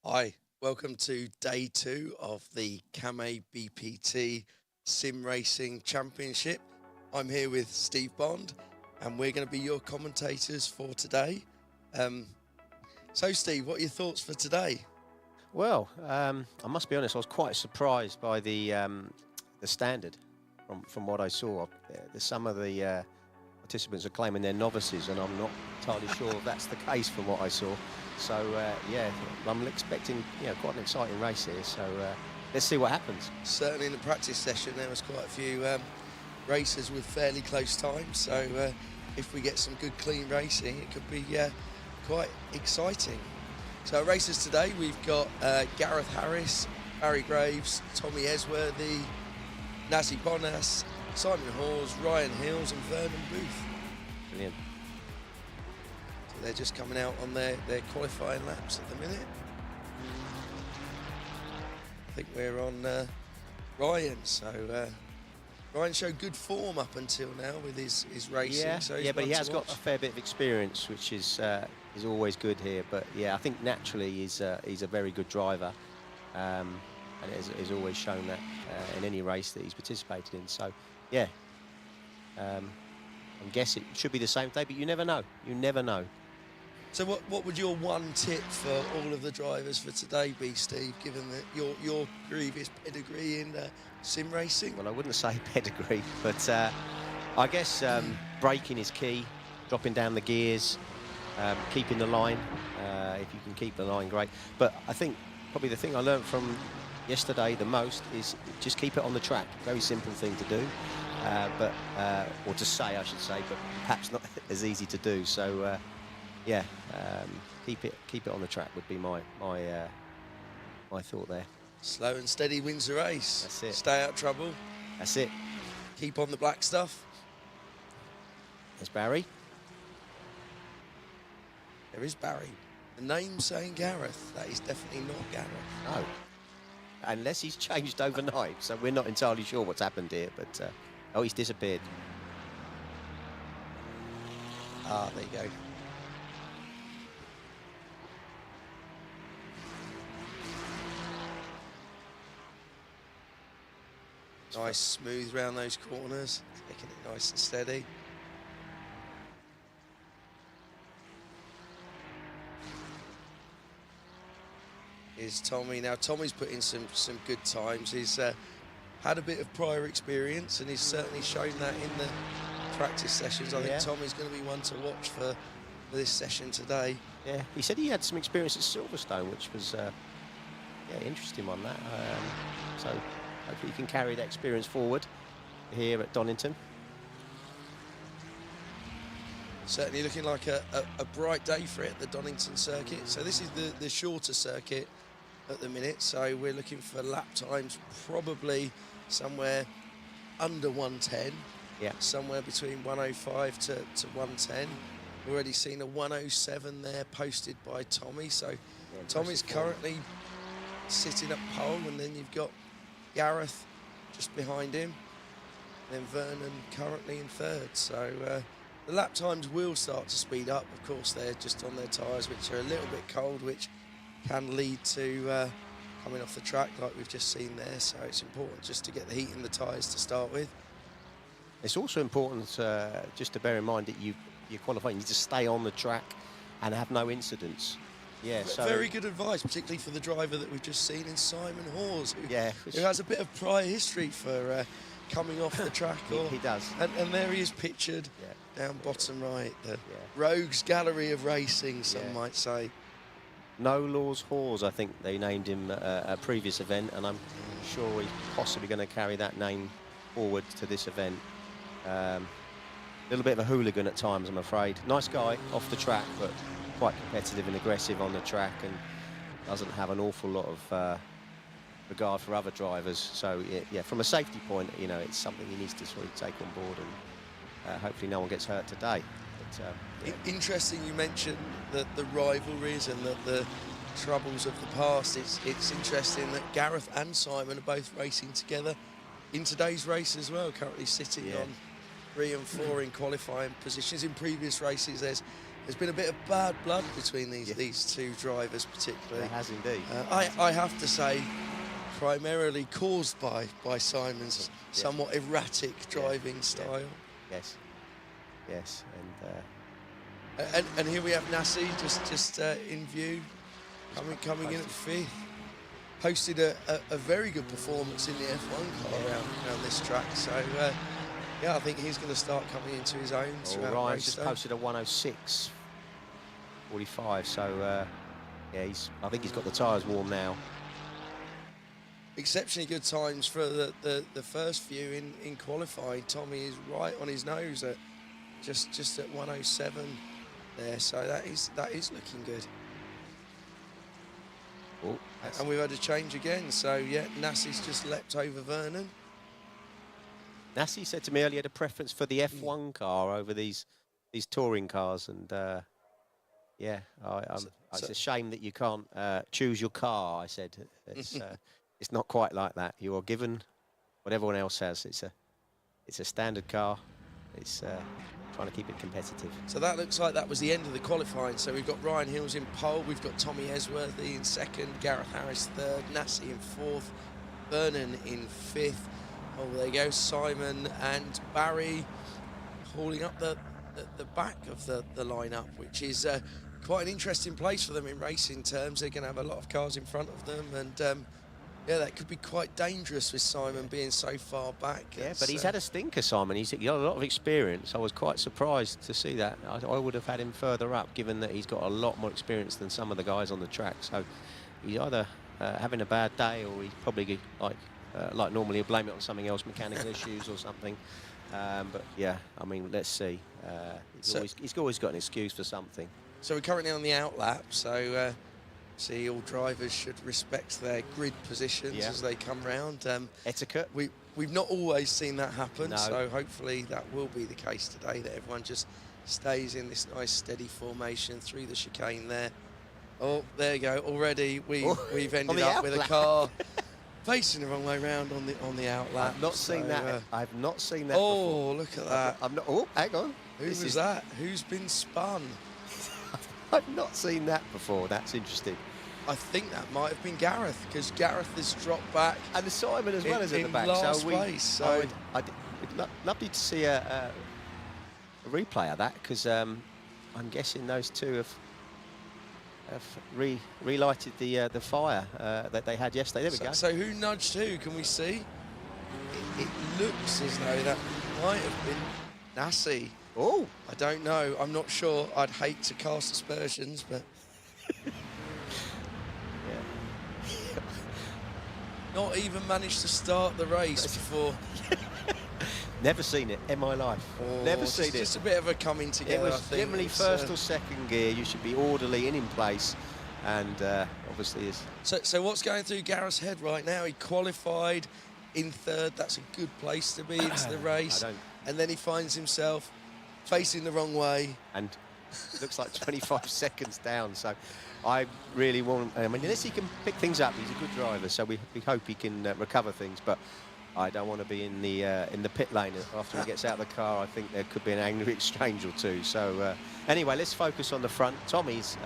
Hi, welcome to day two of the Kame BPT Sim Racing Championship. I'm here with Steve Bond, and we're going to be your commentators for today. So, Steve, what are your thoughts for today? Well, I must be honest. I was quite surprised by the standard from what I saw. Some of the participants are claiming they're novices, and I'm not entirely sure if that's the case from what I saw. So yeah, I'm expecting quite an exciting race here. So let's see what happens. Certainly in the practice session, there was quite a few racers with fairly close times. So if we get some good, clean racing, it could be quite exciting. So our racers today, we've got Gareth Harris, Barry Graves, Tommy Esworthy, Nazi Bonas, Simon Hawes, Ryan Hills and Vernon Booth. Brilliant. So they're just coming out on their qualifying laps at the minute. I think we're on Ryan, so Ryan showed good form up until now with his racing. Yeah, so yeah, but he has got a fair bit of experience, which is always good here. But yeah, I think naturally he's a very good driver, and has always shown that in any race that he's participated in. So yeah, I guess it should be the same day, but you never know. You never know. So what would your one tip for all of the drivers for today be, Steve, given that your previous pedigree in sim racing? Well, I wouldn't say pedigree, but I guess braking is key, dropping down the gears, keeping the line. If you can keep the line, great. But I think probably the thing I learned from yesterday the most is just keep it on the track. Very simple thing to do, or to say, I should say, but perhaps not as easy to do. So yeah, keep it on the track would be my thought there. Slow and steady wins the race. That's it. Stay out of trouble. That's it. Keep on the black stuff. There's Barry. There is Barry. The name saying Gareth. That is definitely not Gareth. No. Unless he's changed overnight. So we're not entirely sure what's happened here. But, oh, he's disappeared. Ah, there you go. Nice, smooth round those corners, taking it nice and steady. Here's Tommy. Now Tommy's put in some good times. He's had a bit of prior experience, and he's certainly shown that in the practice sessions. I think Tommy's going to be one to watch for this session today. Yeah, he said he had some experience at Silverstone, which was interesting on that. So hopefully he can carry that experience forward here at Donington. Certainly looking like a bright day for it at the Donington circuit. So this is the shorter circuit at the minute. So we're looking for lap times probably somewhere under 110. Yeah. Somewhere between 105 to 110. We've already seen a 107 there posted by Tommy. So yeah, Tommy's currently sitting at pole, and then you've got Gareth just behind him, and then Vernon currently in third. So the lap times will start to speed up. Of course, they're just on their tyres, which are a little bit cold, which can lead to coming off the track like we've just seen there. So it's important just to get the heat in the tyres to start with. It's also important just to bear in mind that you're qualifying. You need to stay on the track and have no incidents. Yeah, so very good advice, particularly for the driver that we've just seen in Simon Hawes, who has a bit of prior history for coming off the track. He does. And there he is pictured down bottom right, the rogues gallery of racing, some might say. No Laws Hawes, I think they named him a previous event, and I'm sure he's possibly going to carry that name forward to this event. A little bit of a hooligan at times, I'm afraid. Nice guy off the track, but quite competitive and aggressive on the track, and doesn't have an awful lot of regard for other drivers. So yeah, from a safety point, it's something he needs to sort of take on board, and hopefully no one gets hurt today. But, Interesting you mentioned the rivalries and the troubles of the past. It's interesting that Gareth and Simon are both racing together in today's race as well, currently sitting on 3 and 4 in qualifying positions. In previous races, there's there's been a bit of bad blood between these two drivers, particularly. It has indeed. I have to say, primarily caused by Simon's somewhat erratic driving style. Yes, yes, and here we have Nassi just in view, coming in at 5th. Posted a very good performance in the F1 car around this track. So yeah, I think he's going to start coming into his own. Ryan's just posted a 106.45. So yeah, I think he's got the tyres warm now. Exceptionally good times for the first few in qualifying. Tommy is right on his nose at just at 107 there. So that is looking good. Oh, and we've had a change again. So yeah, Nassi's just leapt over Vernon. Nassi said to me earlier he had a preference for the F1 car over these touring cars, and yeah, it's a shame that you can't choose your car. I said it's not quite like that. You are given what everyone else has. It's a standard car. It's trying to keep it competitive. So that looks like that was the end of the qualifying. So we've got Ryan Hills in pole, we've got Tommy Esworthy in 2nd, Gareth Harris 3rd, Nassi in 4th, Vernon in 5th. Oh, there you go, Simon and Barry hauling up the back of the lineup, which is quite an interesting place for them in racing terms. They're going to have a lot of cars in front of them, and yeah, that could be quite dangerous with Simon being so far back. Yeah, but he's had a stinker, Simon. He's got a lot of experience. I was quite surprised to see that. I would have had him further up, given that he's got a lot more experience than some of the guys on the track. So he's either having a bad day, or he's probably like normally he'll blame it on something else, mechanical issues or something. But yeah, I mean, let's see. He's always got an excuse for something. So we're currently on the outlap. So. See, all drivers should respect their grid positions as they come round. Etiquette. We've not always seen that happen, no. So hopefully that will be the case today, that everyone just stays in this nice steady formation through the chicane there. Oh, there you go. Already we've ended up with a car facing the wrong way round on the outlap. I've not seen that. I've not seen that Oh, before. look at that. I'm not. Oh, hang on. Who was that? Who's been spun? I've not seen that before. That's interesting. I think that might have been Gareth, because Gareth has dropped back. And Simon as well as at the back. Last place, I'd lovely to see a replay of that, because I'm guessing those two have relighted the fire that they had yesterday. There we go. So who nudged who? Can we see? It looks as though that might have been Nassi. Oh, I don't know. I'm not sure. I'd hate to cast aspersions, but not even managed to start the race before. Never seen it in my life. Never seen it. Just a bit of a coming together. It was I think. generally first or second gear. You should be orderly in place, and obviously is. So what's going through Gareth's head right now? He qualified in 3rd. That's a good place to be into the race. And then he finds himself facing the wrong way. And looks like 25 seconds down. So I really want, I mean, unless he can pick things up, he's a good driver. So we hope he can recover things. But I don't want to be in the pit lane after he gets out of the car. I think there could be an angry exchange or two. So anyway, let's focus on the front. Tommy's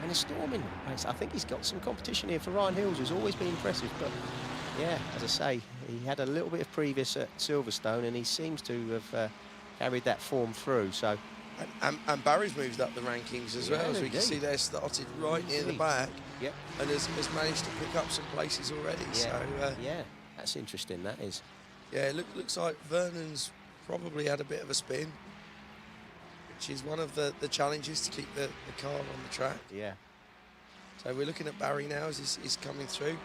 in a storming race. I think he's got some competition here for Ryan Hills, who's always been impressive. But yeah, as I say, he had a little bit of previous at Silverstone, and he seems to have carried that form through. So, and Barry's moved up the rankings as well, as we can see they're started right near the back, and has managed to pick up some places already. Yeah. So yeah, that's interesting. That is. Yeah, it looks like Vernon's probably had a bit of a spin, which is one of the challenges to keep the car on the track. Yeah. So we're looking at Barry now as he's coming through.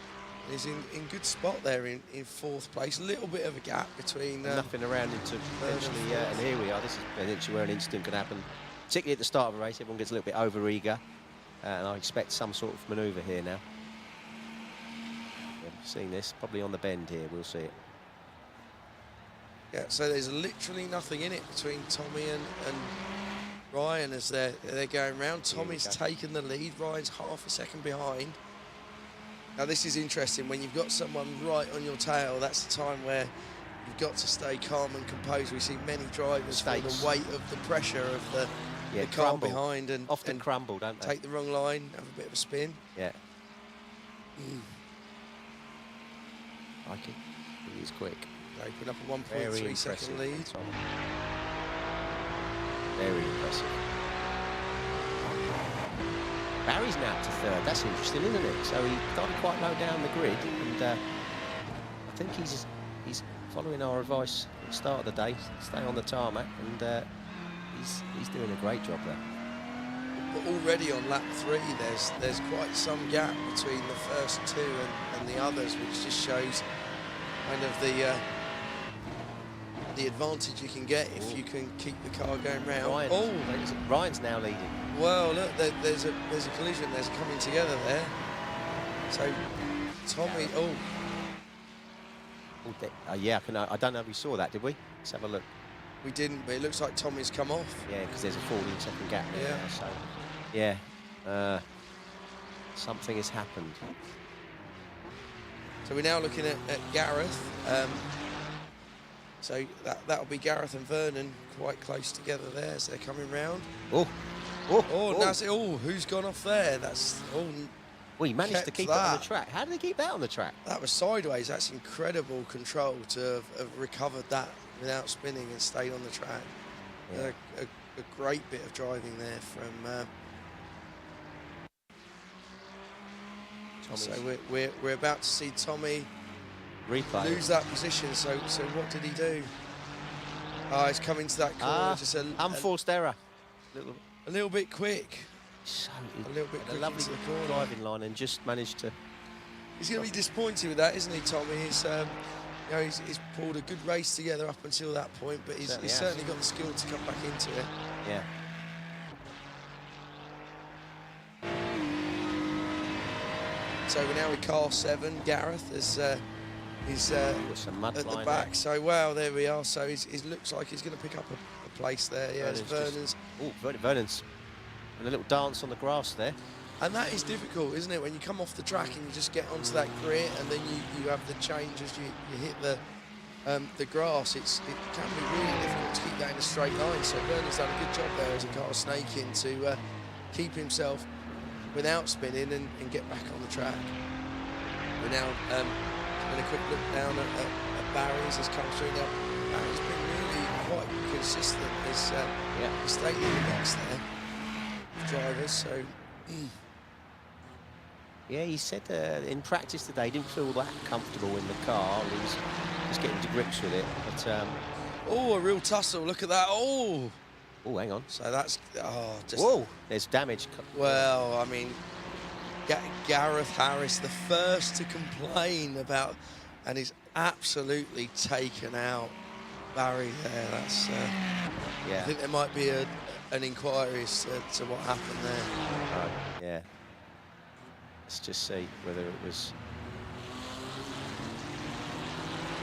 He's in good spot there in 4th place. A little bit of a gap between... nothing around into potentially, and here we are. This is potentially where an incident could happen. Particularly at the start of a race, everyone gets a little bit over-eager. And I expect some sort of manoeuvre here now. Yeah, seeing this, probably on the bend here, we'll see it. Yeah, so there's literally nothing in it between Tommy and Ryan as they're going round. Tommy's taken the lead. Ryan's half a second behind. Now this is interesting. When you've got someone right on your tail, that's the time where you've got to stay calm and composed. We see many drivers feel the weight of the pressure of Yeah, the car crumble. behind and Often crumble, don't they? take the wrong line, have a bit of a spin. Yeah. Like it. He is quick. Open up a Very 1.3 second impressive. lead. Tom. Very impressive. Barry's now up to third. That's interesting, isn't it? So he started quite low down the grid, and I think he's following our advice at the start of the day. Stay on the tarmac, and he's doing a great job there. But already on lap 3, there's quite some gap between the first 2 and the others, which just shows kind of the advantage you can get if you can keep the car going round. Ryan's now leading. Well, look, there's a collision. There's a coming together there. So Tommy, Yeah, I don't know if we saw that, did we? Let's have a look. we didn't, but it looks like Tommy's come off. Yeah, because there's a 14-second gap there. Yeah. So, yeah, something has happened. So we're now looking at Gareth. So that'll be Gareth and Vernon quite close together there as they're coming round. Who's gone off there? Well, he managed to keep it on the that. track. How did he keep that on the track? That was sideways. That's incredible control to have recovered that without spinning and stayed on the track. Yeah. A great bit of driving there from. So we're about to see Tommy Replay. lose that position. So what did he do? Oh, he's come into that corner just unforced error. a little bit quick. So A little bit a quick lovely into the corner. driving line and just managed to. He's going to be disappointed with that, isn't he, Tommy? He's pulled a good race together up until that point, but he's certainly got the skill to come back into it. Yeah. So we're now with car 7. Gareth is Some mud at the line back. there. So there we are. So he looks like he's going to pick up a place there. Yeah, Vernon's. Vernon's and a little dance on the grass there. And that is difficult, isn't it? When you come off the track and you just get onto that grit, and then you have the change as you hit the grass. It can be really difficult to keep that in a straight line. So Vernon's done a good job there as a car snaking to keep himself without spinning and get back on the track. We're now having a quick look down at Barry's has come through now. Barry's been really quite consistent. He's stayed in the mix there, drivers. So. Yeah, he said in practice today he didn't feel that comfortable in the car. He was just getting to grips with it. But a real tussle! Look at that! Oh, hang on. So that's just. Whoa! There's damage. Well, I mean, Gareth Harris, the first to complain about, and he's absolutely taken out Barry there. That's. I think there might be an inquiry as to what happened there. Yeah. Let's just see whether it was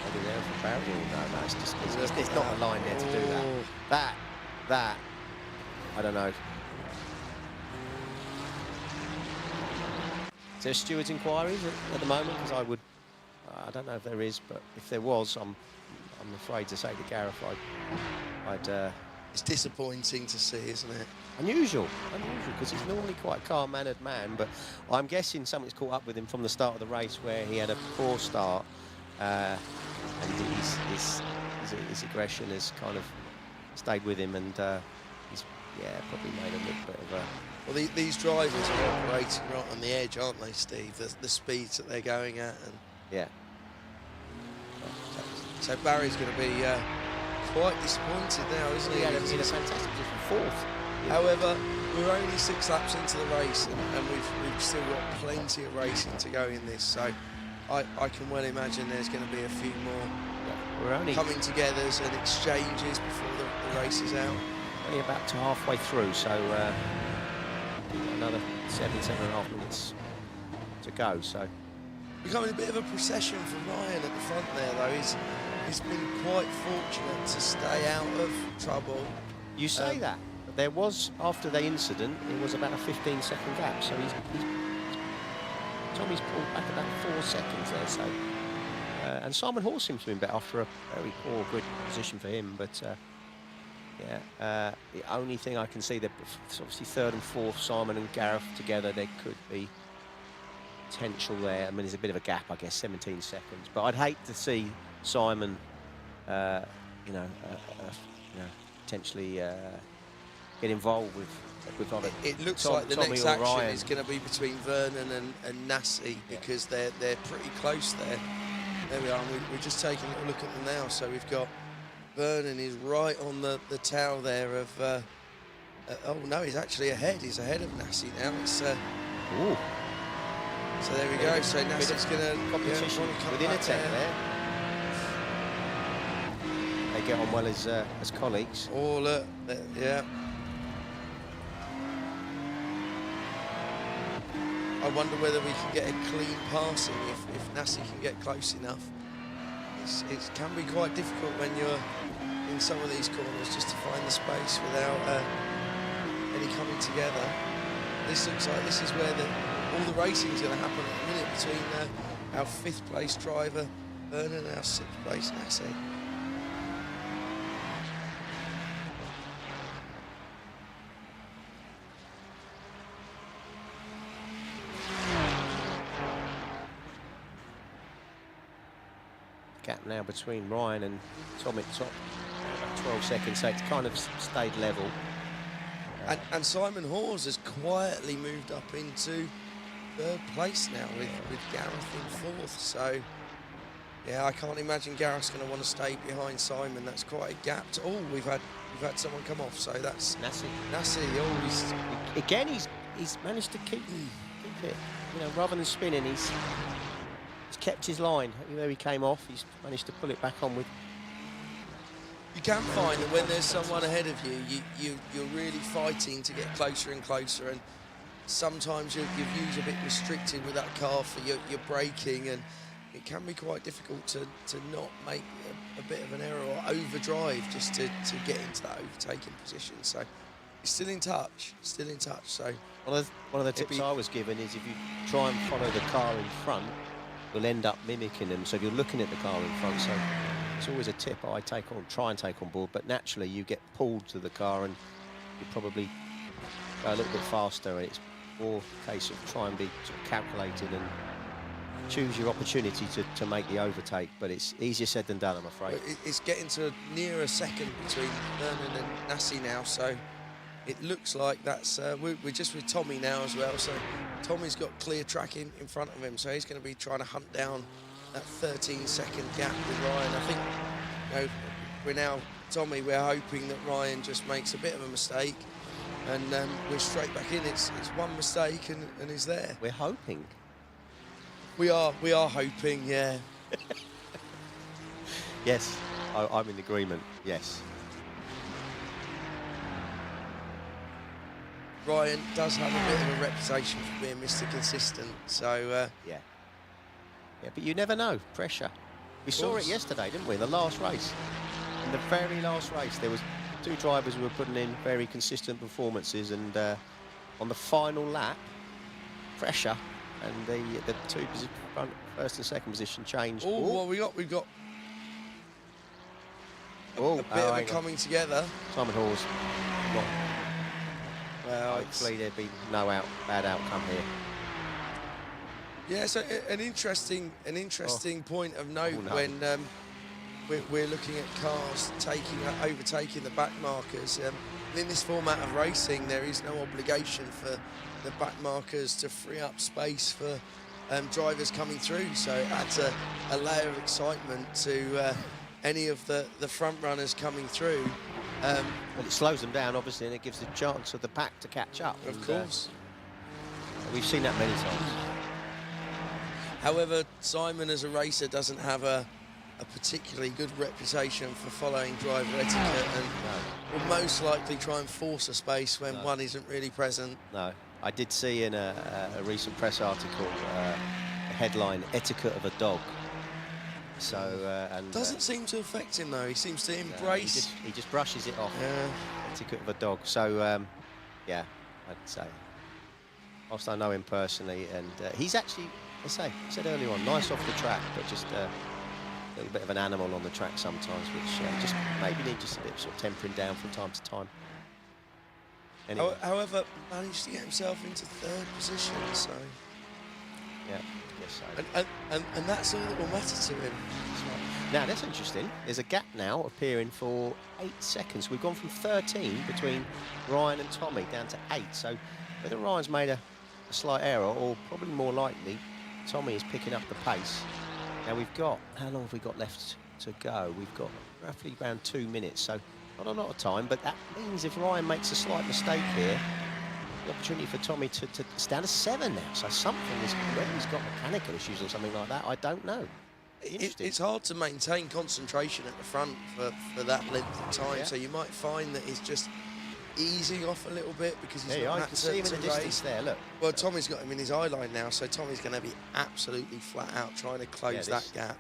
maybe there for Barry or no, it's just it's not a line there to do that. That I don't know. Is there stewards' inquiries at the moment? Because I don't know if there is, but if there was, I'm afraid to say to Gareth, I'd it's disappointing to see, isn't it? Unusual, because he's normally quite a calm-mannered man, but I'm guessing something's caught up with him from the start of the race where he had a poor start, and his aggression has kind of stayed with him, and he's probably made a little bit of a... Well, these drivers are operating right on the edge, aren't they, Steve? The speeds that they're going at, and yeah. So Barry's going to be quite disappointed now, isn't he? He had a fantastic position, 4th. However, we're only 6 laps into the race, and we've still got plenty of racing to go in this. So I can well imagine there's going to be a few more coming togethers and exchanges before the race is out. Only about to halfway through, so another 7.5 minutes to go. So becoming a bit of a procession for Ryan at the front there, though. He's been quite fortunate to stay out of trouble. You say that. There was, after the incident, it was about a 15-second gap, so Tommy's pulled back about 4 seconds there, so... and Simon Hall seems to have been better after a very poor, good position for him, but Yeah, the only thing I can see, that obviously third and fourth, Simon and Gareth together, there could be potential there. I mean, there's a bit of a gap, I guess, 17 seconds. But I'd hate to see Simon, you know, potentially get involved with other. It looks Tom, like the Tommy next or action Ryan. is going to be between Vernon and Nassi, because they're pretty close there. There we are. We're just taking a look at them now. So we've got Vernon is right on the tail there of. Oh no, he's actually ahead. He's ahead of Nassi now. It's. Ooh. So there we go. So Nassi's going to competition within a 10 there. They get on well as colleagues. Oh look, yeah. I wonder whether we can get a clean passing if Nassi can get close enough. It can be quite difficult when you're in some of these corners just to find the space without any coming together. This looks like this is where all the racing is going to happen at the minute between our 5th place driver Vernon and our 6th place Nassi. Gap now between Ryan and Tom at top, about 12 seconds, so it's kind of stayed level. And Simon Hawes has quietly moved up into 3rd place now with Gareth in 4th. So yeah, I can't imagine Gareth's going to want to stay behind Simon. That's quite a gap. Oh, we've had someone come off. So that's Nassi. Oh, Again, he's managed to keep it. You know, rather than spinning, he's kept his line. Where he came off, he's managed to pull it back on with. You can find that when there's someone ahead of you're really fighting to get closer and closer, and sometimes your view's a bit restricted with that car for your braking, and it can be quite difficult to not make a bit of an error or overdrive just to get into that overtaking position. So he's still in touch. So one of the tips I was given is if you try and follow the car in front, you'll end up mimicking them. So if you're looking at the car in front, so it's always a tip I try and take on board, but naturally you get pulled to the car and you probably go a little bit faster, and it's more a case of try and be sort of calculated and choose your opportunity to make the overtake, but it's easier said than done, I'm afraid. It's getting to near a second between Vernon and Nassi now, so it looks like that's we're just with Tommy now as well, so Tommy's got clear track in front of him, so he's going to be trying to hunt down that 13-second gap with Ryan. I think, you know, we're hoping that Ryan just makes a bit of a mistake, and we're straight back in. It's one mistake and he's there. We're hoping. We are hoping, yeah. Yes, I'm in agreement, yes. Ryan does have a bit of a reputation for being Mr. Consistent, so... Yeah, but you never know, pressure. We saw it yesterday, didn't we, in the last race. In the very last race, there was 2 drivers who were putting in very consistent performances, and on the final lap, pressure, and the 2 front, first and second position changed. Oh, well, we've got a bit of it coming together. Simon Hawes. Well, hopefully there'd be no bad outcome here. Yeah, so an interesting point of note when we're looking at cars overtaking the back markers. In this format of racing, there is no obligation for the back markers to free up space for drivers coming through. So it adds a layer of excitement to any of the front runners coming through. Well, it slows them down, obviously, and it gives the chance of the pack to catch up. Of course. We've seen that many times. However, Simon as a racer doesn't have a particularly good reputation for following driver etiquette, and will most likely try and force a space when one isn't really present. No, I did see in a recent press article a headline, "Etiquette of a Dog." So and doesn't seem to affect him though. He seems to embrace. He just brushes it off. Yeah. Etiquette of a dog. So yeah, I'd say. Whilst I know him personally, and he's actually, I said earlier on, nice off the track, but just a little bit of an animal on the track sometimes, which just maybe need just a bit of sort of tempering down from time to time. Anyway. However, managed to get himself into 3rd position, so... Yeah, yes, so. And that's all that will matter to him. Now, that's interesting. There's a gap now appearing for 8 seconds. We've gone from 13 between Ryan and Tommy down to 8. So whether Ryan's made a slight error, or probably more likely, Tommy is picking up the pace. Now we've got, how long have we got left to go? We've got roughly around 2 minutes, so not a lot of time, but that means if Ryan makes a slight mistake here, the opportunity for Tommy to it's down to 7 now. So something is, whether he's got mechanical issues or something like that, I don't know. It's hard to maintain concentration at the front for that length of time, so you might find that he's just easing off a little bit because he's not had to see him in the distance there, look. Well, Tommy's got him in his eye line now, so Tommy's going to be absolutely flat out trying to close that gap.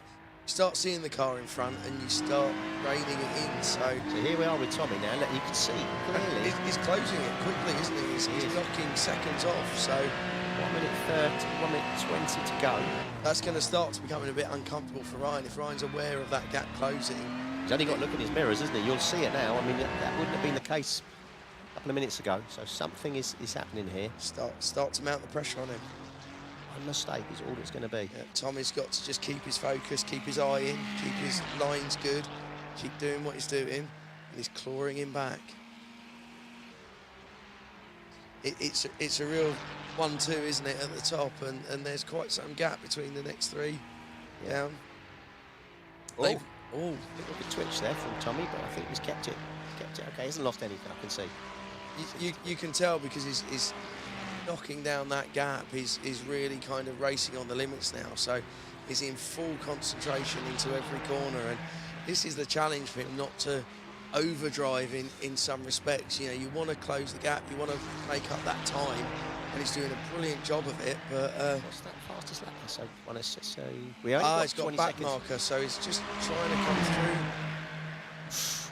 You start seeing the car in front and you start reining it in, so here we are with Tommy now. Look, you can see clearly. He's closing it quickly, isn't he? He's knocking seconds off, so... 1 minute 30, 1 minute 20 to go. That's going to start to becoming a bit uncomfortable for Ryan if Ryan's aware of that gap closing. He's only got to look in his mirrors, isn't he? You'll see it now. I mean, that wouldn't have been the case a couple of minutes ago. So something is happening here. Start to mount the pressure on him. One mistake is all it's going to be. Yeah, Tommy's got to just keep his focus, keep his eye in, keep his lines good, keep doing what he's doing, and he's clawing him back. It's a real 1-2, isn't it, at the top, and there's quite some gap between the next 3 down. Oh, a little bit twitch there from Tommy, but I think he's kept it. Okay, he hasn't lost anything, I can see. You can tell because he's knocking down that gap. He's really kind of racing on the limits now, so he's in full concentration into every corner, and this is the challenge for him, not to overdrive in some respects. You know, you want to close the gap, you want to make up that time, and he's doing a brilliant job of it. But what's that fastest lap? So we only got he's got 20 back seconds. Marker, so he's just trying to come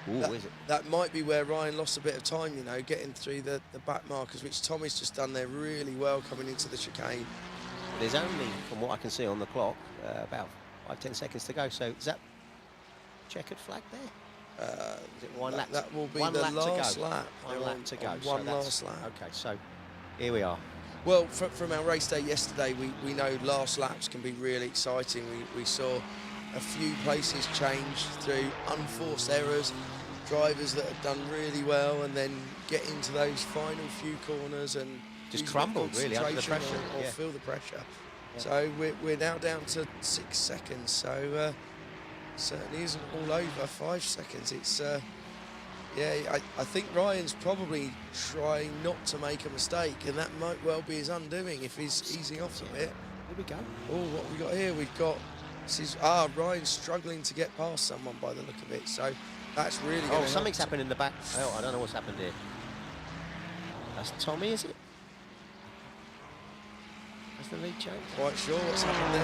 through. Ooh, is it? That might be where Ryan lost a bit of time, you know, getting through the back markers, which Tommy's just done there really well coming into the chicane. There's only, from what I can see on the clock, about 5-10 seconds to go. So is that checkered flag there? Is it one lap? That will be one the lap last to go. lap. One lap to go. One last lap. Okay, so here we are. Well, from our race day yesterday, we know last laps can be really exciting. We saw a few places change through unforced errors, drivers that have done really well, and then get into those final few corners and just crumbled really under the pressure, or feel the pressure. Yeah. So we're now down to 6 seconds. So certainly isn't all over. 5 seconds. It's I think Ryan's probably trying not to make a mistake, and that might well be his undoing if he's easing off a bit. Here we go. Oh, what we got here? We've got Ryan's struggling to get past someone by the look of it. So that's really going to something's happened in the back. Oh, I don't know what's happened here. That's Tommy, is it? Has the lead changed? Quite sure what's happened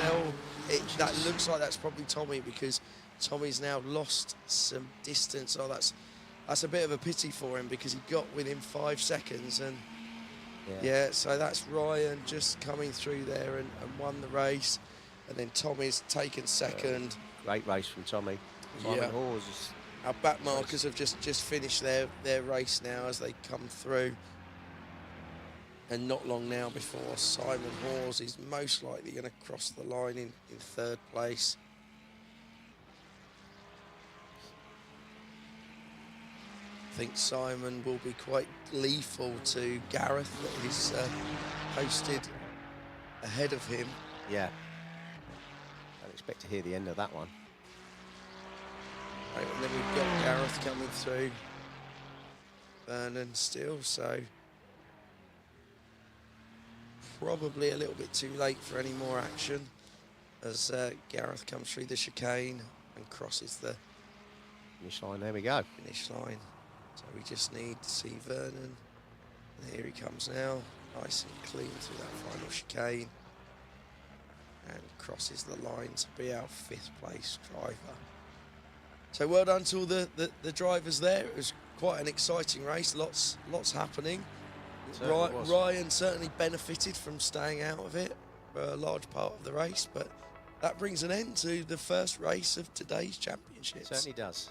there. That looks like that's probably Tommy, because Tommy's now lost some distance. Oh, that's a bit of a pity for him, because he got within 5 seconds, and so that's Ryan just coming through there and won the race, and then Tommy's taken second. Great race from Tommy. Simon Hawes is our back markers have just finished their race now as they come through, and not long now before Simon Hawes is most likely going to cross the line in 3rd place. I think Simon will be quite gleeful to Gareth that he's posted ahead of him. Yeah. I'd expect to hear the end of that one. Right, and then we've got Gareth coming through. Vernon still, so probably a little bit too late for any more action as Gareth comes through the chicane and crosses the finish line. There we go. Finish line. So we just need to see Vernon. And here he comes now, nice and clean through that final chicane, and crosses the line to be our 5th place driver. So well done to all the drivers there. It was quite an exciting race, lots happening. Ryan certainly benefited from staying out of it for a large part of the race, but that brings an end to the first race of today's championships. Certainly does.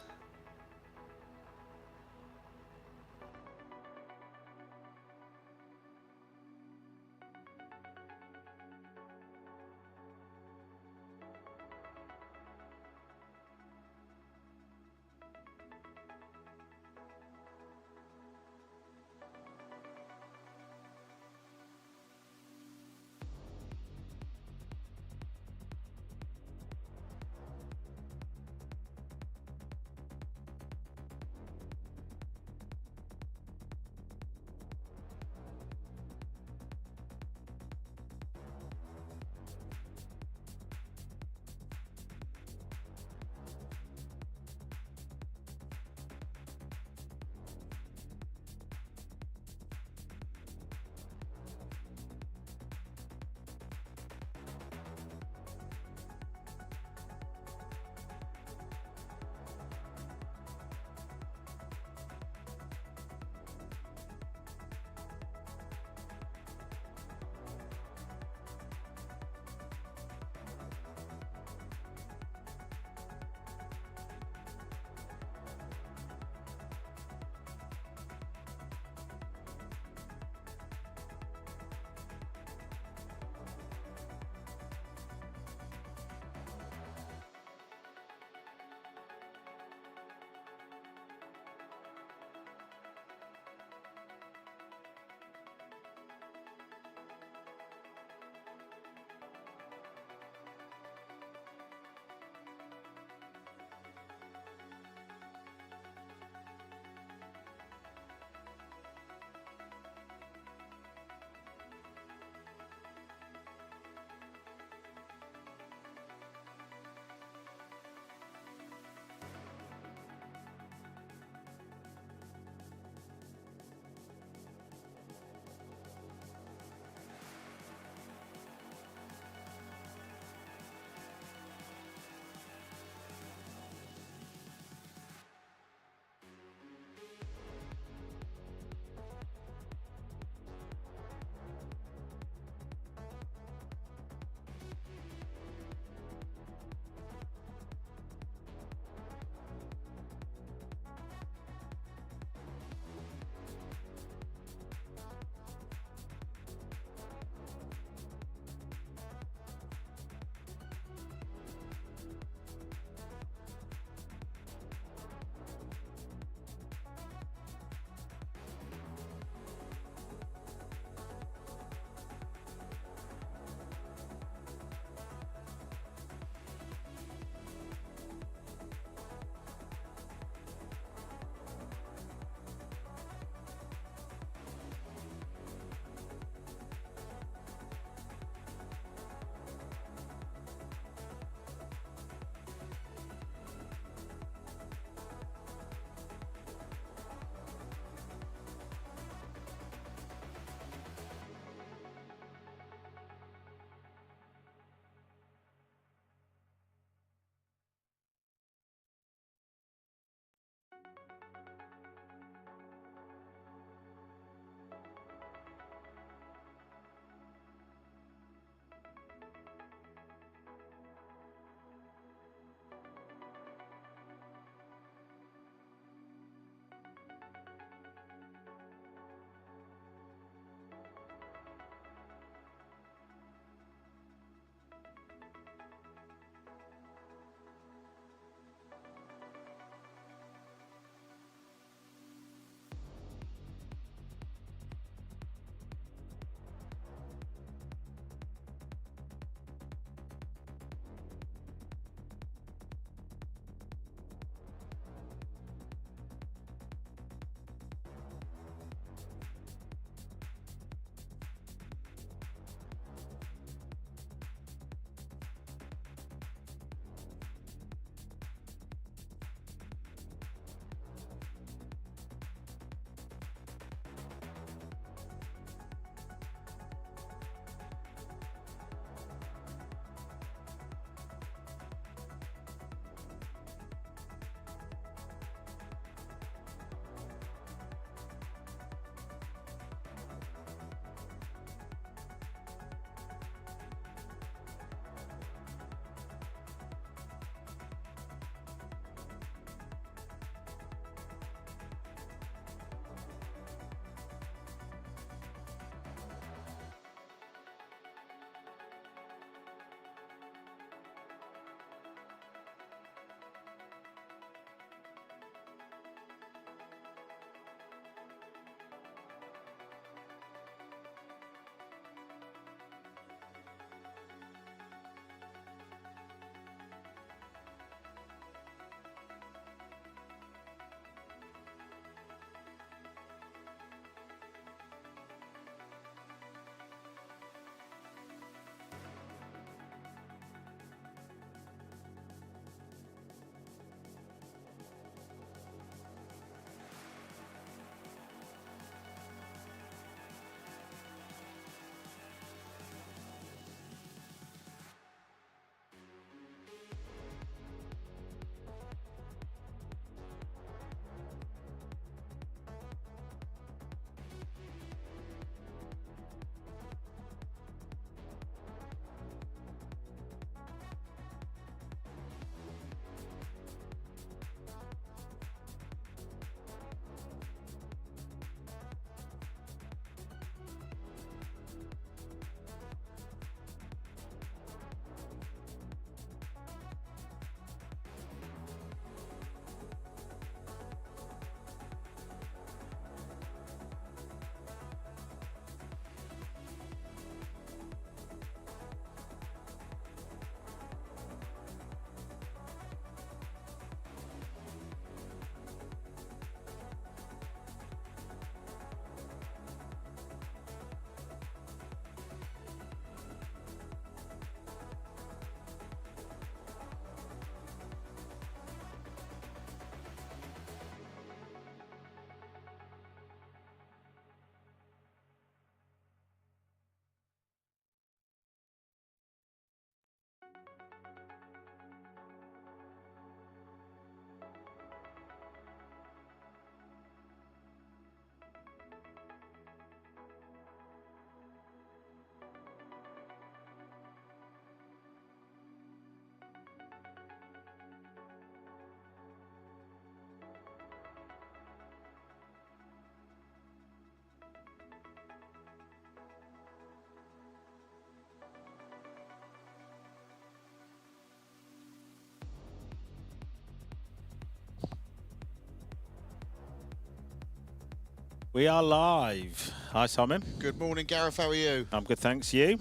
We are live. Hi, Simon. Good morning, Gareth. How are you? I'm good, thanks. You?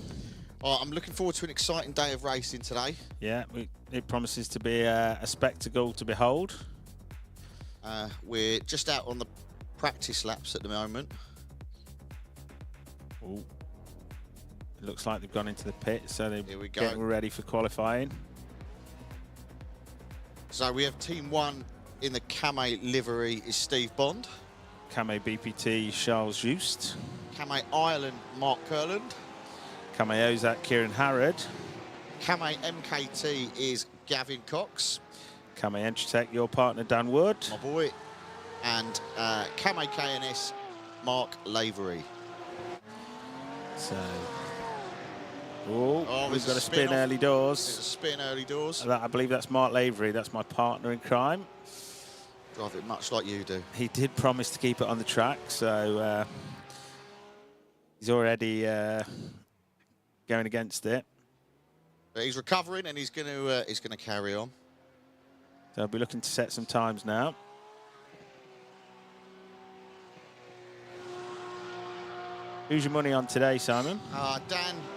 I'm looking forward to an exciting day of racing today. Yeah, it promises to be a spectacle to behold. We're just out on the practice laps at the moment. Ooh. It looks like they've gone into the pit, so they're Here we go. getting ready for qualifying. So we have Team 1 in the Came livery is Steve Bond. Came BPT, Charles Just. Came Ireland, Mark Kurland. Came Ozak, Kieran Harrod. Came MKT is Gavin Cox, Came Entratech, your partner, Dan Wood. my boy. And Came KNS, Mark Lavery. So, we've there's got a a spin spin-off. early There's a doors. spin early doors. I believe that's Mark Lavery. That's my partner in crime. Drive it much like you do. He did promise to keep it on the track, so he's already going against it. But he's recovering and he's going to carry on. So I'll be looking to set some times now. Who's your money on today, Simon?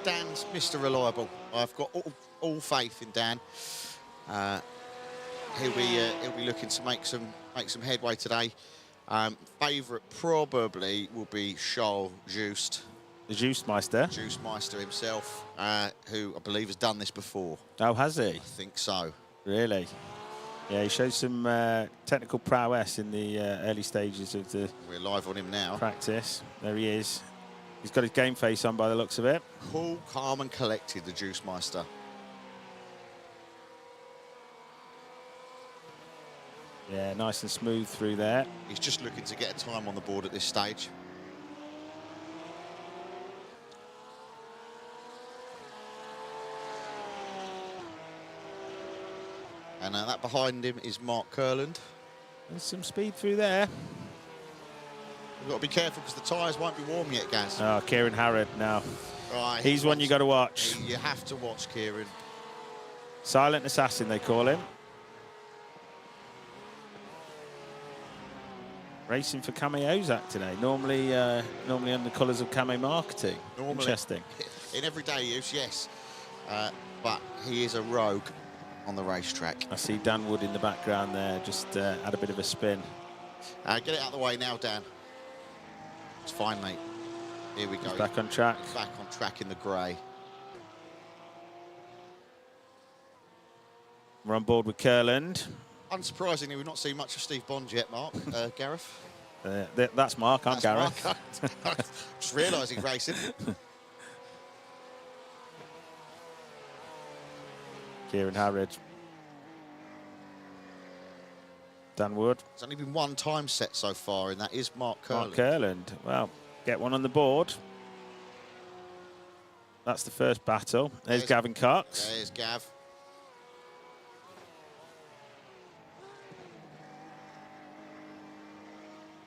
Dan's Mr. Reliable. I've got all faith in Dan. He'll be looking to make some headway today. Favourite probably will be Charles Just, The Juice Meister. Juice Meister himself, who I believe has done this before. Oh, has he? I think so. Really? Yeah, he showed some technical prowess in the early stages of the We're live on him now. practice. There he is. He's got his game face on by the looks of it. Cool, calm and collected, the Juice Meister. Yeah, nice and smooth through there. He's just looking to get a time on the board at this stage. And that behind him is Mark Kurland. There's some speed through there. We've got to be careful because the tyres won't be warm yet, Gaz. Oh, Kieran Harrod now. Right, He's one you got to watch. You have to watch Kieran. Silent assassin, they call him. Racing for Came Ozak today. Normally on the colours of Came Marketing. Normally. Interesting. In everyday use, yes. But he is a rogue on the racetrack. I see Dan Wood in the background there, just had a bit of a spin. Get it out of the way now, Dan. It's fine, mate. Here we go. He's back on track. Back on track in the grey. We're on board with Kurland. Unsurprisingly, we've not seen much of Steve Bond yet, Mark. Gareth. That's Mark, I'm That's Gareth. Mark. Just realised he's racing. Kieran Harrod. Dan Wood. There's only been one time set so far, and that is Mark Kurland. Mark Kurland. Well, get one on the board. That's the first battle. There's Gavin Cox. There's Gav.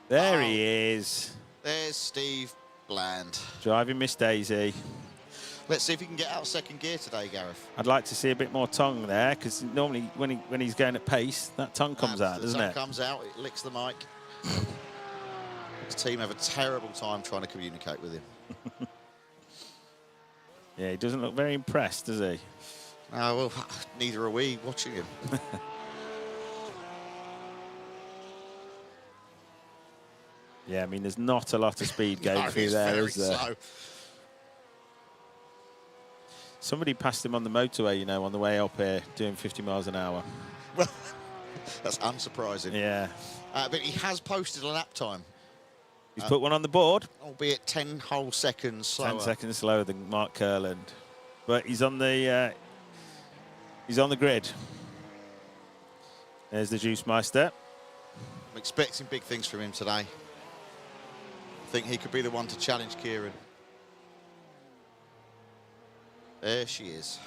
There he is. There's Steve Bland. Driving Miss Daisy. Let's see if he can get out second gear today, Gareth. I'd like to see a bit more tongue there, because normally when he's going at pace, that tongue comes out, doesn't it? The tongue comes out, it licks the mic. His team have a terrible time trying to communicate with him. Yeah, he doesn't look very impressed, does he? Well, neither are we watching him. Yeah, I mean, there's not a lot of speed going No, through he's there, very is there? slow. Somebody passed him on the motorway, you know, on the way up here, doing 50 miles an hour. Well, that's unsurprising. Yeah. But he has posted a lap time, He's put one on the board. albeit 10 whole seconds slower. 10 seconds slower than Mark Kurland. But he's on the grid. There's the Juice Meister. I'm expecting big things from him today. I think he could be the one to challenge Kieran. There she is.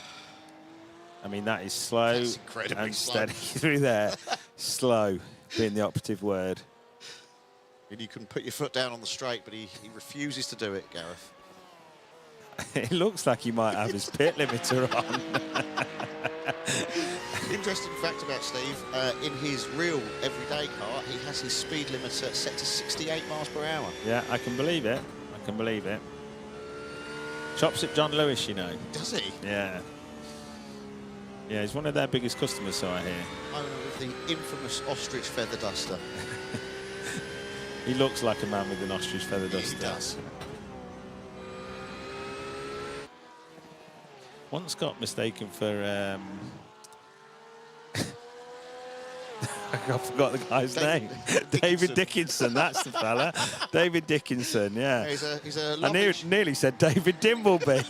I mean, that is slow That's incredibly and slow. steady through there. Slow being the operative word. And you can put your foot down on the straight, but he refuses to do it, Gareth. It looks like he might have his pit limiter on. He interesting fact about Steve, in his real everyday car, he has his speed limiter set to 68 miles per hour. Yeah, I can believe it. I can believe it. Chops at John Lewis, you know. Does he? Yeah. Yeah, he's one of their biggest customers, so I hear. Owner of the infamous ostrich feather duster. He looks like a man with an ostrich feather duster. He does. Once got mistaken for... I forgot the guy's name. David Dickinson, that's the fella. David Dickinson, yeah. He's a I lovely nearly said David Dimbleby.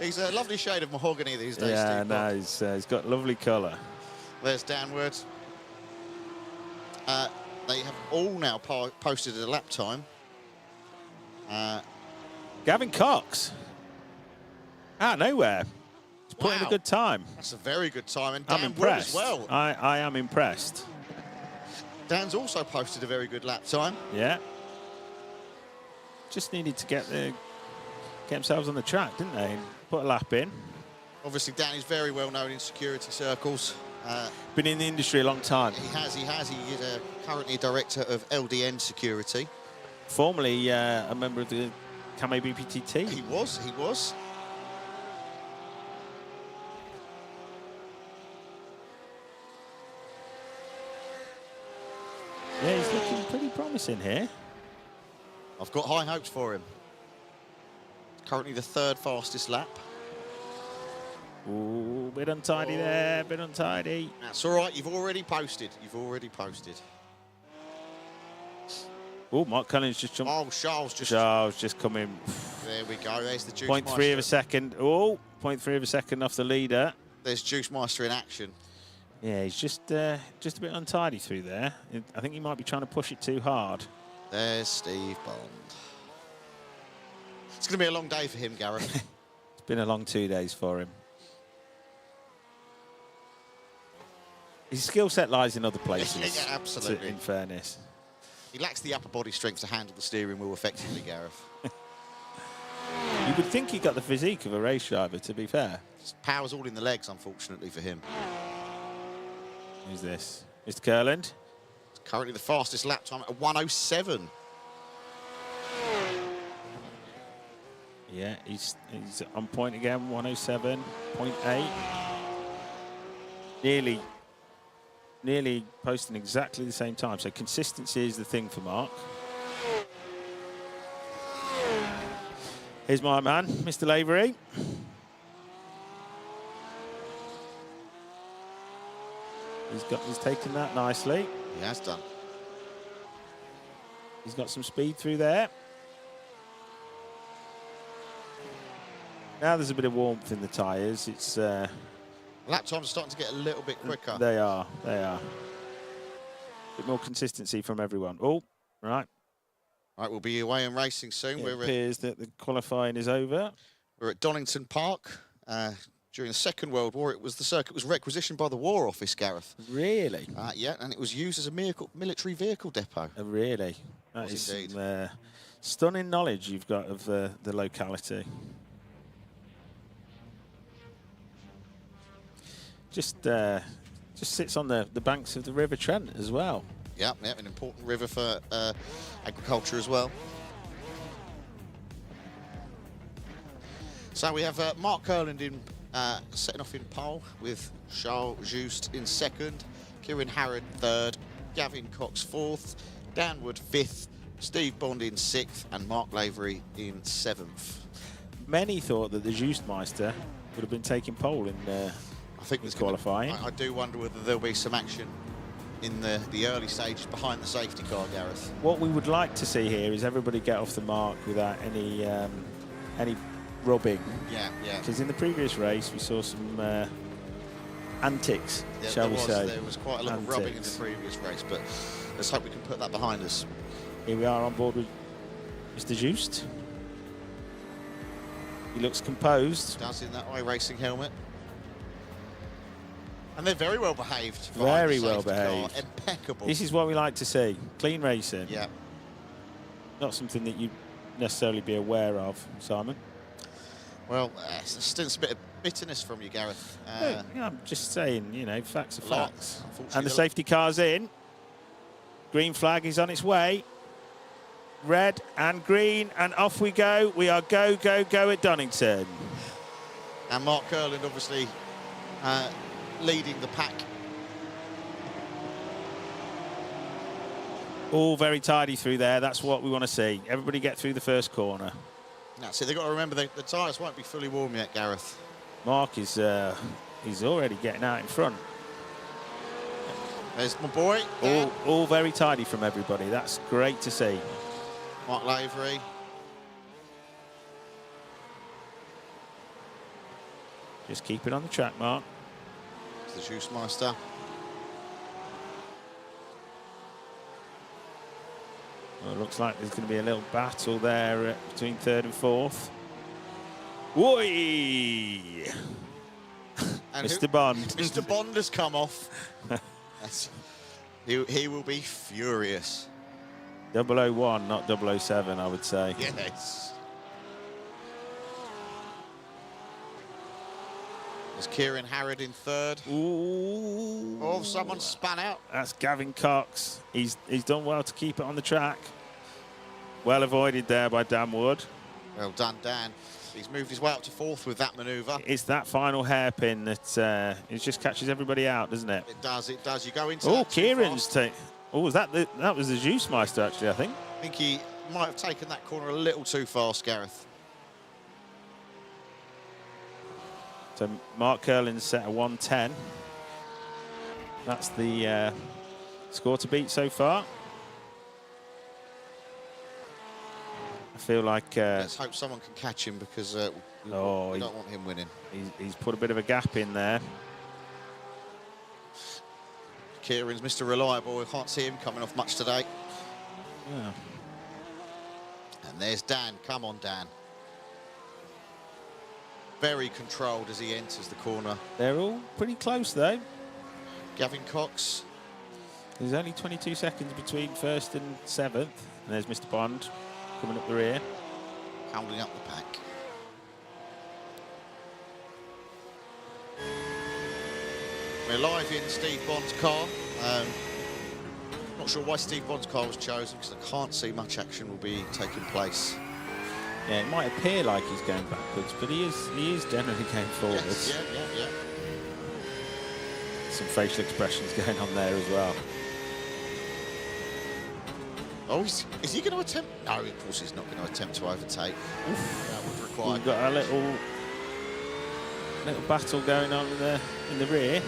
he's a lovely shade of mahogany these days, Yeah, Steve. no, he's got lovely colour. There's downwards. They have all now posted a lap time. Gavin Cox. Out of nowhere. He's putting in a Wow. good time. That's a very good time, and I'm Dan Wood impressed. as well. I am impressed. Dan's also posted a very good lap time. Yeah. Just needed to get themselves on the track, didn't they? And put a lap in. Obviously, Dan is very well known in security circles. Been in the industry a long time. He has. He is currently a director of LDN Security. Formerly a member of the Camo BPTT. He was. Yeah, he's looking pretty promising here. I've got high hopes for him. Currently the third fastest lap. Ooh, bit untidy there, bit untidy. That's all right. You've already posted. Oh, Mark Cullens just jumped. Oh, Charles just come in. There we go. There's the Juice 0.3 of a Meister. second. Oh, 0.3 of a second off the leader. There's Juice Meister in action. Yeah, he's just a bit untidy through there. I think he might be trying to push it too hard. There's Steve Bond. It's going to be a long day for him, Gareth. It's been a long 2 days for him. His skill set lies in other places. Yeah, absolutely. In fairness. He lacks the upper body strength to handle the steering wheel effectively, Gareth. You would think he got the physique of a race driver, to be fair. His power's all in the legs, unfortunately, for him. Who's this? Mr. Kurland. It's currently the fastest lap time at 1:07. Yeah, he's on point again, 107.8. Nearly posting exactly the same time. So consistency is the thing for Mark. Here's my man, Mr. Lavery. He's taken that nicely. He has done. He's got some speed through there. Now there's a bit of warmth in the tyres. It's Lap times are starting to get a little bit quicker. They are. A bit more consistency from everyone. Oh, right. Right, we'll be away and racing soon. It appears that the qualifying is over. We're at Donington Park. During the Second World War, the circuit was requisitioned by the War Office, Gareth. Really? Yeah, and it was used as a military vehicle depot. Really? That Was is indeed. some, stunning knowledge you've got of the locality. Just sits on the banks of the River Trent as well. Yeah, an important river for agriculture as well. So we have Mark Kurland setting off in pole with Charles Just in second, Kieran Harrod third, Gavin Cox fourth, Dan Wood fifth, Steve Bond in sixth, and Mark Lavery in seventh. Many thought that the Justmeister would have been taking pole in I think there's qualifying. I do wonder whether there'll be some action in the early stages behind the safety car, Gareth. What we would like to see here is everybody get off the mark without any rubbing. Yeah. Because in the previous race we saw some antics, shall we say. There was quite a lot of rubbing in the previous race, but let's hope we can put that behind us. Here we are on board with Mr. Just. He looks composed. Does in that iRacing helmet. And they're very well behaved. Very behind the well safety car. behaved. Impeccable. This is what we like to see. Clean racing. Yeah. Not something that you'd necessarily be aware of, Simon. Well, there's still a bit of bitterness from you, Gareth. Yeah, I'm just saying, you know, facts are lot, facts. unfortunately. And the safety car's in. Green flag is on its way. Red and green, and off we go. We are go, go, go at Donington. And Mark Kurland obviously leading the pack. All very tidy through there. That's what we want to see. Everybody get through the first corner. That's it. They've got to remember the tyres won't be fully warm yet, Gareth. Mark is he's already getting out in front. There's my boy. All very tidy from everybody. That's great to see. Mark Lavery. Just keep it on the track, Mark. The Juicemeister. Well, it looks like there's going to be a little battle there between third and fourth. Oi! And Mr. Bond. Mr. Bond has come off. He will be furious. 001, not 007, I would say. Yes. There's Kieran Harrod in third. Ooh. Oh, someone span out. That's Gavin Cox. He's done well to keep it on the track. Well avoided there by Dan Wood. Well done, Dan. He's moved his way up to fourth with that manoeuvre. It's that final hairpin that it just catches everybody out, doesn't it? It does, it does. You go into Oh, that too Kieran's fast. take. Oh, was that was the Juicemeister actually? I think. I think he might have taken that corner a little too fast, Gareth. So Mark Kurland's set a 110. That's the score to beat so far. I feel like Let's hope someone can catch him because we don't want him winning. he's put a bit of a gap in there. Kieran's Mr. Reliable. We can't see him coming off much today. Yeah. And there's Dan. Come on, Dan. Very controlled as he enters the corner. They're all pretty close though. Gavin Cox. There's only 22 seconds between first and seventh. And there's Mr. Bond coming up the rear. Holding up the pack. We're live in Steve Bond's car. Not sure why Steve Bond's car was chosen because I can't see much action will be taking place. Yeah, it might appear like he's going backwards, but he is generally going forwards. Yes, yeah. Some facial expressions going on there as well. Oh, is he going to attempt? No, of course he's not going to attempt to overtake. That would require. We've got a little battle going on in the rear.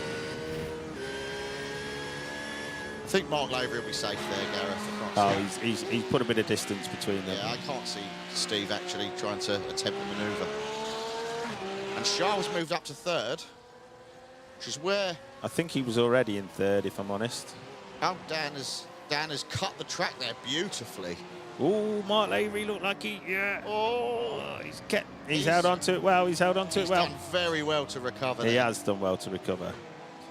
I think Mark Lavery will be safe there, Gareth. I can't see. He's put a bit of distance between them. Yeah, I can't see Steve actually trying to attempt the manoeuvre. And Charles moved up to third, which is where. I think he was already in third, if I'm honest. Oh, Dan has cut the track there beautifully. Oh, Mark Lavery looked like he's held on to it well. He's held on to it well. He's done very well to recover. He there. has done well to recover.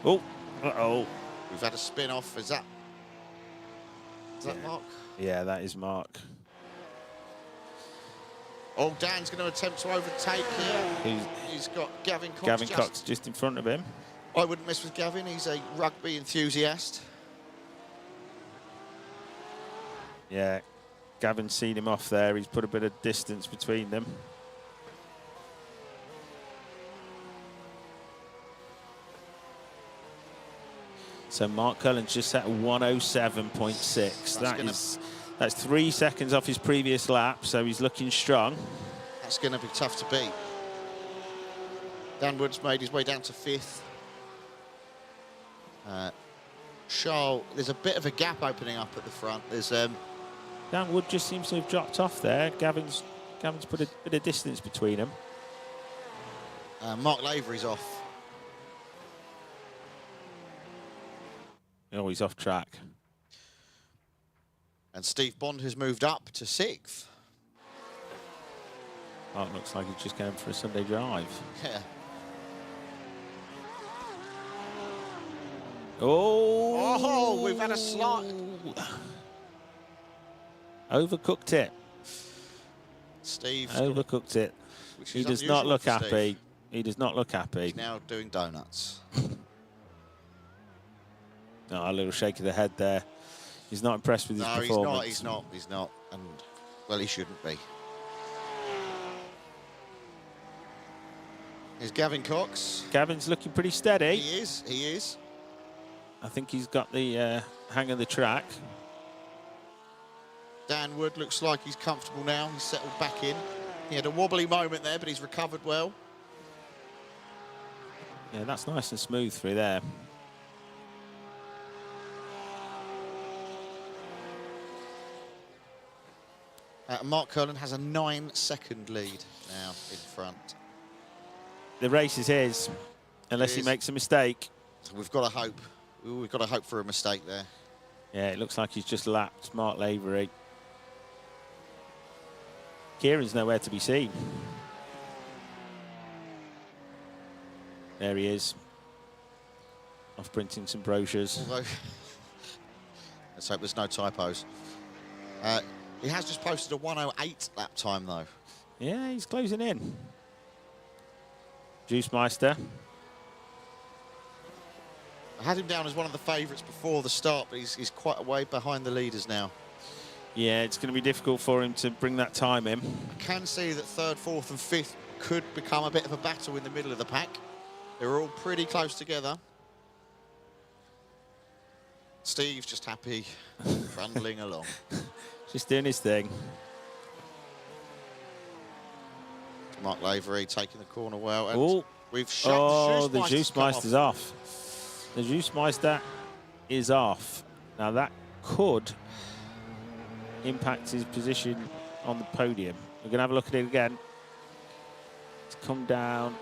Oh, uh-oh. We've had a spin off. Is that Mark? Yeah, that is Mark. Oh, Dan's going to attempt to overtake here. He's got Gavin Cox. Gavin Cox just in front of him. I wouldn't mess with Gavin. He's a rugby enthusiast. Yeah, Gavin's seen him off there. He's put a bit of distance between them. So Mark Cullen's just set 107.6. That's 3 seconds off his previous lap, so he's looking strong. That's going to be tough to beat. Dan Wood's made his way down to fifth. Charles, there's a bit of a gap opening up at the front. There's Dan Wood just seems to have dropped off there. Gavin's put a bit of distance between them. Mark Lavery's off. Oh, he's off track. And Steve Bond has moved up to sixth. Oh, it looks like he's just going for a Sunday drive. Yeah. Oh, we've had a slight. Overcooked it. Steve. Overcooked it. Which He is does not unusual look for happy. Steve. He does not look happy. He's now doing donuts. No, a little shake of the head there. He's not impressed with his performance. He's not. And, well, he shouldn't be. Here's Gavin Cox. Gavin's looking pretty steady. He is. I think he's got the hang of the track. Dan Wood looks like he's comfortable now. He's settled back in. He had a wobbly moment there, but he's recovered well. Yeah, that's nice and smooth through there. Mark Curlin has a 9-second lead now in front. The race is his, unless he makes a mistake. We've got to hope. We've got to hope for a mistake there. Yeah, it looks like he's just lapped Mark Lavery. Kieran's nowhere to be seen. There he is. Off printing some brochures. Although, let's hope there's no typos. He has just posted a 1:08 lap time, though. Yeah, he's closing in. Juice Meister. I had him down as one of the favourites before the start, but he's quite a way behind the leaders now. Yeah, it's going to be difficult for him to bring that time in. I can see that 3rd, 4th and 5th could become a bit of a battle in the middle of the pack. They're all pretty close together. Steve's just happy, trundling along. Just doing his thing. Mark Lavery taking the corner well. And Ooh. we've shut the Juice Meister's off. The Juice Meister is off. Now that could impact his position on the podium. We're going to have a look at it again. It's come down.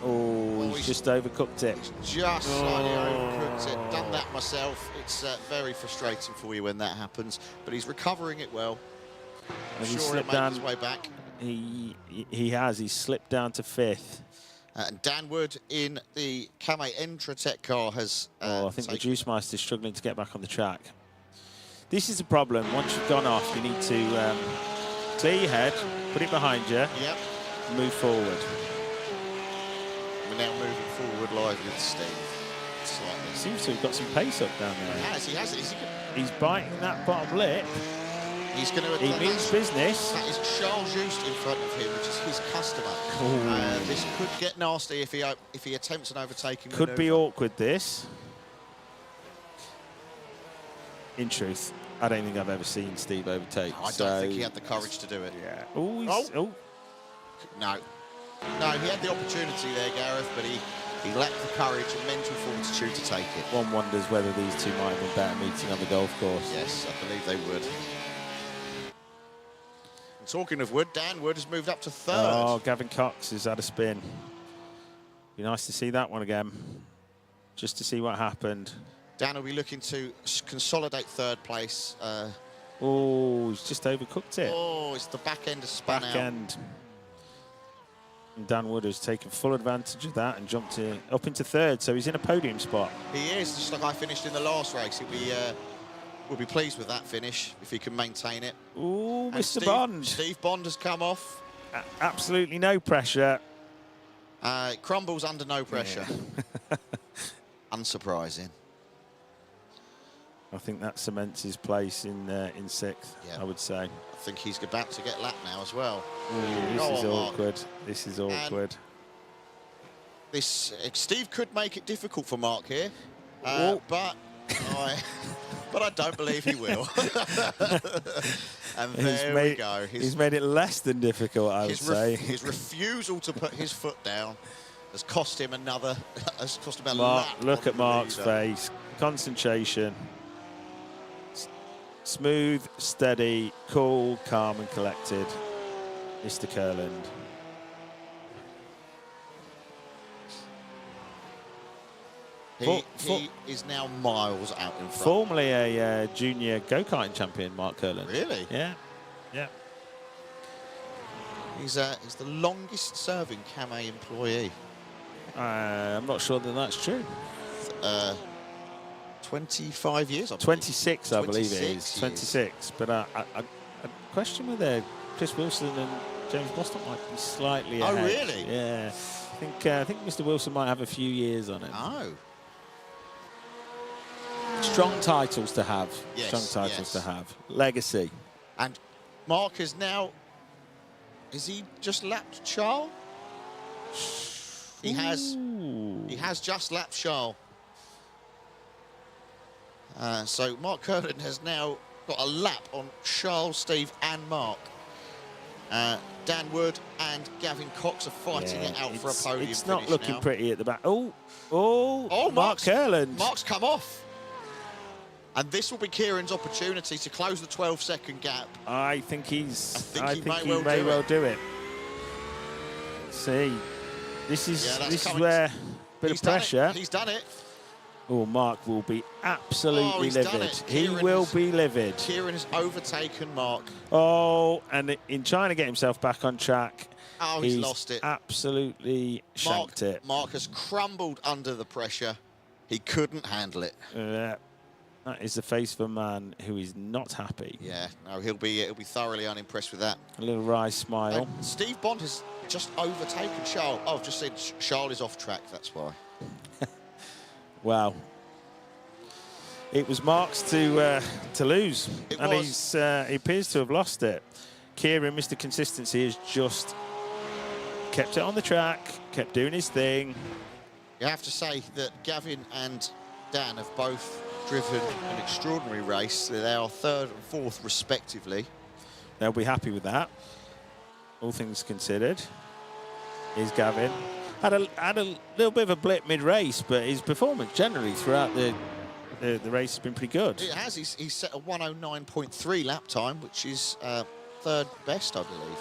Oh, he's just overcooked it. Just slightly overcooked it. Done that myself. It's very frustrating for you when that happens, but he's recovering it well. Has he Sure, slipped he'll down? make his way back. He has. He's slipped down to 5th. And Dan Wood in the Kamei Entratec car has. I think the Juice Meister's struggling to get back on the track. This is a problem. Once you've gone off, you need to clear your head, put it behind you, Yep. move forward. We're now moving forward live with Steve. Slightly. Seems to have got some pace up down there. He has. He's biting that bottom lip. He's going to. He means business. That is Charles Just in front of him, which is his customer. This could get nasty if he attempts an overtaking. Could be awkward, this. In truth, I don't think I've ever seen Steve overtake. I don't think he had the courage to do it. Yeah. No. No, he had the opportunity there, Gareth, but he lacked the courage and mental fortitude to take it. One wonders whether these two might have been better meeting on the golf course. Yes, I believe they would. And talking of Wood, Dan Wood has moved up to 3rd. Oh, Gavin Cox has had a spin. Be nice to see that one again, just to see what happened. Dan will be looking to consolidate 3rd place. He's just overcooked it. Oh, it's the back end has spun out. Back end. And Dan Wood has taken full advantage of that and jumped up into 3rd, so he's in a podium spot. He is, just like I finished in the last race. We'll be pleased with that finish if he can maintain it. Ooh, And Mr. Bond. Steve Bond has come off. Absolutely no pressure. Crumbles under no pressure. Yeah. Unsurprising. I think that cements his place in 6th, I would say. I think he's about to get lapped now as well. Ooh, this is awkward. This is awkward. Steve could make it difficult for Mark here, but I don't believe he will. And there we go. He's made it less than difficult, I would say. His refusal to put his foot down has cost him another. Has cost him a Mark, lap. look at Mark's face. Concentration. Smooth, steady, cool, calm and collected. Mr. Kurland. He is now miles out in front. Formerly a junior go-karting champion, Mark Kurland. Really? Yeah. Yeah. He's the longest serving Kamei employee. I'm not sure that that's true. 25 years, I believe. 26, I believe it is. 26 26. But I question whether Chris Wilson and James Boston might be slightly Oh, ahead. really? Yeah. I think Mr. Wilson might have a few years on it. Oh. Strong titles to have. Yes, Strong titles yes. to have. Legacy. And Mark is now... Is he just lapped Charles? He has. Ooh. He has just lapped Charles. So Mark Curlin has now got a lap on Charles, Steve and Mark. Dan Wood and Gavin Cox are fighting it out for a podium It's not finish looking now. pretty at the back. Oh, Mark Curlin. Mark's come off. And this will be Kieran's opportunity to close the 12-second gap. I think he may well do it. See, this is where a bit of pressure. He's done it. Oh, Mark will be absolutely He's done livid. it. He Kieran will has- be livid. Kieran has overtaken Mark. Oh, and in trying to get himself back on track, Oh, he's lost it. Absolutely shanked it. Mark has crumbled under the pressure. He couldn't handle it. That is the face of a man who is not happy. Yeah, no, he'll be thoroughly unimpressed with that. A little wry smile. Steve Bond has just overtaken Charles. Oh, I've just said Charles is off track, that's why. Wow. It was Mark's to lose. It and was. he appears to have lost it. Kieran, Mr. Consistency, has just kept it on the track, kept doing his thing. You have to say that Gavin and Dan have both driven an extraordinary race. They are third and fourth, respectively. They'll be happy with that, all things considered. Here's Gavin. Had a little bit of a blip mid-race, but his performance generally throughout the race has been pretty good. It has. He's set a 109.3 lap time, which is third best, I believe.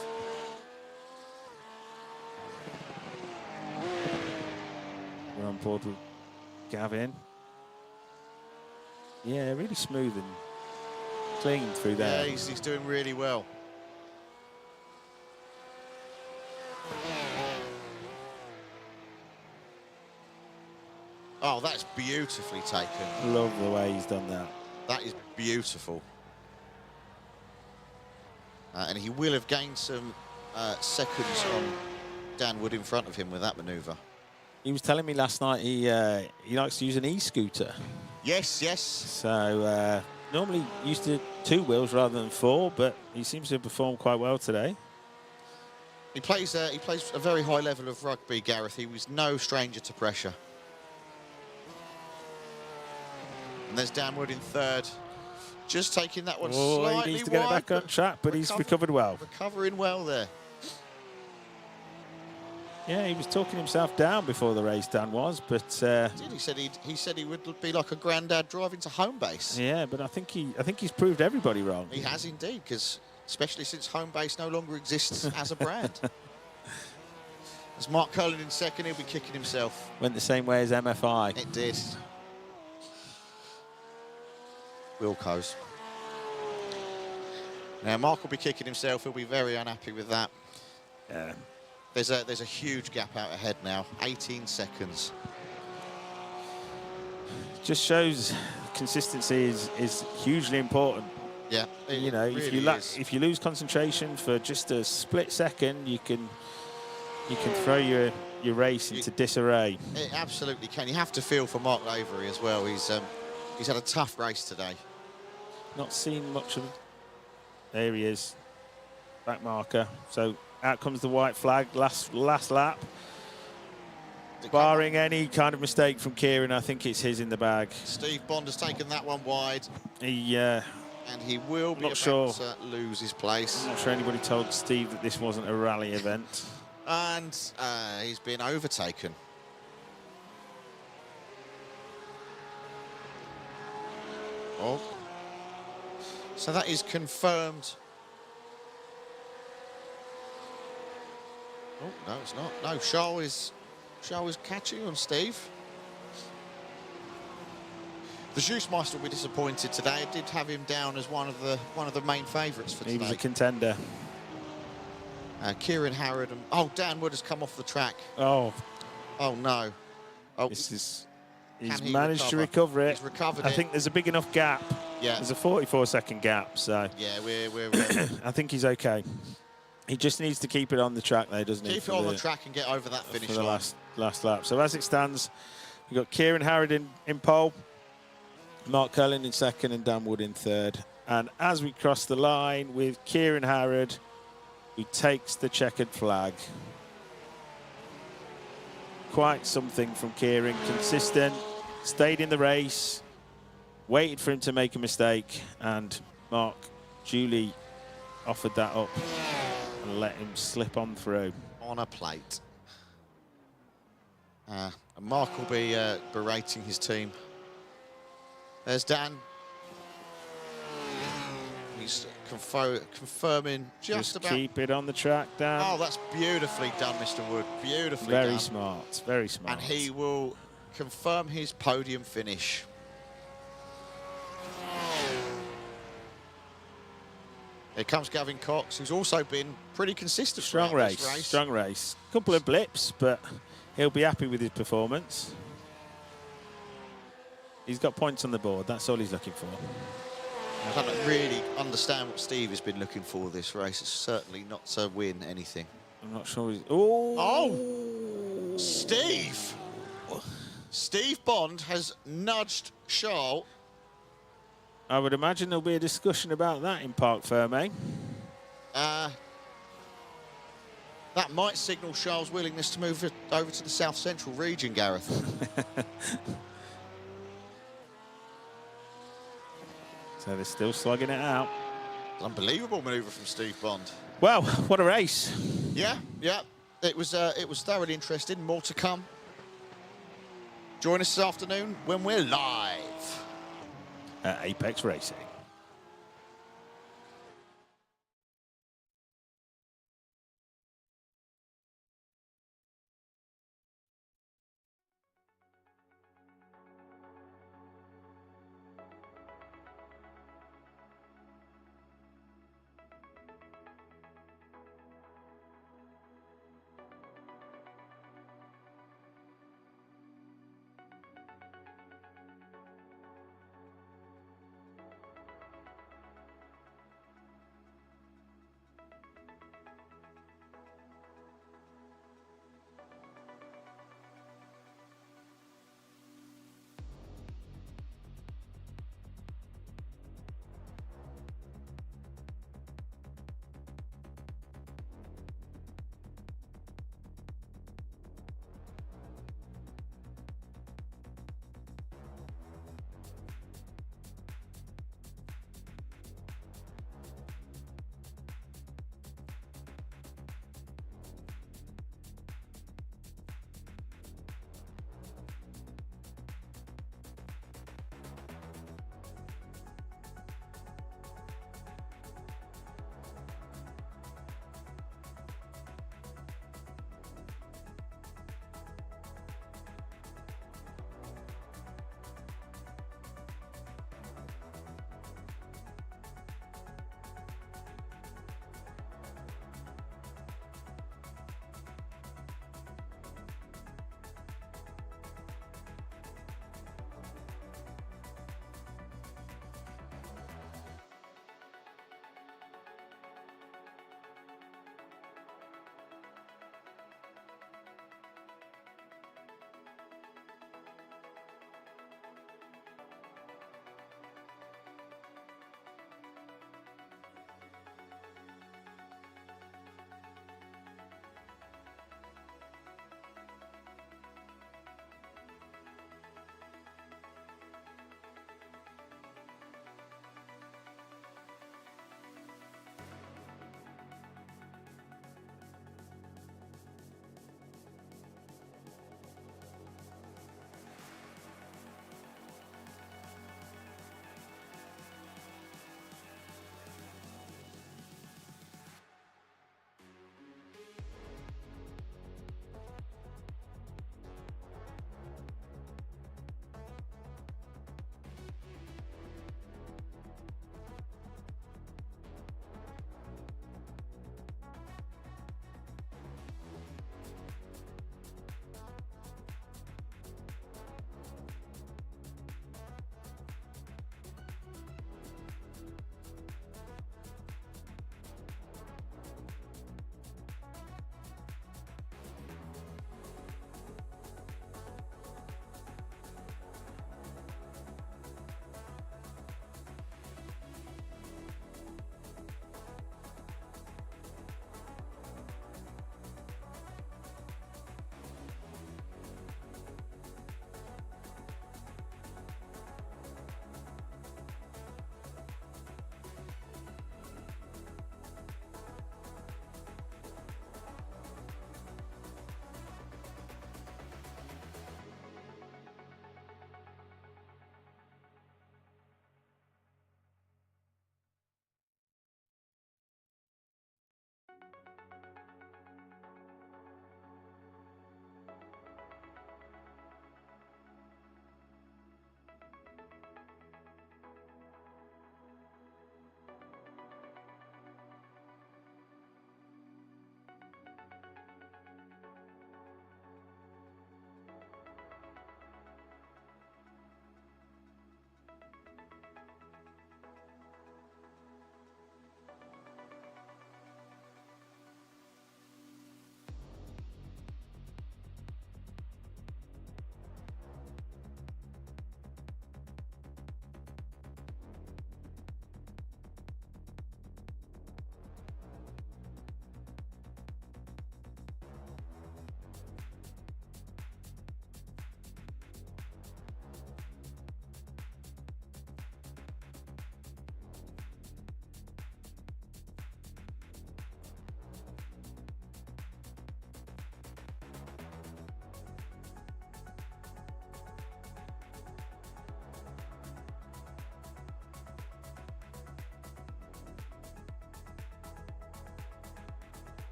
We're on board with Gavin. Yeah, really smooth and clean through there. Yeah, he's doing really well. Oh, that's beautifully taken. Love the way he's done that. That is beautiful. And he will have gained some seconds on Dan Wood in front of him with that manoeuvre. He was telling me last night he likes to use an e-scooter. Yes, yes. So normally used to 2 wheels rather than 4, but he seems to have performed quite well today. He plays a very high level of rugby, Gareth. He was no stranger to pressure. And there's Dan Wood in third. Just taking that one slightly he needs to get it wide, back on track, but he's recovered well. Recovering well there. Yeah, he was talking himself down before the race, Dan was, but He said he would be like a granddad driving to home base. yeah, but I think he's proved everybody wrong. He has indeed, because especially since home base no longer exists as a brand. As Mark Curlin in second, he'll be kicking himself. Went the same way as MFI. It did. Wilco's. Now Mark will be kicking himself. He'll be very unhappy with that. Yeah. There's a huge gap out ahead now. 18 seconds. Just shows consistency is hugely important. Yeah. You know, if you lose concentration for just a split second, you can throw your race into disarray. It absolutely can. You have to feel for Mark Lavery as well. He's had a tough race today. Not seen much of. There he is, back marker. So out comes the white flag. Last lap. Barring any kind of mistake from Kieran, I think it's his in the bag. Steve Bond has taken that one wide. And he will be about to lose his place. I'm not sure anybody told Steve that this wasn't a rally event. And he's been overtaken. Oh. So that is confirmed. Oh, no, it's not. No, Charles is catching on Steve. The Juicemeister will be disappointed today. I did have him down as one of the main favourites for today. He was a contender. Kieran Harrod and Dan Wood has come off the track. Oh no! Oh, he's managed to recover it. He's recovered I think there's a big enough gap. Yeah, there's a 44-second gap. So yeah, we're I think he's okay. He just needs to keep it on the track there, doesn't he? Keep it on the track and get over that finish for the line. last lap. So as it stands, we've got Kieran Harrod in pole, Mark Cullen in second, and Dan Wood in third. And as we cross the line with Kieran Harrod, who takes the checkered flag. Quite something from Kieran, consistent, stayed in the race, waited for him to make a mistake, and Mark duly offered that up and let him slip on through. On a plate. And Mark will be berating his team. There's Dan. He's confirming just about. Keep it on the track, Dan. Oh, that's beautifully done, Mr. Wood. Beautifully done. Very smart, very smart. And he will confirm his podium finish. Here comes Gavin Cox, who's also been pretty consistent. Strong throughout race, this race. strong race. Couple of blips, but he'll be happy with his performance. He's got points on the board. That's all he's looking for. I don't really understand what Steve has been looking for this race. It's certainly not to win anything. I'm not sure he's... Oh! Steve! Steve Bond has nudged Charles. I would imagine there'll be a discussion about that in Parc Ferme. That might signal Charles' willingness to move over to the South Central region, Gareth. So they're still slugging it out. Unbelievable manoeuvre from Steve Bond. Well, what a race. Yeah. It was thoroughly interesting. More to come. Join us this afternoon when we're live At Apex Racing.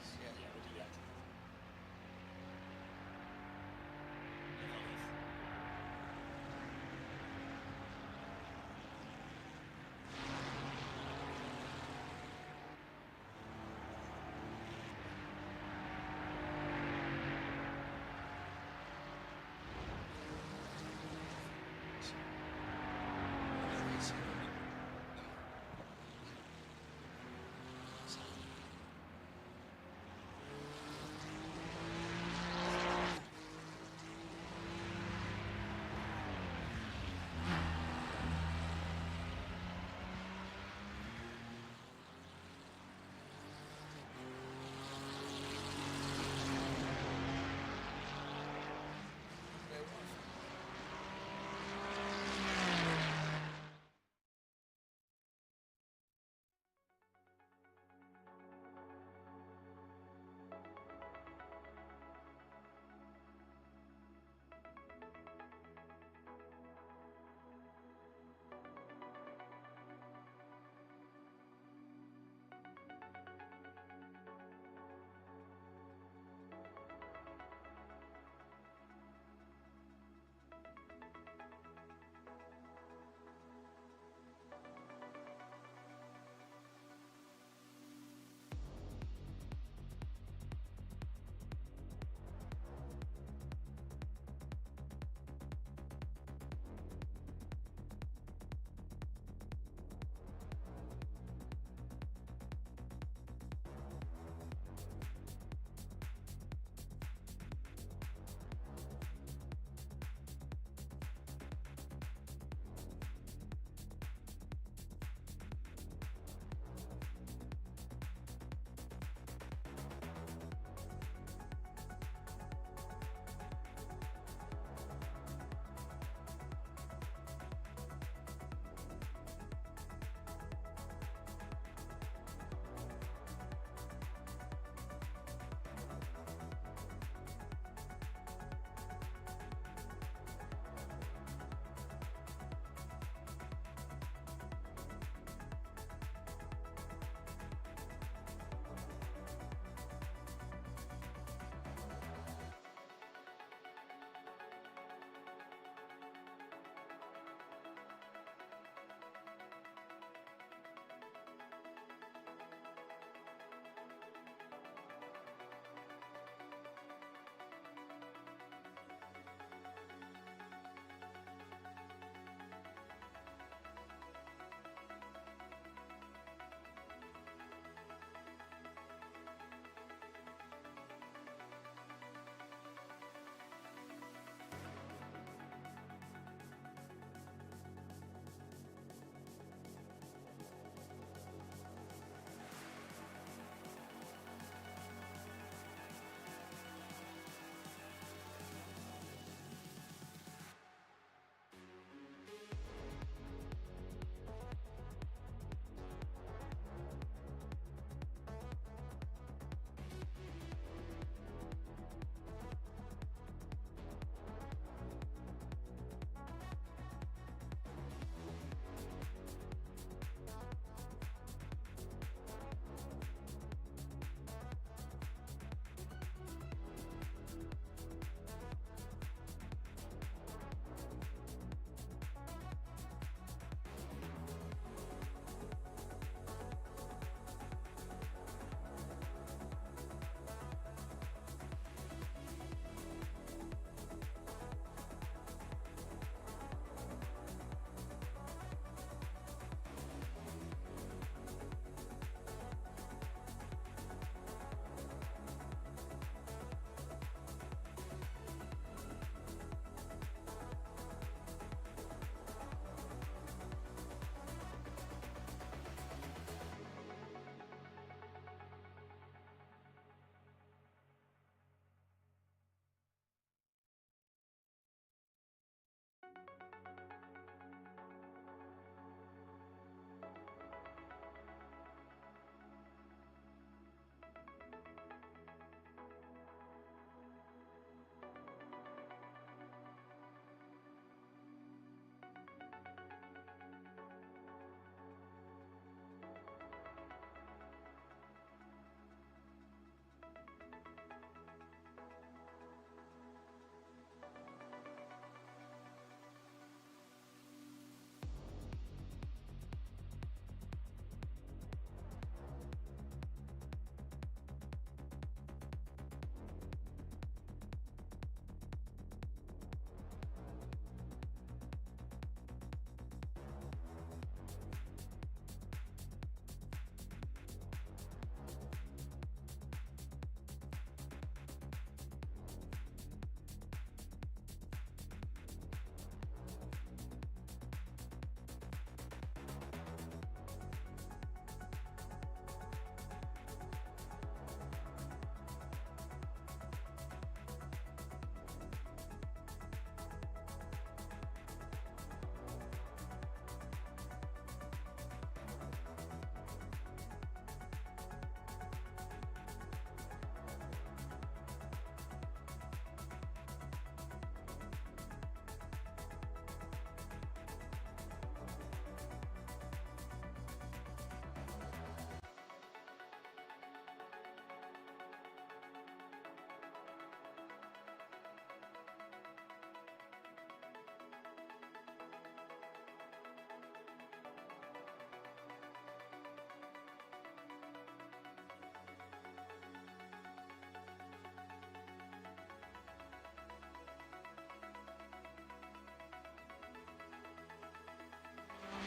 yeah.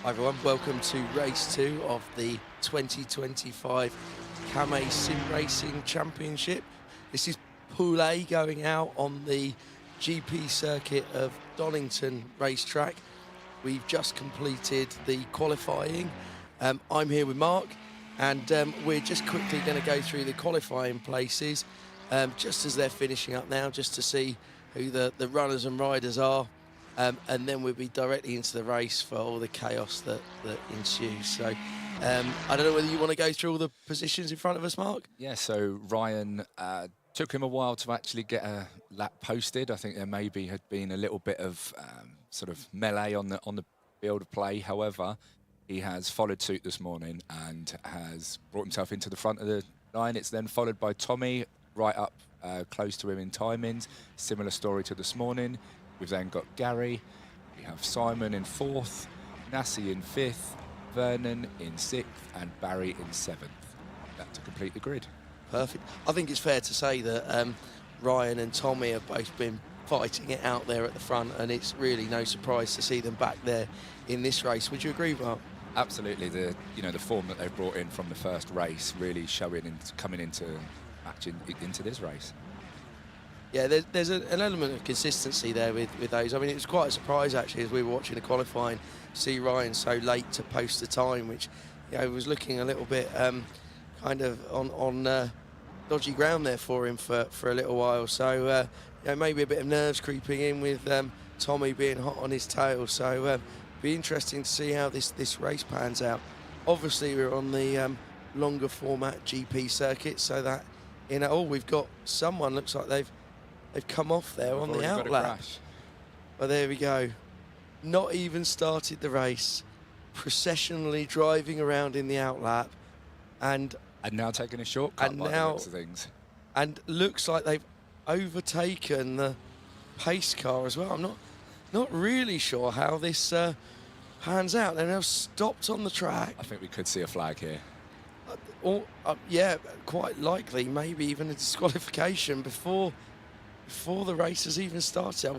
Hi everyone, welcome to race 2 of the 2025 Kamei Sim Racing Championship. This is Pool A going out on the GP circuit of Donington racetrack. We've just completed the qualifying. I'm here with Mark, and we're just quickly going to go through the qualifying places just as they're finishing up now, just to see who the runners and riders are. And then we'll be directly into the race for all the chaos that ensues. So I don't know whether you want to go through all the positions in front of us, Mark? Yeah, so Ryan, took him a while to actually get a lap posted. I think there maybe had been a little bit of sort of melee on the field of play. However, he has followed suit this morning and has brought himself into the front of the line. It's then followed by Tommy right up close to him in timings. Similar story to this morning. We've then got Gary, we have Simon in 4th, Nassi in 5th, Vernon in 6th, and Barry in 7th. That to complete the grid. Perfect. I think it's fair to say that Ryan and Tommy have both been fighting it out there at the front, and it's really no surprise to see them back there in this race. Would you agree, Mark? Absolutely. The form that they've brought in from the first race really showing and coming into matching into this race. Yeah, there's an element of consistency there with those. I mean, it was quite a surprise, actually, as we were watching the qualifying, to see Ryan so late to post the time, which, was looking a little bit kind of on dodgy ground there for him for a little while. So, maybe a bit of nerves creeping in with Tommy being hot on his tail. So, be interesting to see how this race pans out. Obviously, we're on the longer format GP circuit, so that, we've got someone, looks like they've come off there on the outlap. Well, there we go. Not even started the race, processionally driving around in the outlap, and now taking a shortcut by the looks of things. And looks like they've overtaken the pace car as well. I'm not really sure how this pans out. They're now stopped on the track. I think we could see a flag here. Yeah, quite likely, maybe even a disqualification before the race has even started.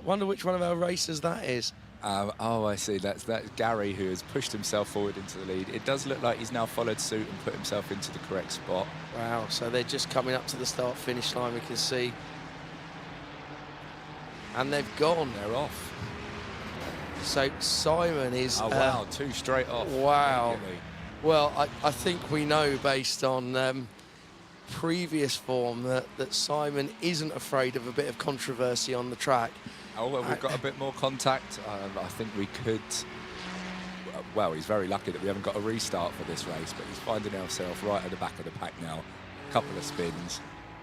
Wonder which one of our racers that is. I see. That's Gary, who has pushed himself forward into the lead. It does look like he's now followed suit and put himself into the correct spot. Wow, so they're just coming up to the start-finish line, we can see. And they've gone. They're off. So Simon is... Oh, wow, 2 straight off. Wow. Well, I think we know, based on previous form, that Simon isn't afraid of a bit of controversy on the track. Oh, well, we've got a bit more contact. I think we could... Well, he's very lucky that we haven't got a restart for this race, but he's finding himself right at the back of the pack now. A couple of spins.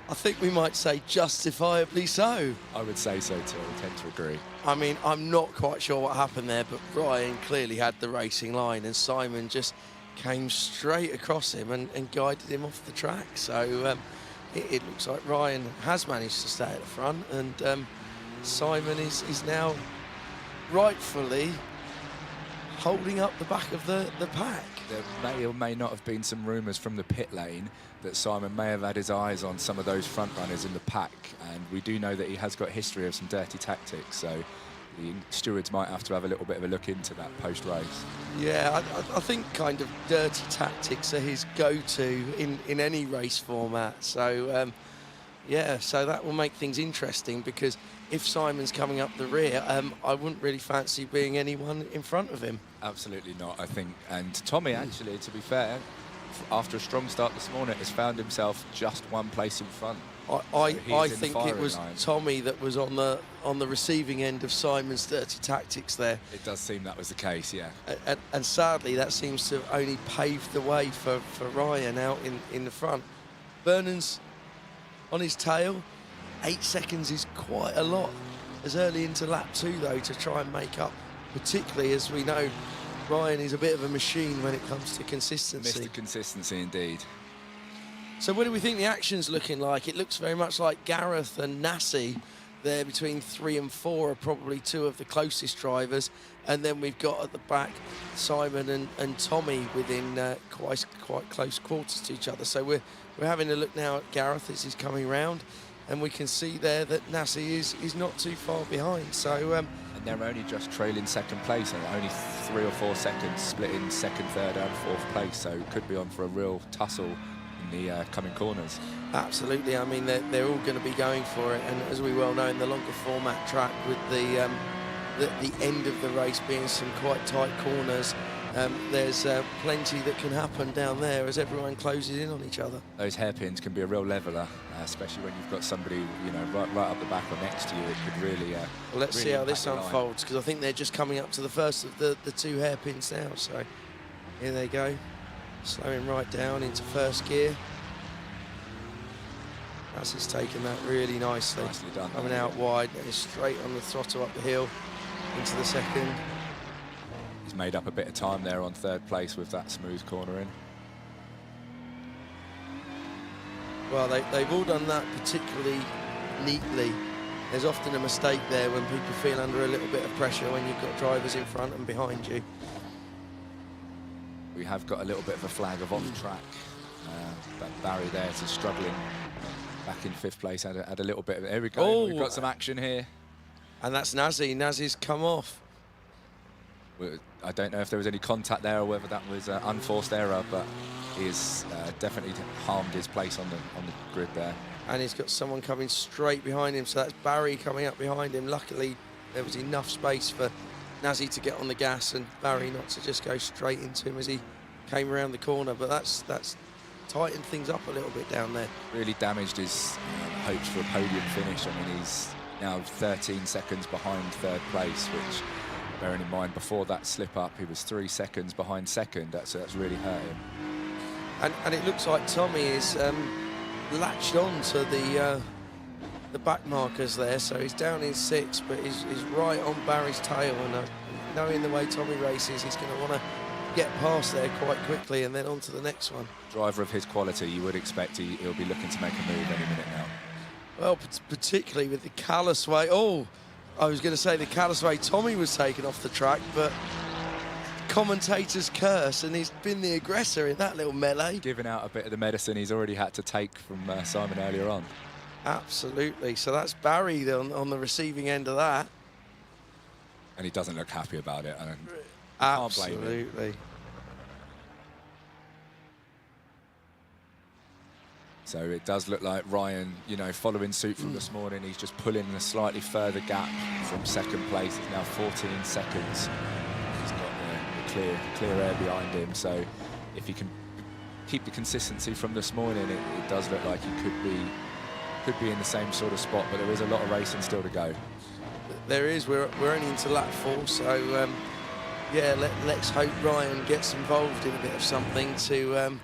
I think we might say justifiably so. I would say so too. I tend to agree. I mean, I'm not quite sure what happened there, but Ryan clearly had the racing line, and Simon just came straight across him and guided him off the track. So it looks like Ryan has managed to stay at the front, and Simon is now rightfully holding up the back of the pack. There may or may not have been some rumours from the pit lane that Simon may have had his eyes on some of those front runners in the pack, and we do know that he has got history of some dirty tactics, so the stewards might have to have a little bit of a look into that post-race. Yeah, I think kind of dirty tactics are his go-to in any race format. So, yeah, so that will make things interesting, because if Simon's coming up the rear, I wouldn't really fancy being anyone in front of him. Absolutely not, I think. And Tommy, actually, to be fair, after a strong start this morning, has found himself just one place in front. I think it was Tommy that was on the receiving end of Simon's dirty tactics there. It does seem that was the case, yeah. And sadly, that seems to have only paved the way for Ryan out in the front. Vernon's on his tail. 8 seconds is quite a lot as early into lap 2, though, to try and make up, particularly as we know Ryan is a bit of a machine when it comes to consistency. Mr. Consistency, indeed. So what do we think the action's looking like? It looks very much like Gareth and Nassi there between 3 and 4 are probably 2 of the closest drivers. And then we've got at the back Simon and Tommy within quite close quarters to each other. So we're having a look now at Gareth as he's coming round. And we can see there that Nassi is not too far behind. So and they're only just trailing second place, and only 3 or 4 seconds split in second, third and fourth place, so it could be on for a real tussle in the coming corners. Absolutely. I mean, they're all going to be going for it, and as we well know, in the longer format track, with the end of the race being some quite tight corners, there's plenty that can happen down there as everyone closes in on each other. Those hairpins can be a real leveler, especially when you've got somebody, you know, right up the back or next to you. It could really. Well, let's really see how this impact the line. unfolds, because I think they're just coming up to the first of the 2 hairpins now. So here they go, slowing right down into first gear. He's taken that really nicely. Nicely done. Coming out wide and is straight on the throttle up the hill into the second. He's made up a bit of time there on third place with that smooth corner in. Well, they've all done that particularly neatly. There's often a mistake there when people feel under a little bit of pressure when you've got drivers in front and behind you. We have got a little bit of a flag of off track. But Barry there is struggling back in 5th place. Had a little bit of, there we go. Oh. We've got some action here. And that's Nazi. Nazi's come off. I don't know if there was any contact there or whether that was unforced error, but he's definitely harmed his place on the grid there. And he's got someone coming straight behind him, so that's Barry coming up behind him. Luckily, there was enough space for Nazi to get on the gas and Barry not to just go straight into him as he came around the corner. But that's tightened things up a little bit down there. Really damaged his hopes for a podium finish. I mean, he's now 13 seconds behind 3rd place, which, bearing in mind, before that slip up, he was 3 seconds behind second. That's really hurt him. And it looks like Tommy is latched on to the back markers there, so he's down in 6th, but he's right on Barry's tail, and knowing the way Tommy races, he's going to want to get past there quite quickly and then on to the next one. Driver of his quality, you would expect he'll be looking to make a move any minute now. Well, particularly with the callous way. Oh, I was going to say the callous way Tommy was taken off the track, but commentators curse, and he's been the aggressor in that little melee. Giving out a bit of the medicine he's already had to take from Simon earlier on. Absolutely. So that's Barry on the receiving end of that. And he doesn't look happy about it. Absolutely. So it does look like Ryan, you know, following suit from this morning, he's just pulling a slightly further gap from 2nd place. It's now 14 seconds. He's got the clear air behind him. So if he can keep the consistency from this morning, it does look like he could be in the same sort of spot. But there is a lot of racing still to go. There is. We're only into lap 4, so yeah, let's hope Ryan gets involved in a bit of something to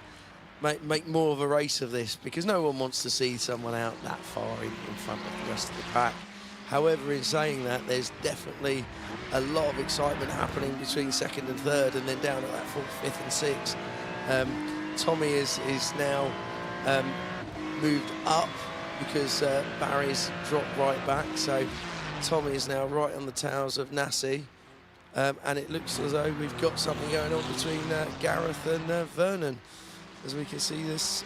make more of a race of this, because no one wants to see someone out that far in front of the rest of the pack. However, in saying that, there's definitely a lot of excitement happening between 2nd and 3rd, and then down at that 4th, 5th and 6th. Tommy is now moved up because Barry's dropped right back, so Tommy is now right on the tails of Nassi. And it looks as though we've got something going on between Gareth and Vernon. As we can see this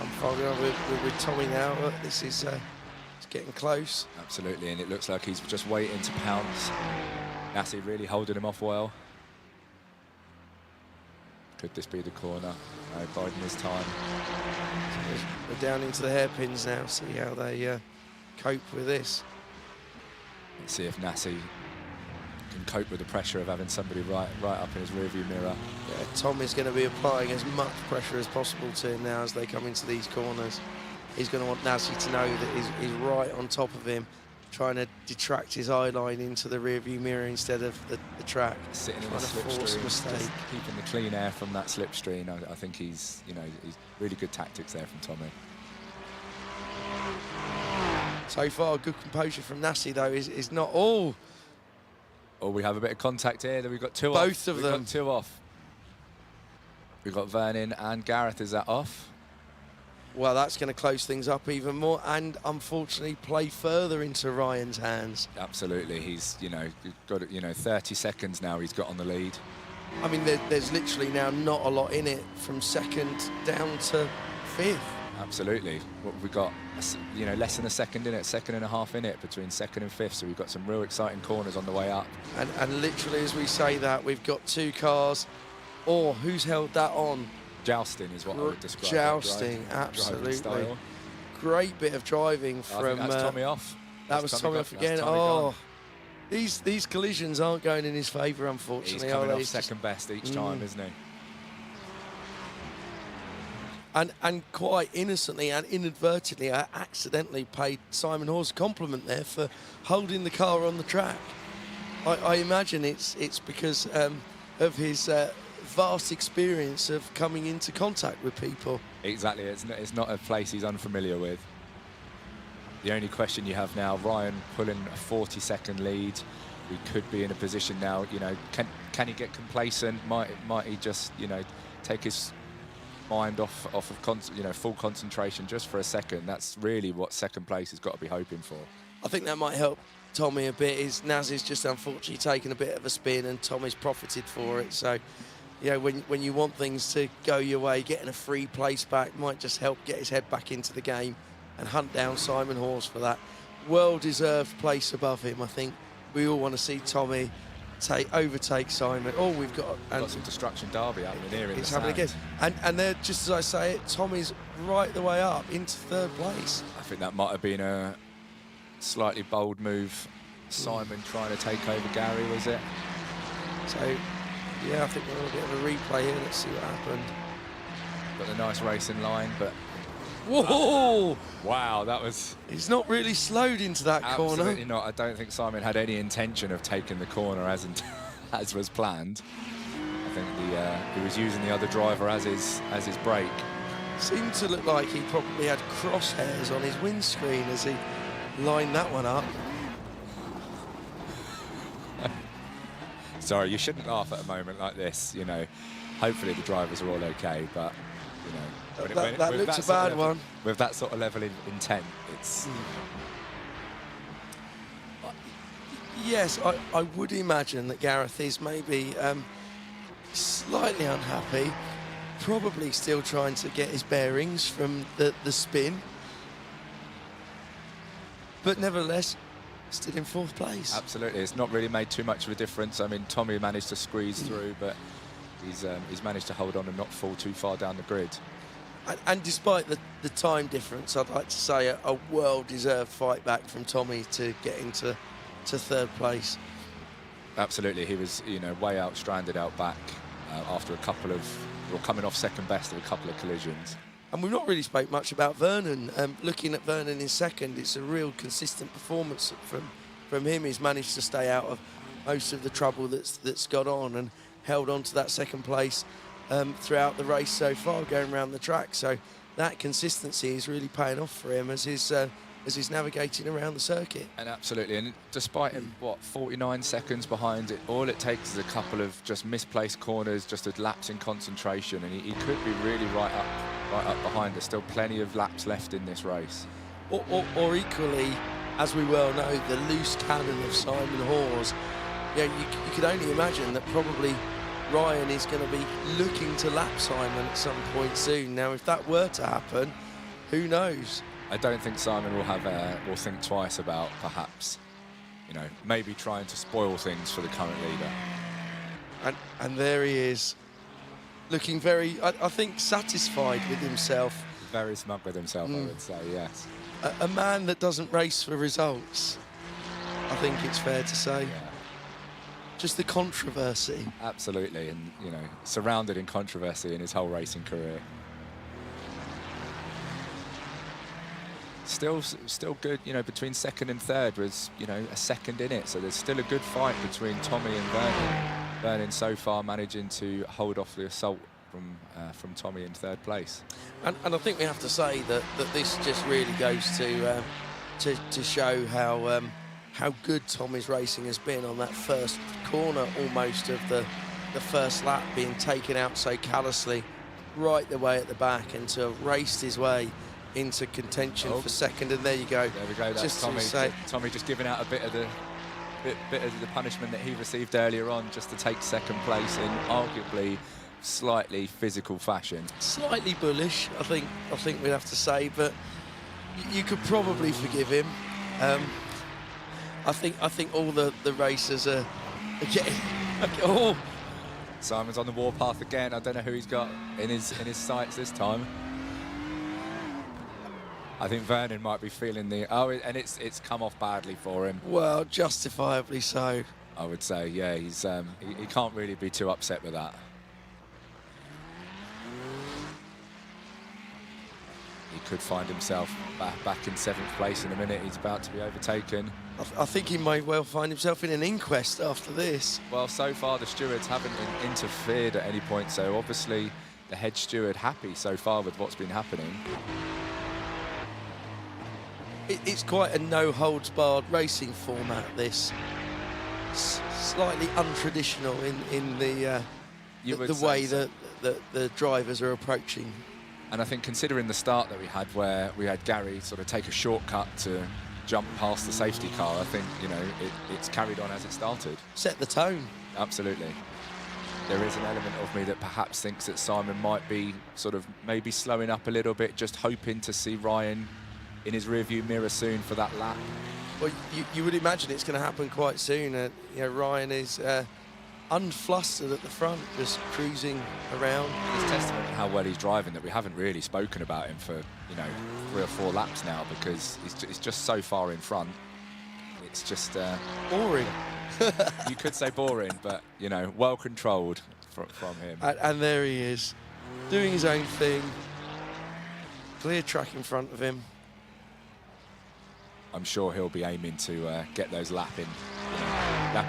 unfolding with Tommy now. This is it's getting close. Absolutely, and it looks like he's just waiting to pounce. Nassi really holding him off well. Could this be the corner? No, biding his time. So we're down into the hairpins now. See how they cope with this. Let's see if Nassi can cope with the pressure of having somebody right up in his rearview mirror. Yeah, Tom is going to be applying as much pressure as possible to him now as they come into these corners. He's going to want Nassi to know that he's right on top of him, trying to detract his eye line into the rearview mirror instead of the track. Sitting in the Trying to force a slipstream, mistake. just keeping the clean air from that slipstream. I think he's really good tactics there from Tommy. So far, good composure from Nassi, though, is not all. Oh, we have a bit of contact here. Then we've got two off. Both of them. We've got 2 off. We've got Vernon and Gareth. Is that off? Well, that's going to close things up even more and, unfortunately, play further into Ryan's hands. Absolutely. He's, got 30 seconds now he's got on the lead. I mean, there's literally now not a lot in it from 2nd down to 5th. Absolutely. What have we got? Less than a second in it, second and a half in it between second and fifth. So we've got some real exciting corners on the way up. And literally, as we say that, we've got 2 cars. Or who's held that on? Jousting is what I would describe. Jousting, driving absolutely. style. Great bit of driving from. I think that's Tommy off. That was Tommy off again. Tommy these collisions aren't going in his favour, unfortunately. He's coming off It's second best each time, isn't he? And quite innocently and inadvertently, I accidentally paid Simon Hawes a compliment there for holding the car on the track. I imagine it's because of his vast experience of coming into contact with people. Exactly, it's not a place he's unfamiliar with. The only question you have now, Ryan pulling a 40-second lead. We could be in a position now, can he get complacent? Might he just, take his mind off of full concentration just for a second? That's really what second place has got to be hoping for. I think that might help Tommy a bit. Naz is just unfortunately taking a bit of a spin, and Tommy's profited for it. So, when you want things to go your way, getting a free place back might just help get his head back into the game and hunt down Simon Hawes for that well-deserved place above him. I think we all want to see Tommy overtake Simon. Oh, we've got some destruction derby happening here in it's the happening sand. again. And they're, just as I say it, Tommy's right the way up into 3rd place. I think that might have been a slightly bold move. Simon trying to take over Gary, was it? So, yeah, I think we're on a bit of a replay here. Let's see what happened. Got the nice racing line, but... Whoa! Wow, that was... He's not really slowed into that corner. Absolutely not. I don't think Simon had any intention of taking the corner as was planned. I think he was using the other driver as his brake. Seemed to look like he probably had crosshairs on his windscreen as he lined that one up. Sorry, you shouldn't laugh at a moment like this. Hopefully the drivers are all okay, but that looks a bad one. With that sort of level of intent, it's... Yes, I would imagine that Gareth is maybe slightly unhappy, probably still trying to get his bearings from the spin. But nevertheless, still in 4th place. Absolutely, it's not really made too much of a difference. I mean, Tommy managed to squeeze through, but he's managed to hold on and not fall too far down the grid. And despite the time difference, I'd like to say a well-deserved fight back from Tommy to get into 3rd place. Absolutely, he was way out, stranded out back after a couple of, coming off second best of a couple of collisions. And we've not really spoke much about Vernon. Looking at Vernon in 2nd, it's a real consistent performance from him. He's managed to stay out of most of the trouble that's got on and held on to that 2nd place throughout the race so far, going around the track. So that consistency is really paying off for him as he's navigating around the circuit. And absolutely, and despite him, 49 seconds behind it, all it takes is a couple of just misplaced corners, just a lapse in concentration, and he could be really right up behind us. Still plenty of laps left in this race. Or equally, as we well know, the loose cannon of Simon Hawes. You could only imagine that probably Ryan is going to be looking to lap Simon at some point soon. Now, if that were to happen, who knows? I don't think Simon will think twice about perhaps, maybe trying to spoil things for the current leader. And there he is, looking very, I think, satisfied with himself. Very smug with himself, I would say, yes. A man that doesn't race for results, I think it's fair to say. Yeah. Just the controversy. Absolutely, and surrounded in controversy in his whole racing career. Still good, between 2nd and 3rd was, a second in it. So there's still a good fight between Tommy and Vernon. Vernon so far managing to hold off the assault from Tommy in 3rd place. And I think we have to say that this just really goes to show how good Tommy's racing has been on that first corner, almost of the first lap, being taken out so callously right the way at the back, and to have raced his way into contention for 2nd. And there you go. There we go. That's just Tommy just giving out a bit of the punishment that he received earlier on, just to take 2nd place in arguably slightly physical fashion. Slightly bullish, I think we'd have to say, but you could probably forgive him. I think all the racers are getting. Oh, Simon's on the warpath again. I don't know who he's got in his sights this time. I think Vernon might be feeling the and it's come off badly for him. well, justifiably so. I would say, yeah, he's he can't really be too upset with that. He could find himself back in 7th place in a minute. He's about to be overtaken. I think he may well find himself in an inquest after this. Well, so far the stewards haven't interfered at any point, so obviously the head steward happy so far with what's been happening. It's quite a no-holds-barred racing format, this. Slightly untraditional in the way that the drivers are approaching. And I think considering the start that we had, where we had Gary sort of take a shortcut to jump past the safety car, I think, you know, it's carried on as it started. Set the tone. Absolutely. There is an element of me that perhaps thinks that Simon might be sort of maybe slowing up a little bit, just hoping to see Ryan in his rearview mirror soon for that lap. Well, you would imagine it's going to happen quite soon. You know, Ryan is unflustered at the front, just cruising around. It's testament to how well he's driving that we haven't really spoken about him for, you know, 3 or 4 laps now, because he's just so far in front. It's just boring. You could say boring, but, you know, well controlled from him. And there he is, doing his own thing. Clear track in front of him. I'm sure he'll be aiming to get those lapping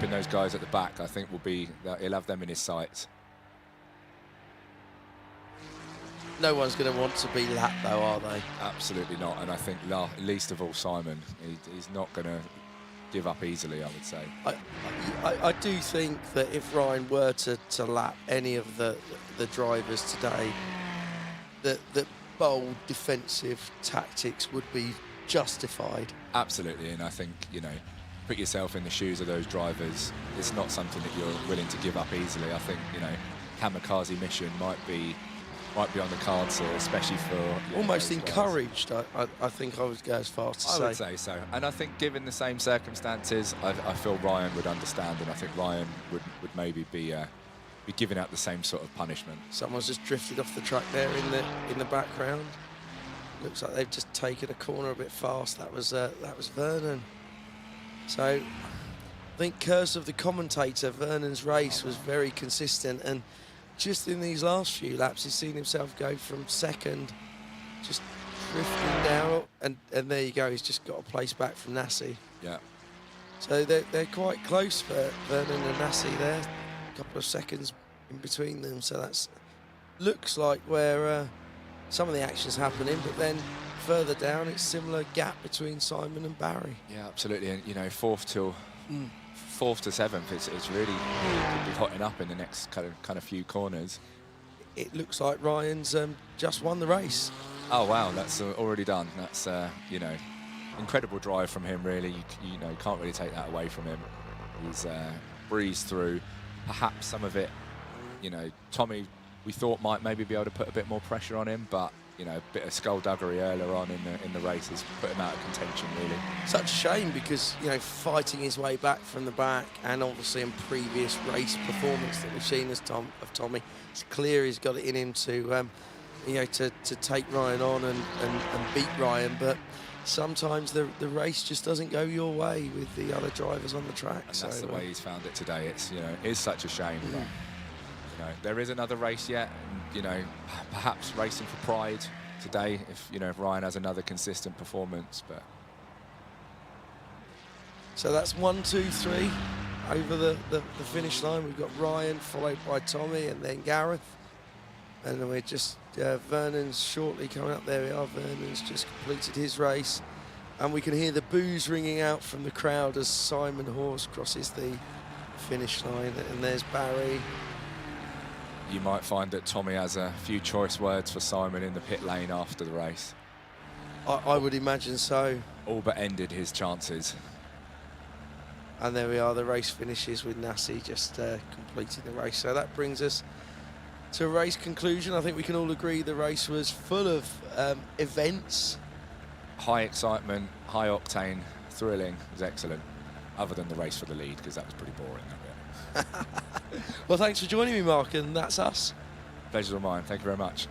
those guys at the back. I think he'll have them in his sights. No one's going to want to be lapped, though, are they? Absolutely not. And I think least of all Simon. He's not going to give up easily, I would say. I do think that if Ryan were to lap any of the drivers today, that bold defensive tactics would be justified. Absolutely, and I think, you know, put yourself in the shoes of those drivers. It's not something that you're willing to give up easily. I think, you know, kamikaze mission might be on the cards here, especially for almost encouraged. I think I would go as far to say. I would say so, and I think given the same circumstances, I feel Ryan would understand, and I think Ryan would maybe be giving out the same sort of punishment. Someone's just drifted off the track there in the background. Looks like they've just taken a corner a bit fast. That was Vernon. So I think curse of the commentator, Vernon's race was very consistent, and just in these last few laps he's seen himself go from second, just drifting down, and there you go, he's just got a place back from Nassi. Yeah. So they're quite close for Vernon and Nassi there, a couple of seconds in between them, so that's looks like where some of the action's happening, but then further down it's similar gap between Simon and Barry. Yeah, absolutely, and you know, 4th to 7th, it's really could be hotting up in the next kind of few corners. It looks like Ryan's just won the race. Oh wow, that's already done. That's you know, incredible drive from him. Really, you know, you can't really take that away from him. He's breezed through. Perhaps some of it, you know, Tommy, we thought might maybe be able to put a bit more pressure on him, but you know, a bit of skullduggery earlier on in the race has put him out of contention, really. Such a shame, because, you know, fighting his way back from the back, and obviously in previous race performance that we've seen of Tommy, it's clear he's got it in him to, you know, to take Ryan on and beat Ryan, but sometimes the race just doesn't go your way with the other drivers on the track. And that's the way he's found it today. It's, you know, it is such a shame. But, you know, there is another race yet, and, you know, perhaps racing for pride today if Ryan has another consistent performance. But so that's 1, 2, 3 over the finish line. We've got Ryan followed by Tommy and then Gareth, and then we're just Vernon's shortly coming up. There we are. Vernon's just completed his race, and we can hear the boos ringing out from the crowd as Simon Horse crosses the finish line, and there's Barry. You might find that Tommy has a few choice words for Simon in the pit lane after the race. I would imagine so. All but ended his chances. And there we are, the race finishes with Nassi just completing the race. So that brings us to race conclusion. I think we can all agree the race was full of events. High excitement, high octane, thrilling. It was excellent. Other than the race for the lead, because that was pretty boring. That bit. Well, thanks for joining me, Mark, and that's us. Pleasure's all mine. Thank you very much.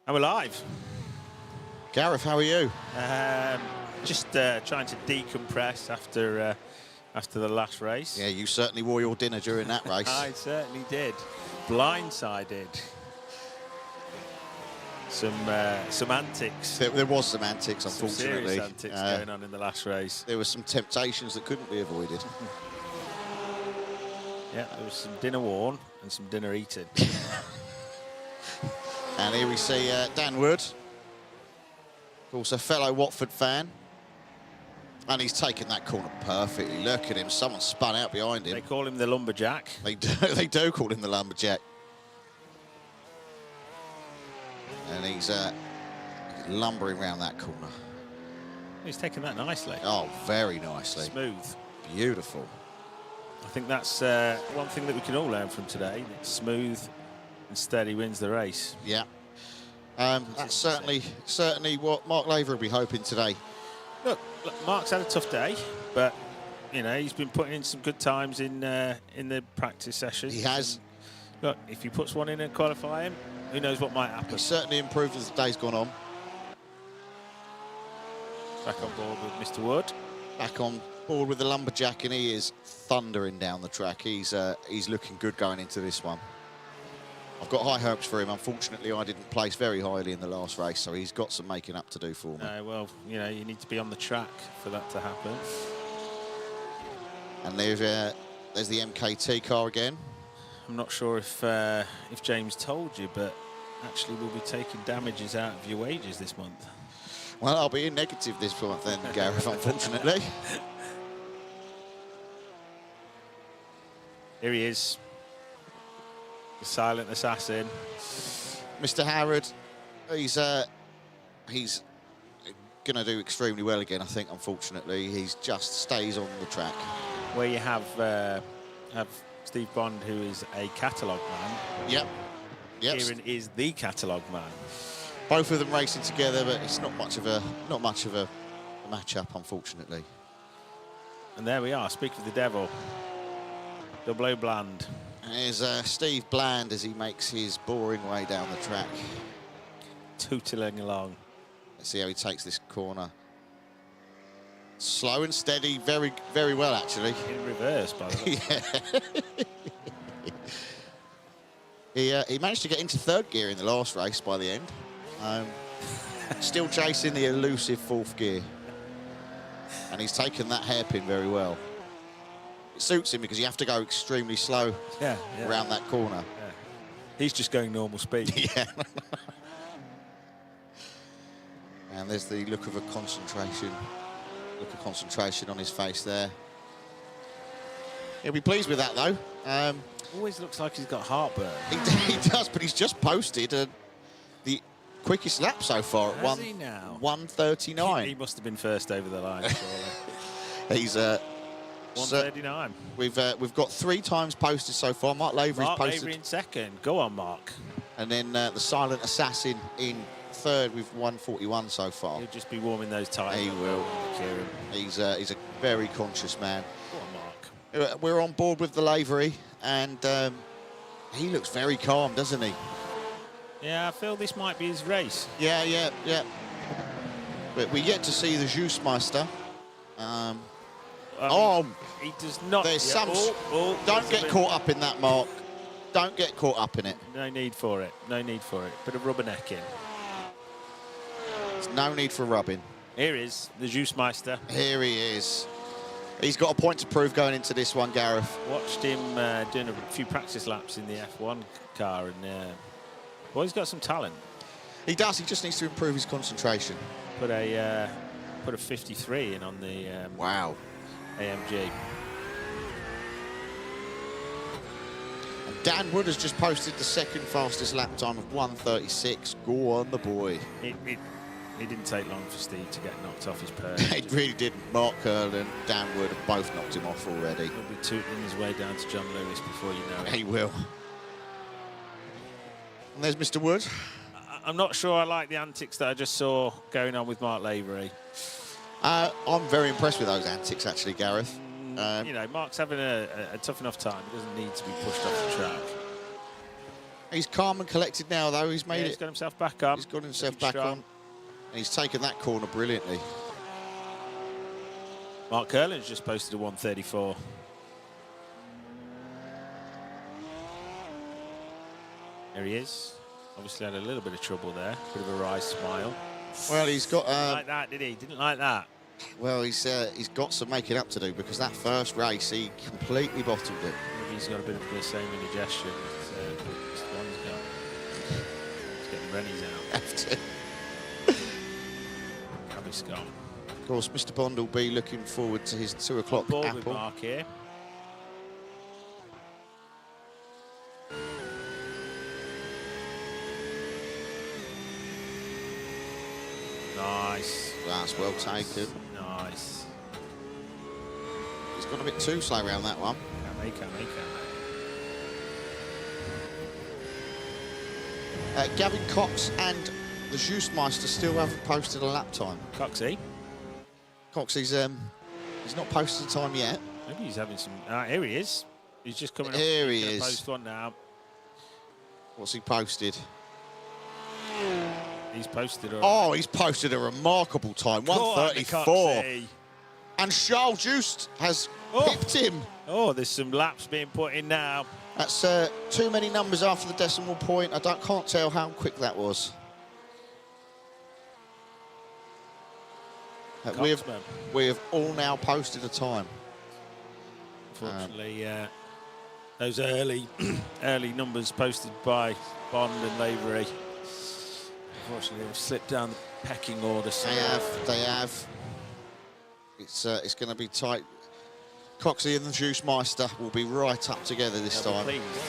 And we're live. Gareth, how are you? Just trying to decompress after the last race. Yeah, you certainly wore your dinner during that race. I certainly did. Blindsided. Some antics. There was some antics, Some unfortunately. serious antics going on in the last race. There were some temptations that couldn't be avoided. Yeah, there was some dinner worn and some dinner eaten. And here we see Dan Wood, of course a fellow Watford fan. And he's taken that corner perfectly. Look at him, someone spun out behind him. They call him the lumberjack. They do call him the lumberjack. And he's lumbering around that corner. He's taken that nicely. Oh, very nicely. Smooth. Beautiful. I think that's one thing that we can all learn from today. That smooth and steady wins the race. Yeah. That's certainly what Mark Laver will be hoping today. Look, Mark's had a tough day, but you know he's been putting in some good times in the practice sessions. He has. And look, if he puts one in and qualifying, who knows what might happen. He's certainly improved as the day's gone on. Back on board with Mr. Wood. Back on board with the lumberjack, and he is thundering down the track. He's looking good going into this one. I've got high hopes for him. Unfortunately, I didn't place very highly in the last race, so he's got some making up to do for me. Well, you know, you need to be on the track for that to happen. And there's the MKT car again. I'm not sure if James told you, but actually we'll be taking damages out of your wages this month. Well, I'll be in negative this month then, Gareth, unfortunately. Here he is. The silent assassin. Mr. Howard, he's going to do extremely well again, I think, unfortunately. He just stays on the track. Where you have Steve Bond, who is a catalogue man. Yep. Kieran is the catalogue man. Both of them racing together, but it's not much of a match-up, unfortunately. And there we are, speak of the devil. Double O Bland. There's Steve Bland as he makes his boring way down the track. Tootling along. Let's see how he takes this corner. Slow and steady, very, very well, actually. In reverse, by the way. Yeah. He managed to get into third gear in the last race by the end. Still chasing the elusive fourth gear. And he's taken that hairpin very well. It suits him because you have to go extremely slow around that corner. Yeah. He's just going normal speed. Yeah. And there's the look of concentration on his face there. He'll be pleased with that, though. Always looks like he's got heartburn. He does, but he's just posted the quickest lap so far at 1:39. He must have been first over the line. He's 1:39. We've got 3 times posted so far. Mark Lavery's Mark posted. Lavery in second. Go on, Mark. And then the silent assassin in third with 1:41 so far. He'll just be warming those tyres. He will. Kieran. He's a very conscious man. Go on, Mark. We're on board with the Lavery, and he looks very calm, doesn't he? Yeah, I feel this might be his race. Yeah. But we get to see the Juicemeister. He does not. There's some. Don't get caught up in that, Mark. Don't get caught up in it. No need for it. No need for it. Bit of rubbernecking. There's no need for rubbing. Here is the Juicemeister. Here he is. He's got a point to prove going into this one, Gareth. Watched him doing a few practice laps in the F1 car, and well, he's got some talent. He does. He just needs to improve his concentration. Put a 53 in on the Wow. AMG. And Dan Wood has just posted the second fastest lap time of 1:36. Go on, the boy. It didn't take long for Steve to get knocked off his perch. It really didn't. Mark Curl and Dan Wood have both knocked him off already. He'll be tooting his way down to John Lewis before you know it. He will. And there's Mr. Wood. I'm not sure I like the antics that I just saw going on with Mark Lavery. I'm very impressed with those antics, actually, Gareth. You know, Mark's having a tough enough time. He doesn't need to be pushed off the track. He's calm and collected now, though. He's made He's it. got himself back up. He's got himself Looking back strong. on. And he's taken that corner brilliantly. Mark Curlin's just posted a 134. There he is. Obviously had a little bit of trouble there. Bit of a wry smile. Well, he's got. Didn't like that, did he? Didn't like that. Well, he's got some making up to do because that first race he completely bottled it. Maybe he's got a bit of the same indigestion as Mr. Bond's got. He's getting Rennie's out. Have to. Cabby's gone. Of course, Mr. Bond will be looking forward to his 2 o'clock Ball with apple. Mark here. Nice. That's well taken. Nice. He's gone a bit too slow around that one. Can they. Gavin Cox and the Juicemeister still haven't posted a lap time. Coxey. Cox, he's not posted a time yet. Maybe he's having some. Here he is. He's just coming up. Here he He's gonna is. Post one now. What's he posted? He's posted. Oh, he's posted a remarkable time, 1:34. And Charles Just has pipped him. Oh, there's some laps being put in now. That's too many numbers after the decimal point. Can't tell how quick that was. We have all now posted a time. Unfortunately, those early numbers posted by Bond and Lavery, unfortunately, have slipped down the pecking order. So They have. It's going to be tight. Coxey and the Juicemeister will be right up together this they'll time. be pleased.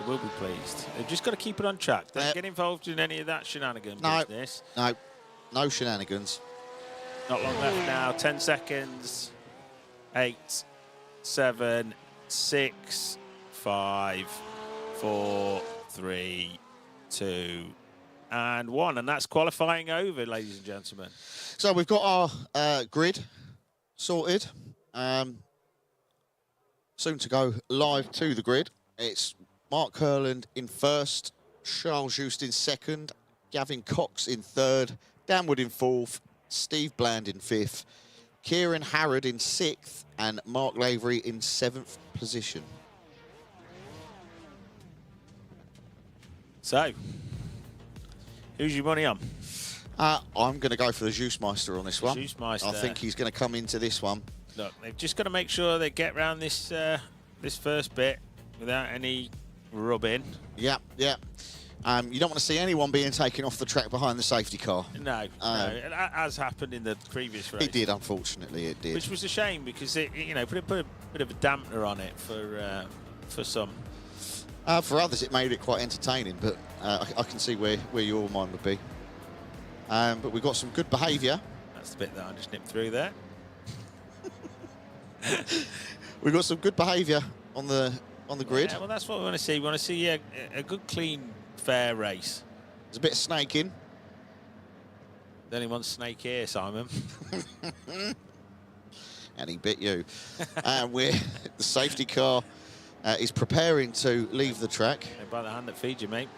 They will be pleased. They've just got to keep it on track. Don't get involved in any of that shenanigan business. No shenanigans. Not long left now. 10 seconds. 8, 7, 6, 5, 4, 3, 2, and 1. And that's qualifying over, ladies and gentlemen. So we've got our grid sorted. Soon to go live to the grid. It's Mark Kurland in first, Charles Just in second, Gavin Cox in third, Dan Wood in fourth, Steve Bland in fifth, Kieran Harrod in sixth, and Mark Lavery in seventh position. So, who's your money on? I'm going to go for the Juicemeister on this one. Juicemeister. I think he's going to come into this one. Look, they've just got to make sure they get round this this first bit without any rubbing. Yeah. You don't want to see anyone being taken off the track behind the safety car. No. As happened in the previous race. It did, unfortunately, it did. Which was a shame because it, put a bit of a dampener on it for some. For others, it made it quite entertaining, but I can see where your mind would be. But we've got some good behaviour. That's the bit that I just nipped through there. We've got some good behaviour on the grid. Yeah, well, that's what we want to see. We want to see a good, clean, fair race. There's a bit of snaking. There's only one snake here, Simon. And he bit you. And the safety car is preparing to leave the track. Hey, by the hand that feeds you, mate.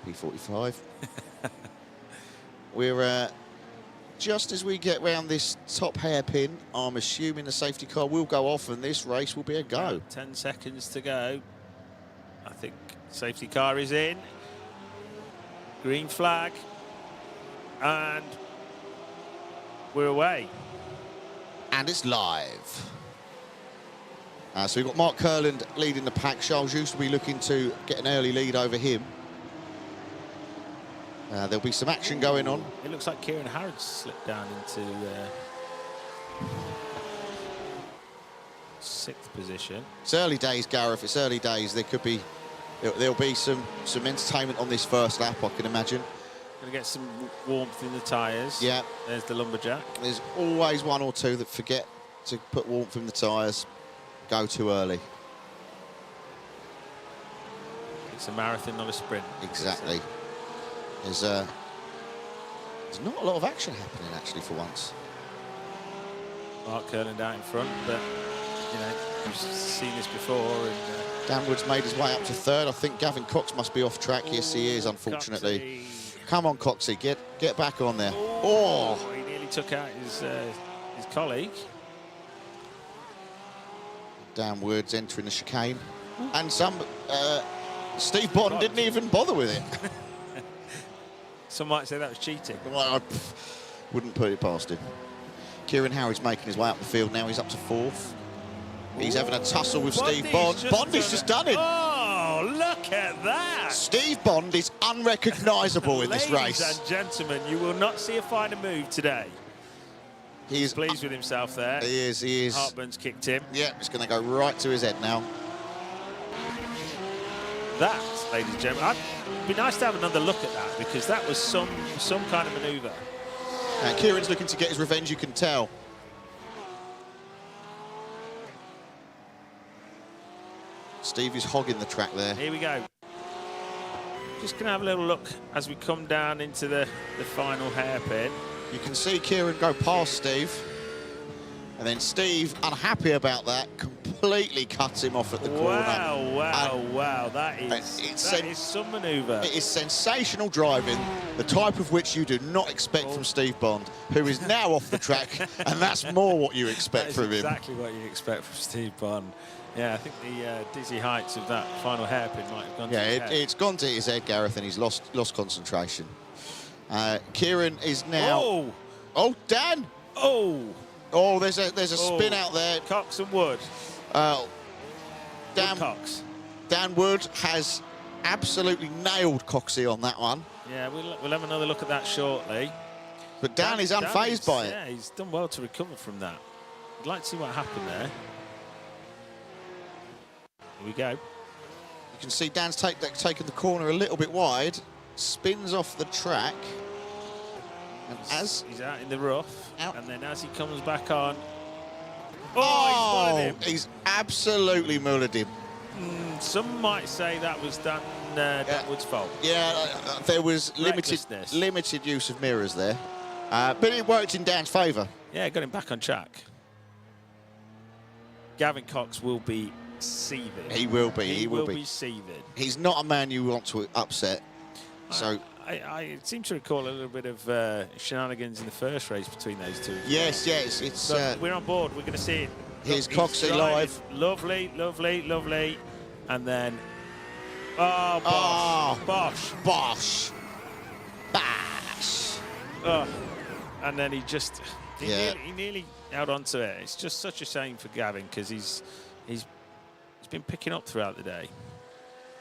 P45. We're just as we get round this top hairpin, I'm assuming the safety car will go off and this race will be a go. About 10 seconds to go. I think safety car is in. Green flag. And we're away. And it's live. So we've got Mark Kurland leading the pack. Charles Just will be looking to get an early lead over him. There'll be some action going on. It looks like Kieran Harrod slipped down into 6th position. It's early days, Gareth. It's early days. There'll be some entertainment on this first lap, I can imagine. Going to get some warmth in the tyres. Yeah. There's the lumberjack. There's always one or two that forget to put warmth in the tyres, go too early. It's a marathon, not a sprint. Exactly. There's not a lot of action happening, actually, for once. Mark Kurland out in front, but, we've seen this before, and Danwood's made his way up to third. I think Gavin Cox must be off track. Yes, he is, unfortunately. Coxie. Come on, Coxie, get back on there. Oh! He nearly took out his colleague. Danwood's entering the chicane. And Steve Bond didn't even bother with it. Some might say that was cheating. Well, I wouldn't put it past him. Kieran Howard's making his way up the field now. He's up to fourth. He's having a tussle with Steve Bond. Bond has just done it. Oh, look at that. Steve Bond is unrecognisable in this race. Ladies and gentlemen, you will not see a finer move today. He's pleased with himself there. He is. Heartburn's kicked him. Yeah, it's going to go right to his head now. That, ladies and gentlemen, it'd be nice to have another look at that, because that was some kind of manoeuvre. Kieran's looking to get his revenge, you can tell. Steve is hogging the track there. Here we go. Just going to have a little look as we come down into the final hairpin. You can see Kieran go past Steve. And then Steve, unhappy about that, completely cuts him off at the corner. Wow. That is some manoeuvre. It is sensational driving, the type of which you do not expect from Steve Bond, who is now off the track, and that's more what you expect from him. Exactly what you expect from Steve Bond. Yeah, I think the dizzy heights of that final hairpin might have gone to his head. It's gone to his head, Gareth, and he's lost concentration. Kieran is now... Oh, Dan! Oh, there's a spin out there. Cox and Wood. Dan Wood has absolutely nailed Coxie on that one. Yeah, we'll have another look at that shortly. But Dan is unfazed by it. Yeah, he's done well to recover from that. I'd like to see what happened there. Here we go. You can see Dan's taken the corner a little bit wide, spins off the track. And as he's out in the rough, and then as he comes back on, he's absolutely mullered him. Some might say that was Dan Wood's fault. Yeah, there was limited use of mirrors there, but it worked in Dan's favour. Yeah, got him back on track. Gavin Cox will be seething. He will be. He will be seething. He's not a man you want to upset. So. I seem to recall a little bit of shenanigans in the first race between those two. Yes. It's. We're on board. We're going to see it. Here's Coxie live. Lovely. And then, Bosh. And then he nearly held onto it. It's just such a shame for Gavin, because he's been picking up throughout the day.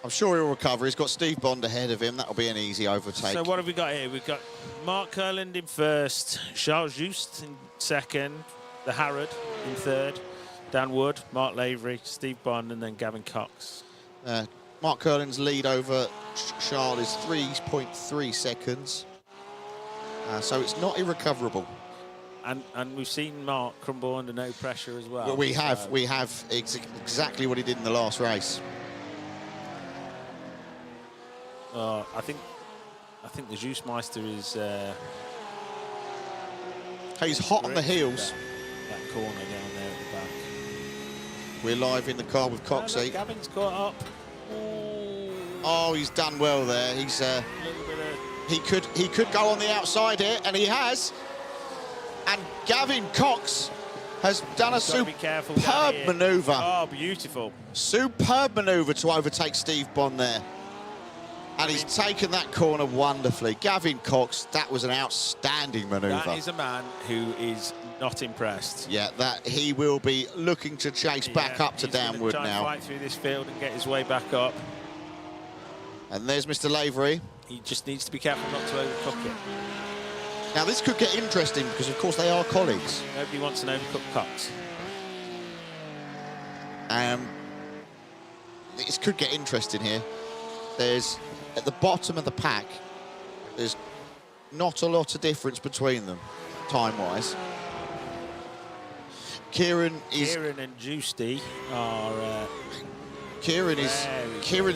I'm sure he'll recover. He's got Steve Bond ahead of him. That'll be an easy overtake. So what have we got here? We've got Mark Kurland in first, Charles Just in second, the Harrod in third, Dan Wood, Mark Lavery, Steve Bond, and then Gavin Cox. Mark Kurland's lead over Charles is 3.3 seconds. So it's not irrecoverable. And we've seen Mark crumble under no pressure as well. Well, we have exactly what he did in the last race. I think the Juice Meister is. He's hot on the heels. That corner down there at the back. We're live in the car with Coxie. Gavin's caught up. Oh, he's done well there. He's he could go on the outside here, and he has. And Gavin Cox has done a superb manoeuvre. Oh, beautiful. Superb manoeuvre to overtake Steve Bond there. And he's taken that corner wonderfully. Gavin Cox, that was an outstanding manoeuvre. That is a man who is not impressed. Yeah, that he will be looking to chase back up to Dan Wood now. He's going to fight through this field and get his way back up. And there's Mr. Lavery. He just needs to be careful not to overcook it. Now, this could get interesting because, of course, they are colleagues. Nobody wants an overcooked Cox. This could get interesting here. There's, at the bottom of the pack, there's not a lot of difference between them, time-wise. Kieran and Justy are... Kieran's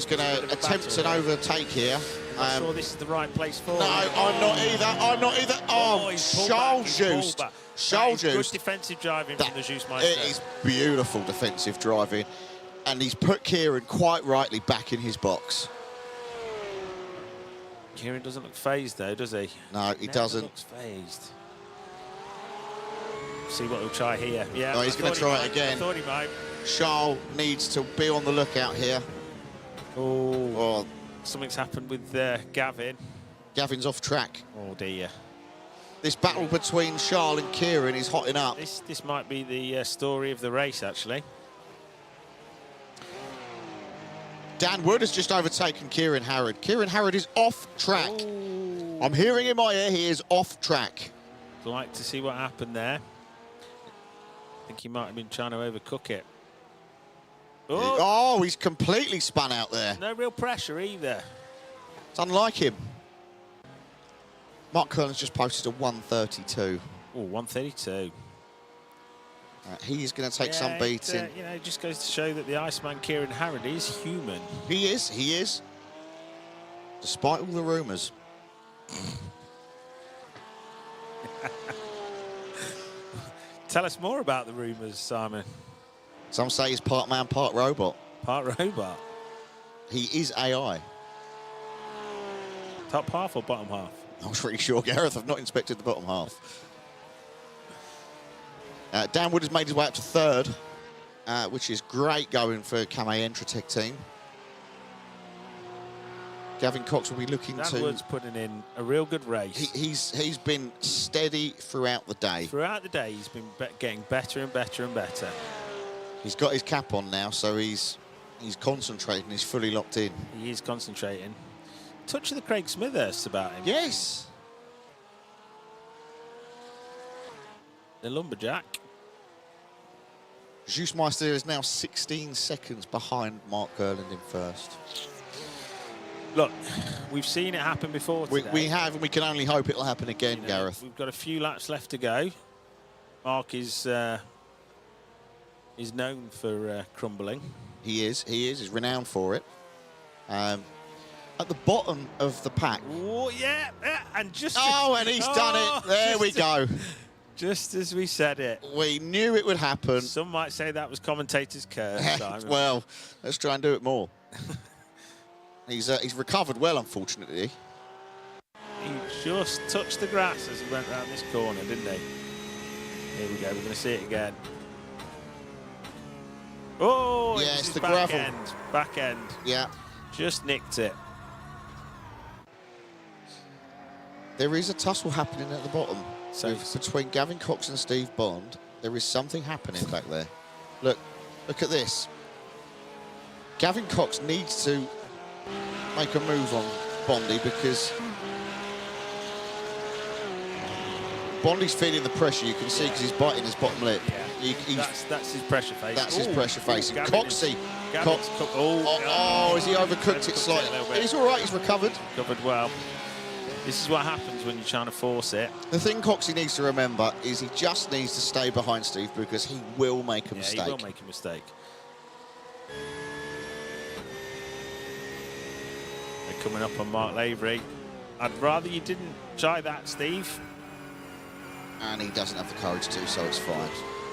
going to attempt an overtake here. I'm sure this is the right place for him. No, I'm not either. Oh, Charles Just. Good defensive driving from the Juice Meister. It is beautiful defensive driving. And he's put Kieran quite rightly back in his box. Kieran doesn't look phased though, does he? No, he Never doesn't. Looks phased. See what he'll try here. Yeah. Oh, he's going to try it again. I thought he might. Charles needs to be on the lookout here. Oh, something's happened with Gavin. Gavin's off track. Oh dear. This battle between Charles and Kieran is hotting up. This might be the story of the race, actually. Dan Wood has just overtaken Kieran Harrod. Kieran Harrod is off track. Ooh. I'm hearing in my ear he is off track. I'd like to see what happened there. I think he might have been trying to overcook it. Oh, he's completely spun out there. No real pressure either. It's unlike him. Mark Curlin's just posted a 132. Oh, 132. He is going to take some beating. You know, it just goes to show that the Iceman Kieran Harrod is human. He is. Despite all the rumours. Tell us more about the rumours, Simon. Some say he's part man, part robot. Part robot. He is AI. Top half or bottom half? I'm not really sure, Gareth. I've not inspected the bottom half. Dan Wood has made his way up to third, which is great going for Kamei Entratech team. Gavin Cox will be looking Dan to... Wood's putting in a real good race. He's been steady throughout the day. Throughout the day, he's been getting better and better and better. He's got his cap on now, so he's concentrating. He's fully locked in. He is concentrating. Touch of the Craig Smithhurst about him. Yes. The lumberjack. Juicemeister is now 16 seconds behind Mark Gerland in first. Look, we've seen it happen before today. We have, and we can only hope it'll happen again, You know, Gareth. We've got a few laps left to go. Mark is known for crumbling. He is. He's renowned for it. At the bottom of the pack. Oh, yeah, and just... Oh, and he's done it. There we go. Just as we said it. We knew it would happen. Some might say that was commentator's curse, Simon. Well, let's try and do it more. He's recovered well, unfortunately. He just touched the grass as he went round this corner, didn't he? Here we go, we're going to see it again. Oh, yeah, it was it's his the back gravel. end. Back end. Yeah. Just nicked it. There is a tussle happening at the bottom. So Between Gavin Cox and Steve Bond, there is something happening back there. Look at this. Gavin Cox needs to make a move on Bondy because Bondy's feeling the pressure. You can see because he's biting his bottom lip. Yeah. That's his pressure face. That's his pressure face. Coxie. Oh, has he overcooked it slightly? He's all right. He's recovered. Covered well. This is what happens when you're trying to force it. The thing Coxie needs to remember is he just needs to stay behind Steve because he will make a mistake. He will make a mistake. They're coming up on Mark Lavery. I'd rather you didn't try that, Steve. And he doesn't have the courage to, so it's fine.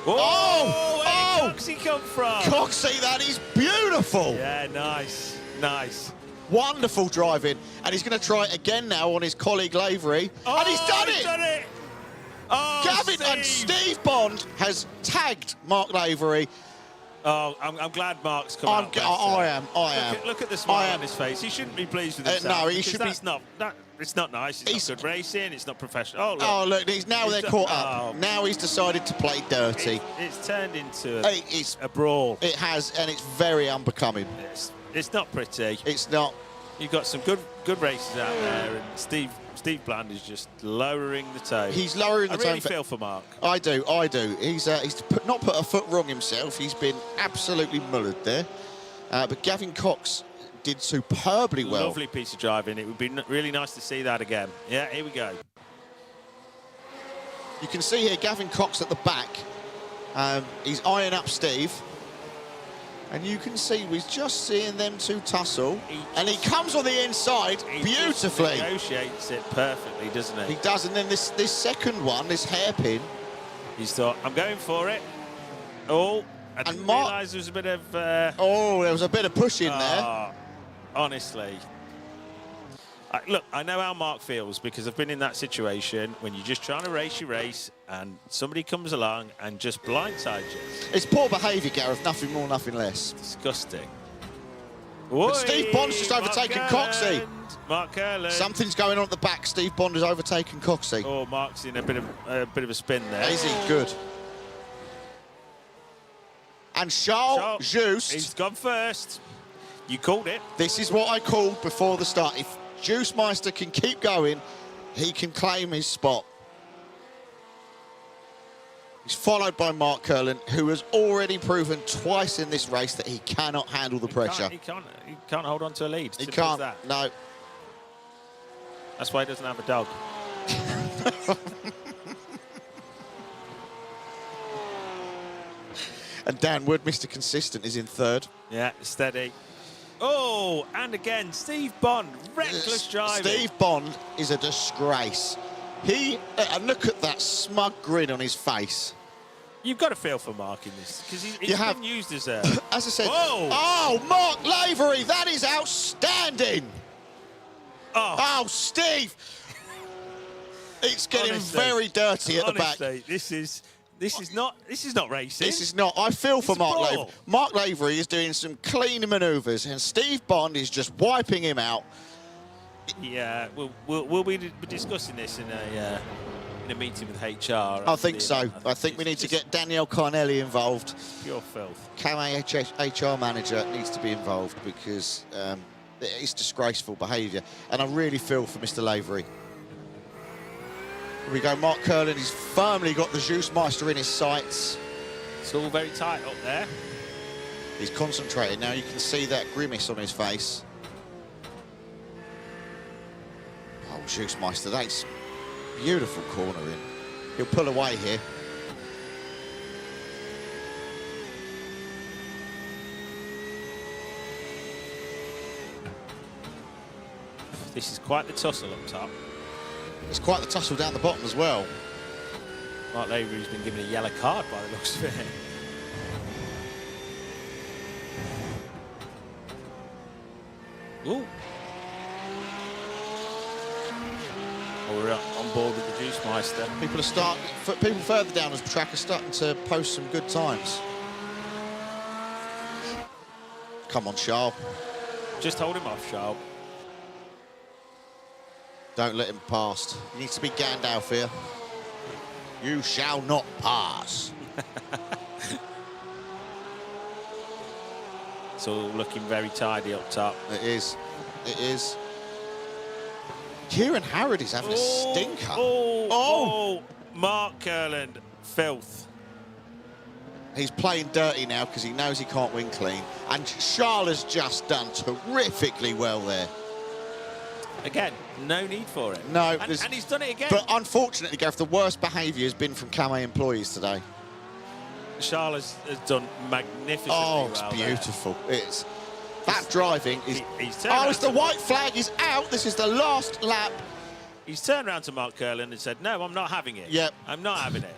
Oh! Where did Coxie come from? Coxie, that is beautiful. Yeah, nice. Nice. Wonderful driving. And he's going to try it again now on his colleague Lavery. Oh, and he's done he's it! Done it! Oh, Gavin Steve. and Steve Bond has tagged Mark Lavery. Oh, I'm glad Mark's come out better. I am. Look at the smile on his face. He shouldn't be pleased with himself. No, he should be. It's not nice. It's not good racing. It's not professional. Oh, look. Oh, look, they're caught up. Oh. Now he's decided to play dirty. It's turned into a brawl. It has, and it's very unbecoming. It's not pretty. It's not. You've got some good races out there, and Steve Bland is just lowering the tone. He's lowering the tone. I really feel for Mark. I do. He's not put a foot wrong himself. He's been absolutely mullered there. But Gavin Cox did superbly well. Lovely piece of driving. It would be really nice to see that again. Yeah, here we go. You can see here Gavin Cox at the back. He's eyeing up Steve. And you can see we're just seeing them two tussle. And he comes on the inside beautifully. He negotiates it perfectly, doesn't he? He does. And then this second one, this hairpin. He's thought, I'm going for it. Oh, I didn't Mark- realise there was a bit of... Oh, there was a bit of push in there. Honestly. Look, I know how Mark feels because I've been in that situation when you're just trying to race your race and somebody comes along and just blindsides you. It's poor behaviour, Gareth, nothing more, nothing less. Disgusting. But Steve Bond's just overtaken Coxey. Mark Curland. Something's going on at the back. Steve Bond has overtaken Coxey. Oh, Mark's in a bit of a spin there. Is he good? And Charles Just. He's gone first. You called it. This is what I called before the start. If Juice Meister can keep going, he can claim his spot. He's followed by Mark Curland, who has already proven twice in this race that he cannot handle the pressure. He can't hold on to a lead. He Simple as can't. that. No. That's why he doesn't have a dog. And Dan Wood, Mr. Consistent, is in third. Yeah, steady. Oh, and again, Steve Bond, reckless driving. Steve Bond is a disgrace. And look at that smug grin on his face. You've got to feel for Mark in this because he's been used as a... As I said, Whoa. Oh, Mark Lavery, that is outstanding. Oh, Steve. It's getting very dirty at the back. This is not racing. This is not. I feel for It's Mark ball. Lavery. Mark Lavery is doing some clean manoeuvres, and Steve Bond is just wiping him out. Yeah, we'll be discussing this in a meeting with HR. I think so. I think we need to get Danielle Carnelli involved. Pure filth. KMA HR manager needs to be involved because it's disgraceful behaviour, and I really feel for Mr. Lavery. Here we go, Mark Curland. He's firmly got the Juice Meister in his sights. It's all very tight up there. He's concentrated now. You can see that grimace on his face. Oh, Juice Meister, that's beautiful cornering. He'll pull away here. This is quite the tussle up top. It's quite the tussle down the bottom as well. Mark Lavery's been given a yellow card by the looks of it. Ooh. Oh, we're on board with the Juice Meister. People further down the track are starting to post some good times. Come on, Charles. Just hold him off, Charles. Don't let him pass. He needs to be Gandalf here. You shall not pass. It's all looking very tidy up top. It is. It is. Kieran Harrod is having a stinker. Oh, Mark Curland, filth. He's playing dirty now because he knows he can't win clean. And Charles has just done terrifically well there. Again, no need for it. No. And he's done it again. But unfortunately, Gareth, the worst behaviour has been from Camé employees today. Charles has done magnificently well. It's beautiful. It's that driving is. He's it's the white flag is out. This is the last lap. He's turned around to Mark Curland and said, "No, I'm not having it. Yep. I'm not having it."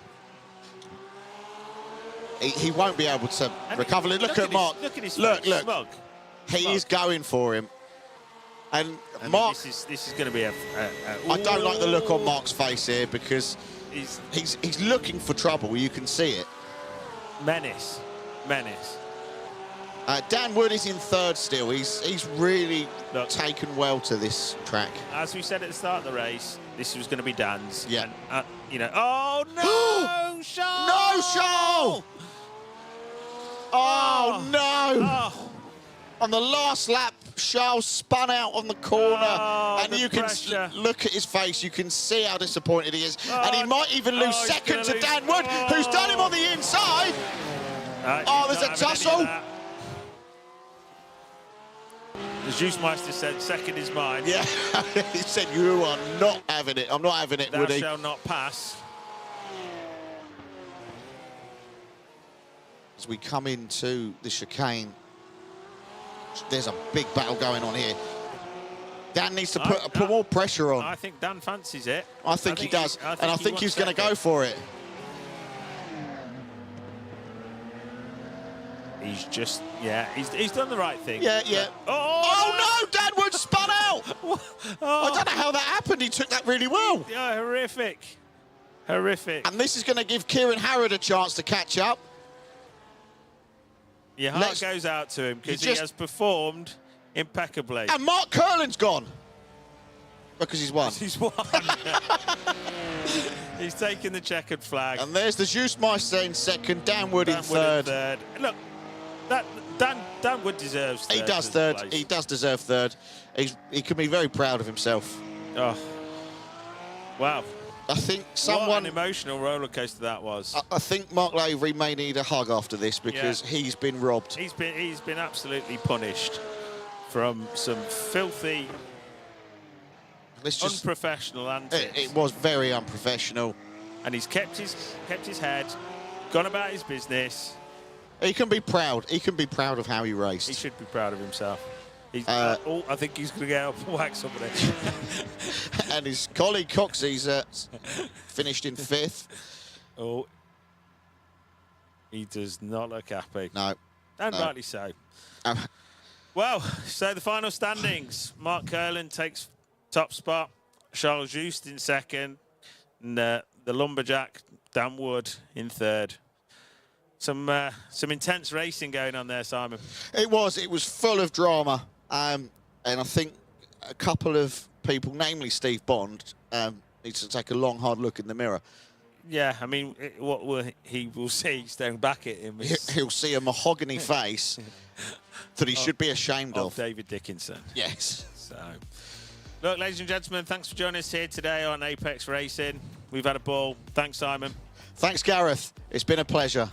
He won't be able to recover. Look at Mark. Look at his look. face. Smug. He is going for him. And I mean, Mark, this is going to be a I don't like the look on Mark's face here because he's looking for trouble. You can see it. menace. Dan Wood is in third still. He's really taken well to this track. As we said at the start of the race, this was going to be Dan's. Yeah. And, oh no, Charles! No, Charles! Oh no! Oh. On the last lap, Charles spun out on the corner, and you can look at his face. You can see how disappointed he is, and he might even lose second to Dan Wood, who's done him on the inside. There's a tussle. The Juice Meister said, "Second is mine." Yeah, he said, "You are not having it. I'm not having it, Thou Woody." shall not pass. As we come into the chicane, there's a big battle going on here. Dan needs to put more pressure on. I think Dan fancies it. I think he does, and I think he's going to go for it. He's just, he's done the right thing. Yeah, yeah. Oh, no! Danwood spun out! I don't know how that happened. He took that really well. Yeah, horrific. Horrific. And this is going to give Kieran Harrod a chance to catch up. Your heart goes out to him because he has performed impeccably. And Mark Curlin's gone. Because he's won. He's won. He's taken the checkered flag. And there's the Juicemeister in second, Danwood in third. Look, Danwood deserves third. He does third. Place. He does deserve third. He can be very proud of himself. Oh, wow. I think What an emotional roller coaster that was. I think Mark Lavery may need a hug after this because he's been robbed. He's been absolutely punished from some filthy, unprofessional antics. It was very unprofessional. And he's kept his head, gone about his business. He can be proud. He can be proud of how he raced. He should be proud of himself. I think he's going to get up and whack somebody. And his colleague Coxey's finished in fifth. Oh, he does not look happy. No. And rightly so. Well, so the final standings. Mark Curlin takes top spot. Charles Just in second. And the Lumberjack, Dan Wood, in third. Some intense racing going on there, Simon. It was full of drama. And I think a couple of people, namely Steve Bond, needs to take a long, hard look in the mirror. Yeah, I mean, he will see staring back at him. He'll see a mahogany face that he should be ashamed of. David Dickinson. Yes. So, look, ladies and gentlemen, thanks for joining us here today on Apex Racing. We've had a ball. Thanks, Simon. Thanks, Gareth. It's been a pleasure.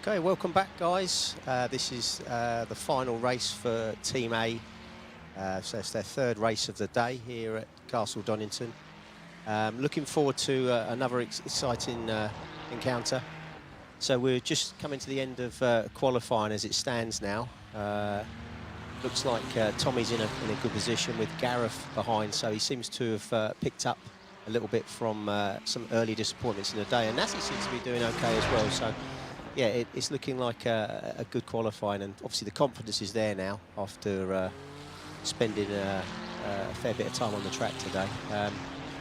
Okay, welcome back, guys. This is the final race for Team A. So it's their third race of the day here at Castle Donington. Looking forward to another exciting encounter. So we're just coming to the end of qualifying as it stands now. Looks like Tommy's in a good position with Gareth behind, so he seems to have picked up a little bit from some early disappointments in the day. And Nassi seems to be doing okay as well. So yeah, it's looking like a good qualifying, and obviously the confidence is there now after spending a fair bit of time on the track today.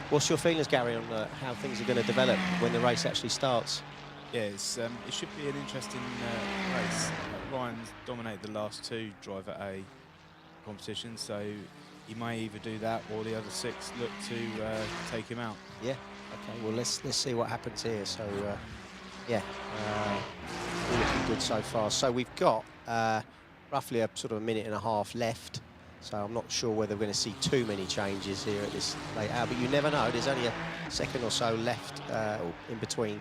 What's your feelings, Gary, on how things are going to develop when the race actually starts? Yeah, it should be an interesting race. Ryan's dominated the last two Driver A competitions, so he may either do that or the other 6 look to take him out. Yeah. Okay. Well, let's see what happens here. So, yeah, all looking good so far. So we've got roughly a sort of a minute and a half left. So I'm not sure whether we're going to see too many changes here at this late hour, but you never know. There's only a second or so left in between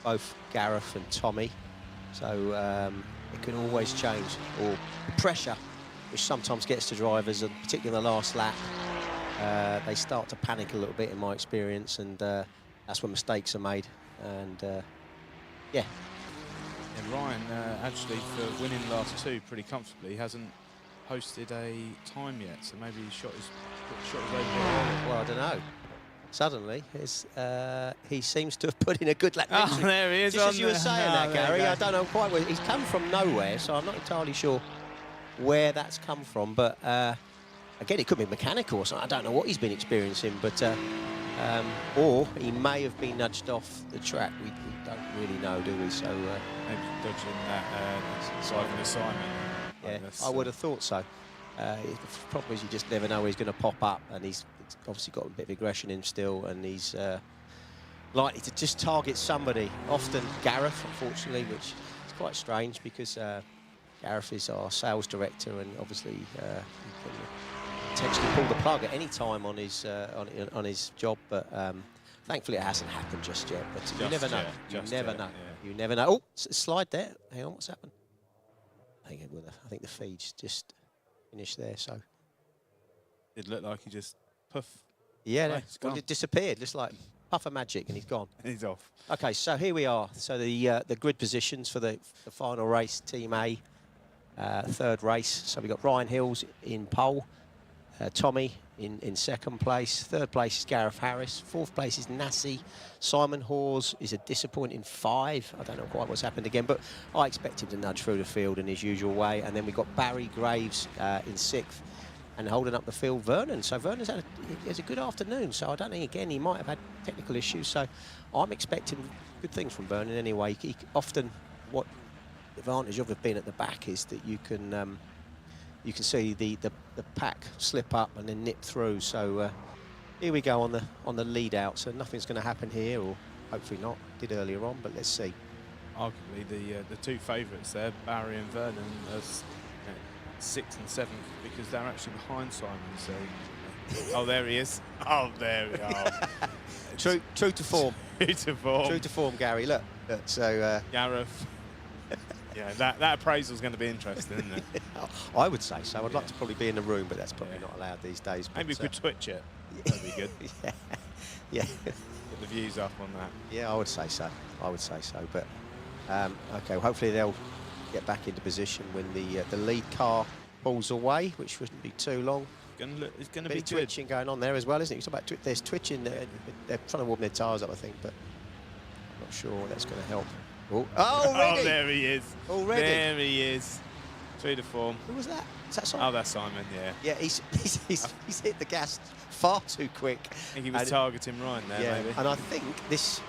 both Gareth and Tommy. So it can always change. Or pressure, which sometimes gets to drivers, and particularly in the last lap, they start to panic a little bit in my experience, and that's when mistakes are made. And yeah. And Ryan, actually, for winning the last 2 pretty comfortably, hasn't posted a time yet, so maybe he shot his over there. Well, I don't know. Suddenly, he seems to have put in a good lap. Oh, there he is. Just as you were saying that, Gary, I don't know quite where he's come from. Nowhere, so I'm not entirely sure where that's come from. But again, it could be mechanical or something. I don't know what he's been experiencing, but or he may have been nudged off the track. We don't really know, do we? So maybe dodging that driving assignment. Yeah, I would have thought so. The problem is you just never know where he's going to pop up, and he's obviously got a bit of aggression in still, and he's likely to just target somebody. Often Gareth, unfortunately, which is quite strange because Gareth is our sales director, and obviously he can potentially pull the plug at any time on his job. But thankfully it hasn't happened just yet. But you never know. You never know. You never know. Oh, slide there. Hang on, what's happened? I think the feed's just finished there, so. It looked like he just poof. Yeah, well, it disappeared, just like puff of magic, and he's gone. And he's off. Okay, so here we are. So the grid positions for the final race, Team A, third race. So we've got Ryan Hills in pole, Tommy in second place. Third place is Gareth Harris. Fourth place is Nassi. Simon Hawes is a disappointing 5. I don't know quite what's happened again, but I expect him to nudge through the field in his usual way. And then we've got Barry Graves in 6th, and holding up the field, Vernon. So Vernon's had a good afternoon. So I don't think, again, he might have had technical issues. So I'm expecting good things from Vernon anyway. He often, what the advantage of being at the back is that you can see the pack slip up and then nip through. So here we go on the lead out. So nothing's going to happen here, or hopefully not. Did earlier on, but let's see. Arguably the 2 favourites there, Barry and Vernon, are 6th and 7th, because they're actually behind Simon. So oh, there he is. Oh, there we are. True to form. True to form. True to form, Gary. Look. So Gareth. Yeah, that appraisal's going to be interesting, isn't it? I would say so. I'd like to probably be in the room, but that's probably not allowed these days. Maybe we could twitch it. That'd be good. Yeah. Get the views up on that. Yeah, I would say so. But okay, well, hopefully they'll get back into position when the lead car pulls away, which shouldn't be too long. It's going to be twitching going on there as well, isn't it? You talk about there's twitching. They're trying to warm their tyres up, I think, but I'm not sure that's going to help. Oh, already! Oh, there he is. Already? There he is. True to form. Who was that? Is that Simon? Oh, that's Simon, yeah. Yeah, he's hit the gas far too quick. I think he was targeting Ryan there, yeah, maybe. And I think this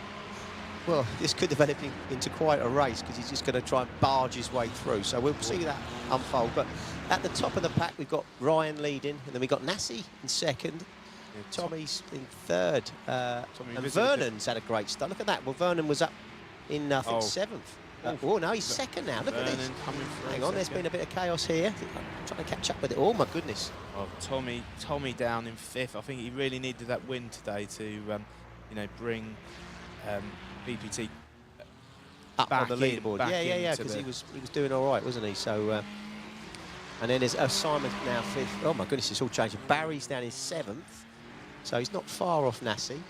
could develop into quite a race, because he's just going to try and barge his way through. So we'll see that unfold. But at the top of the pack, we've got Ryan leading, and then we've got Nassi in 2nd. Yeah, Tommy's in 3rd. And Vernon's had a great start. Look at that. Well, Vernon was up in, I think, 7th. Oh, no, he's 2nd now. Look at this. Hang on, there's been a bit of chaos here. I'm trying to catch up with it. Oh, my goodness. Oh, Tommy down in 5th. I think he really needed that win today to, bring BPT up on back the in, leaderboard. back Yeah, into because the- he was doing all right, wasn't he? So, and then there's Simon now 5th. Oh my goodness, it's all changing. Barry's down in 7th, so he's not far off Nassi.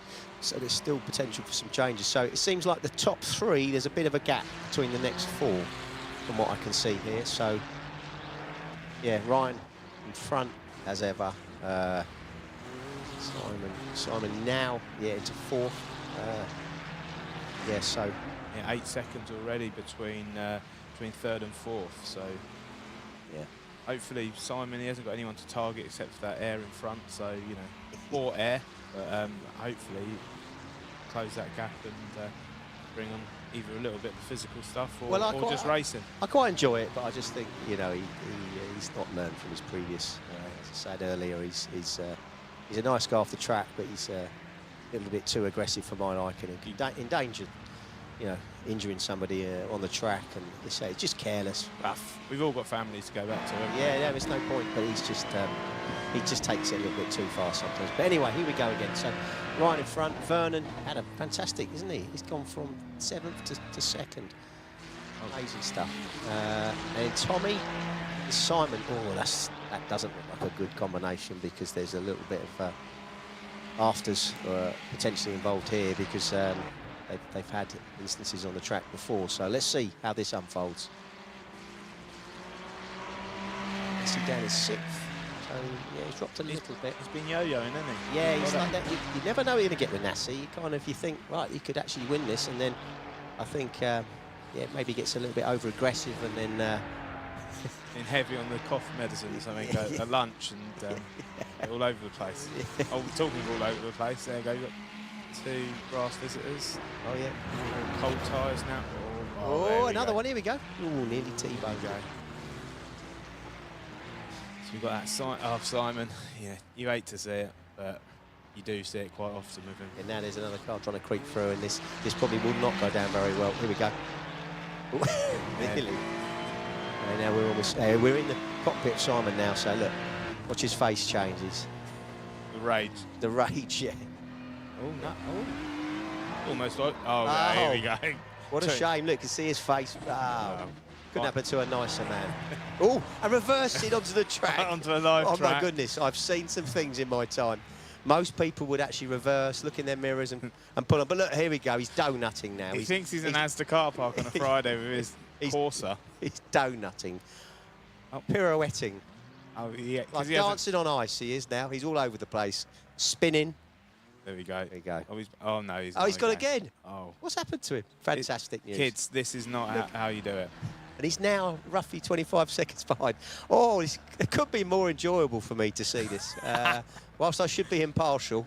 So there's still potential for some changes. So it seems like the top 3, there's a bit of a gap between the next 4, from what I can see here. So, yeah, Ryan in front as ever. Simon now, yeah, into 4th. Yeah, so Yeah, 8 seconds already between 3rd and 4th. So yeah, hopefully Simon, he hasn't got anyone to target except for that air in front. So you know, or air, but hopefully close that gap and bring on either a little bit of physical stuff or, or just racing. I quite enjoy it, but I just think he's not learned from his previous. As I said earlier, he's a nice guy off the track, but he's a little bit too aggressive for my liking and endangered, injuring somebody on the track, and they say it's just careless, rough. We've all got families to go back to. haven't we? Yeah, there's no point, but he's just he just takes it a little bit too far sometimes. But anyway, here we go again. So right in front, Vernon had a fantastic, isn't he? He's gone from 7th to 2nd. Amazing stuff. And Tommy, Simon. Oh, that doesn't look like a good combination, because there's a little bit of afters potentially involved here, because they've had instances on the track before. So let's see how this unfolds. Let's see, down in 6th. So yeah, he's dropped a little bit. He's been yo-yoing, hasn't he? Yeah, he's like that. You never know you're going to get with Nassi. You think, right, he could actually win this, and then I think, yeah, maybe gets a little bit over-aggressive, and then... Been heavy on the cough medicines, I think, at lunch, and all over the place. Oh, talking of all over the place, there you go. You've got 2 grass visitors. Oh, yeah. Cold tyres now. Oh, another one. Here we go. Oh, nearly T-bone. So we've got that of Simon. Yeah, you hate to see it, but you do see it quite often with him. And now there's another car trying to creep through, and this probably will not go down very well. Here we go. Nearly. And now we're almost we're in the cockpit of Simon now. So look, watch his face changes. The rage. The rage, yeah. Oh no! Oh. Almost like. Oh, here we go. What a shame! Look, you can see his face. Oh, couldn't happen to a nicer man. Oh, and reversed it onto the track. Onto a live track. Oh my goodness! I've seen some things in my time. Most people would actually reverse, look in their mirrors and pull on. But look, here we go. He's donutting now. He thinks he's in Asda car park on a Friday with his Corsa. He's donutting, pirouetting. Oh, yeah. Like dancing on ice, he is now. He's all over the place, spinning. There we go. There we go. Oh no, he's. Oh, he's got again. Oh. What's happened to him? Fantastic news. Kids, this is not how you do it. And he's now roughly 25 seconds behind. Oh, it could be more enjoyable for me to see this. Whilst I should be impartial,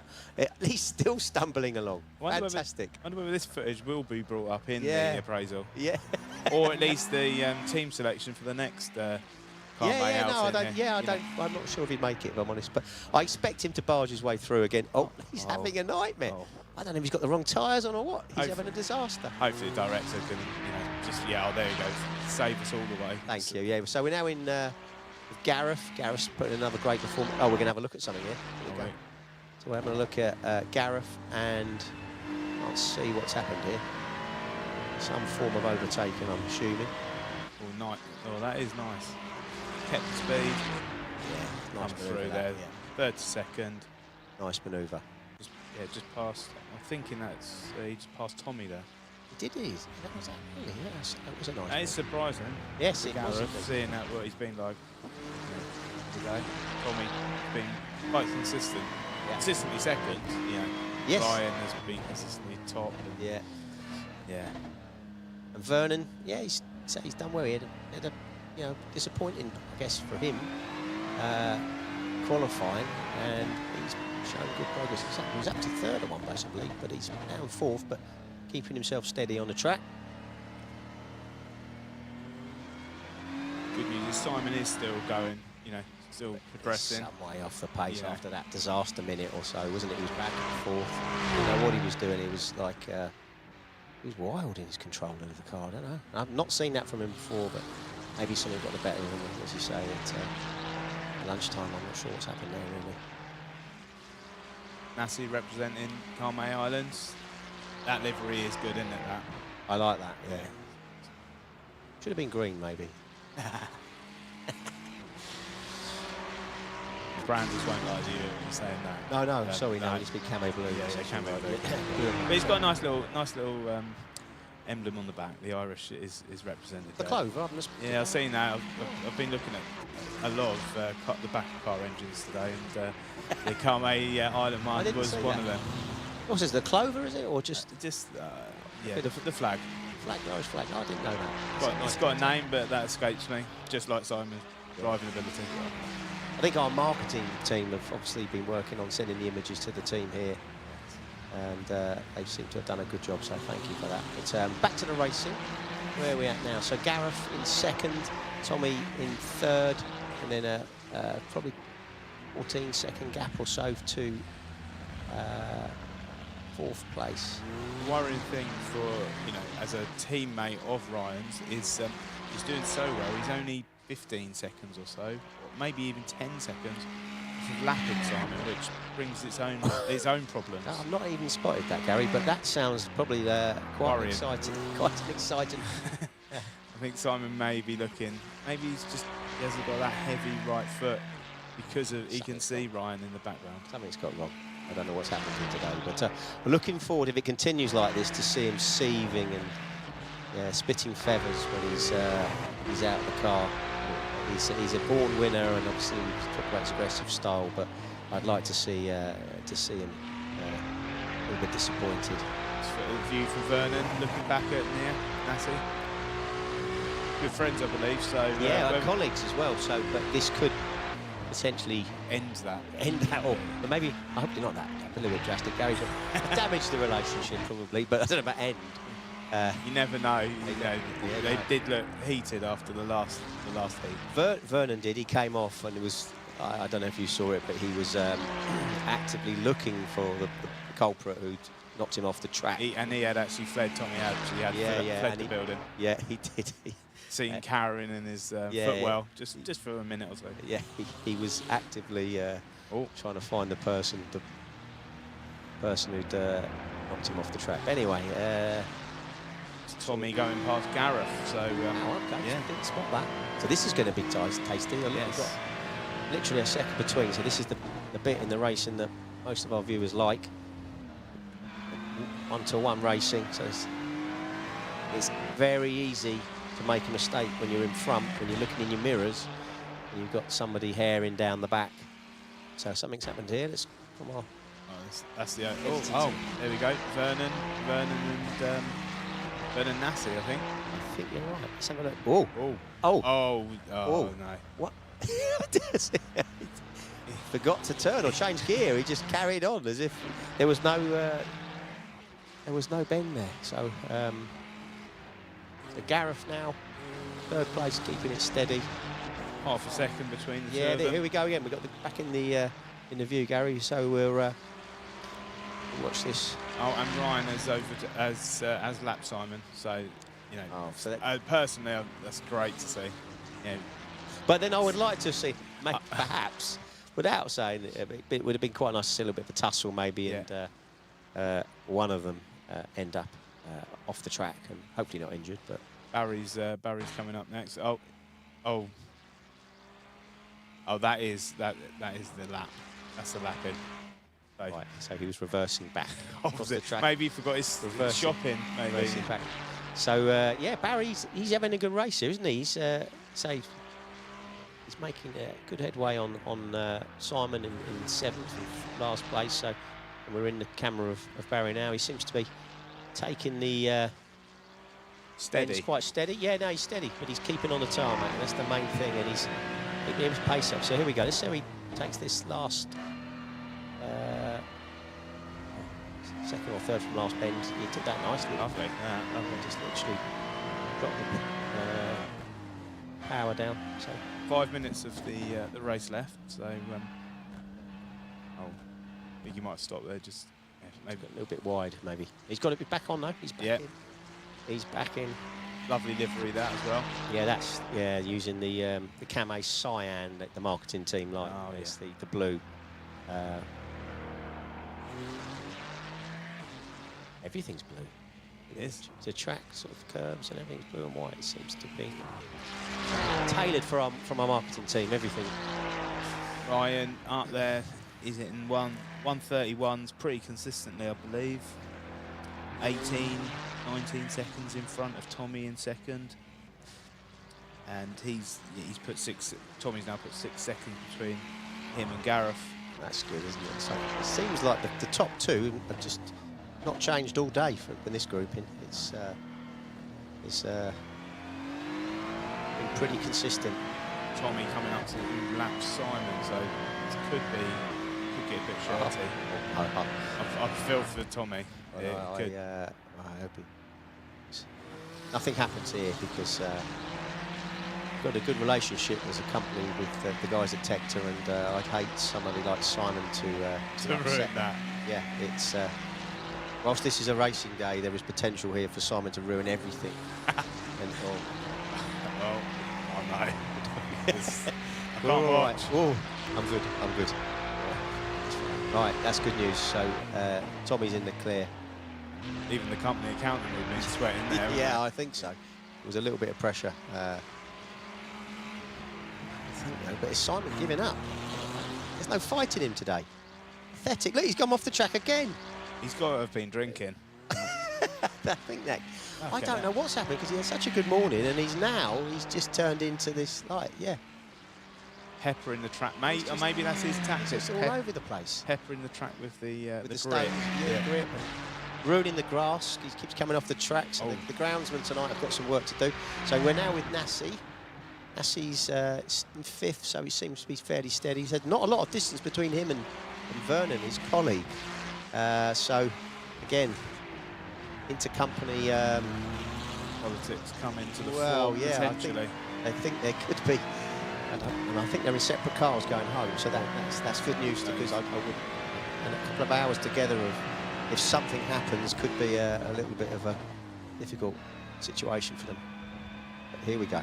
he's still stumbling along. Fantastic. I wonder whether this footage will be brought up in the appraisal. Yeah. Or at least the team selection for the next I'm not sure if he'd make it, if I'm honest. But I expect him to barge his way through again. Oh, he's having a nightmare. Oh. I don't know if he's got the wrong tyres on or what. He's having a disaster. Hopefully the director can, just, there you go, save us all the way. Thank you, yeah. So we're now in with Gareth. Gareth's putting another great performance. Oh, we're going to have a look at something here. Here we go. Right. So we're having a look at Gareth, and let's see what's happened here. Some form of overtaking, I'm assuming. Oh, that is nice. Kept the speed. Yeah, nice through there. Yeah. 3rd to 2nd. Nice manoeuvre. Just past. I'm thinking that's he just passed Tommy there. Did he? That was really, that was a nice. That is surprising. Yes, it was. Seeing that what he's been like today. Tommy's been quite consistent. Yeah. Consistently 2nd. Yes. Ryan has been consistently top. Yeah. Yeah. And Vernon, yeah, he's done well. He had a disappointing, I guess, for him, qualifying, and he's shown good progress. He was up to 3rd at one place, I believe, but he's now 4th, but keeping himself steady on the track. Good news is Simon is still going, still progressing. Some way off the pace after that disaster minute or so, wasn't it? He was back at 4th. You know what he was doing? He was like, he was wild in his control of the car. I don't know. I've not seen that from him before, but maybe something got the better of him, as you say, at lunchtime. I'm not sure what's happened there, really. Nassi representing Calmay Islands. That livery is good, isn't it? That. I like that, yeah. Should have been green, maybe. Brand just won't lie to you saying that. No, sorry, no, it's been camo blue. Yeah, camo blue. Yeah. But he's got a nice little emblem on the back. The Irish is represented The there. clover. Yeah, I've seen that. I've been looking at a lot of the back of car engines today, and the Carme Island Mark was one of them. What's this, the clover, is it, or just Yeah, the flag. flag, the Irish flag? Oh, I didn't know that. It's got a name, but that escapes me, just like Simon's driving ability. I think our marketing team have obviously been working on sending the images to the team here, and they seem to have done a good job, so thank you for that. But back to the racing. Where are we at now? So Gareth in second, Tommy in third, and then probably 14-second gap or so to fourth place. The worrying thing for, as a teammate of Ryan's is he's doing so well. He's only 15 seconds or so, or maybe even 10 seconds of lapping Simon, which brings its own problems. No, I've not even spotted that, Gary, but that sounds probably quite Worrying. exciting. Quite an exciting. I think Simon may be looking. Maybe he hasn't got that heavy right foot because he can see Ryan in the background. Something's got wrong. I don't know what's happened to him today, but we're looking forward, if it continues like this, to see him seething and spitting feathers when he's out of the car. He's a born winner, and obviously we talk about his aggressive style, but I'd like to see him a little bit disappointed. A view for Vernon, looking back at Nassi. Good friends, I believe. So yeah, colleagues as well. So, but this could potentially end that, or but maybe I hope they're not that. A little bit drastic, Gary, but damage the relationship probably. But I don't know about end. You never know. They did look heated after the last heat. Vernon did. He came off, and it was. I don't know if you saw it, but he was actively looking for the culprit who'd knocked him off the track. He had actually fled Tommy out. He had fled the building. Yeah, he did. Seen carrying in his footwell just for a minute or so. Yeah, he was actively trying to find the person who'd knocked him off the track. But anyway, Tommy going past Gareth. So okay, yeah, didn't spot that. So this is going to be tasty. We've got literally a second between. So this is the bit in the racing that most of our viewers like. 1-to-1 racing. So it's very easy to make a mistake when you're in front, when you're looking in your mirrors, and you've got somebody herring down the back. So something's happened here. Let's come on. That's the. There we go. Vernon and Nassi, I think. I think you're right. Let's have a look. Oh, no. What? He forgot to turn or change gear. He just carried on as if there was no bend there. So, Gareth now, third place, keeping it steady. Half a second between the two of here them. we go again. We've got back in the view, Gary. So we'll watch this. Oh, and Ryan is over as lap Simon. So, personally, that's great to see. Yeah. But then I would like to see, perhaps, without saying it would have been quite nice to see a little bit of a tussle maybe, and one of them end up off the track and hopefully not injured. But Barry's coming up next. Oh, that is the lap. That's the lapping. Right, so he was reversing back across the track. Maybe he forgot his shopping. Maybe. Back. So Barry's having a good race here, isn't he? He's making good headway on Simon in seventh, last place. So and we're in the camera of Barry now. He seems to be taking the steady. He's quite steady. Yeah, no, he's steady, but he's keeping on the tarmac. That's the main thing, and he's keeping his pace up. So here we go. Let's see how he takes this last. Second or third from last bend. He took that nicely. Lovely. Lovely. Just literally dropped the power down. So 5 minutes of the race left. So I think he might stop there. Just maybe a little bit wide. Maybe he's got to be back on though. He's back in. He's back in. Lovely livery that as well. Yeah, that's using the camo cyan that the marketing team like. Oh, it's the blue. Everything's blue. The track sort of curves and everything's blue and white. It seems to be tailored from our marketing team. Everything. Ryan up there is in 131s pretty consistently, I believe. 18, 19 seconds in front of Tommy in second. And he's put Tommy's now put 6 seconds between him and Gareth. That's good, isn't it? So it seems like the top two have just not changed all day in this grouping. It's been pretty consistent. Tommy coming up to lap Simon, so it could get a bit shirty. I feel for Tommy. I hope nothing happens here because we've got a good relationship as a company with the guys at Tector, and I'd hate somebody like Simon to ruin upset that. Yeah, it's whilst this is a racing day, there is potential here for Simon to ruin everything. And, well, I know. I can't watch. Oh, I'm good. Right, that's good news. So Tommy's in the clear. Even the company accountant would have been sweating there. Yeah, I think so. There was a little bit of pressure. But is Simon giving up? There's no fighting him today. Pathetic. Look, he's gone off the track again. He's got to have been drinking. I think that. I don't know what's happened because he had such a good morning, and he's just turned into this Peppering the track, mate. Or maybe that's his tactic. It's all over the place. Peppering the track with the grip. Stones, grip. Ruining the grass. He keeps coming off the track. So the groundsmen tonight have got some work to do. So we're now with Nassi. Nassi's in 5th, so he seems to be fairly steady. He's had not a lot of distance between him and Vernon, his colleague. So again, intercompany politics come into the well, fore, yeah, potentially. I think there could be, and I think they're in separate cars going home. So that's good news because I would. And a couple of hours together of if something happens could be a little bit of a difficult situation for them. But here we go.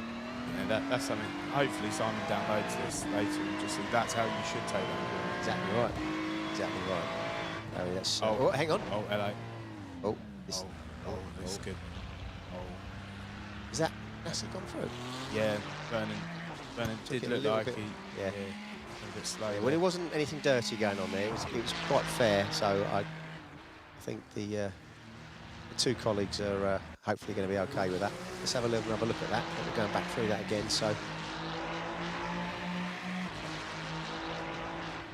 Yeah, that's something. Hopefully Simon downloads this later and just that's how you should take that. Exactly right. Exactly right. Oh, that's. Oh, hang on. Oh, hello. Oh, this. This is good. Is that Nassi gone through? Yeah, Vernon did look like he. Yeah. A bit slow. Yeah, well, it wasn't anything dirty going on there. It was quite fair. So I think the two colleagues are hopefully going to be okay with that. Let's have a look at that. We're going back through that again. So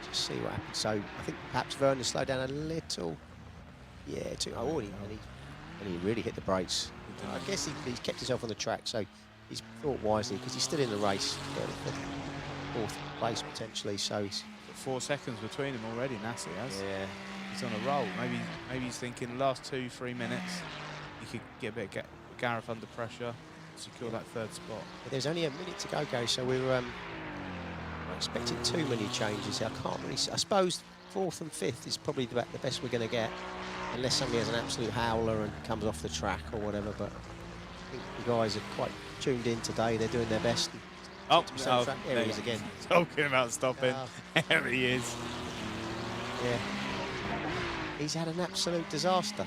just see what happens. So I think perhaps Vernon slowed down a little. Yeah, and he really hit the brakes. I guess he's kept himself on the track, so he's thought wisely because he's still in the race, 4th place potentially. So he's 4 seconds between them already. Nassi has. Yeah. He's on a roll. Maybe he's thinking the last 2-3 minutes he could get a bit of Gareth under pressure, secure that 3rd spot. But there's only a minute to go, Gary. So we're not expecting too many changes. I can't really. I suppose 4th and 5th is probably the best we're going to get, unless somebody has an absolute howler and comes off the track or whatever. But I think the guys are quite tuned in today. They're doing their best. There he is again. Talking about stopping. There he is. Yeah. He's had an absolute disaster.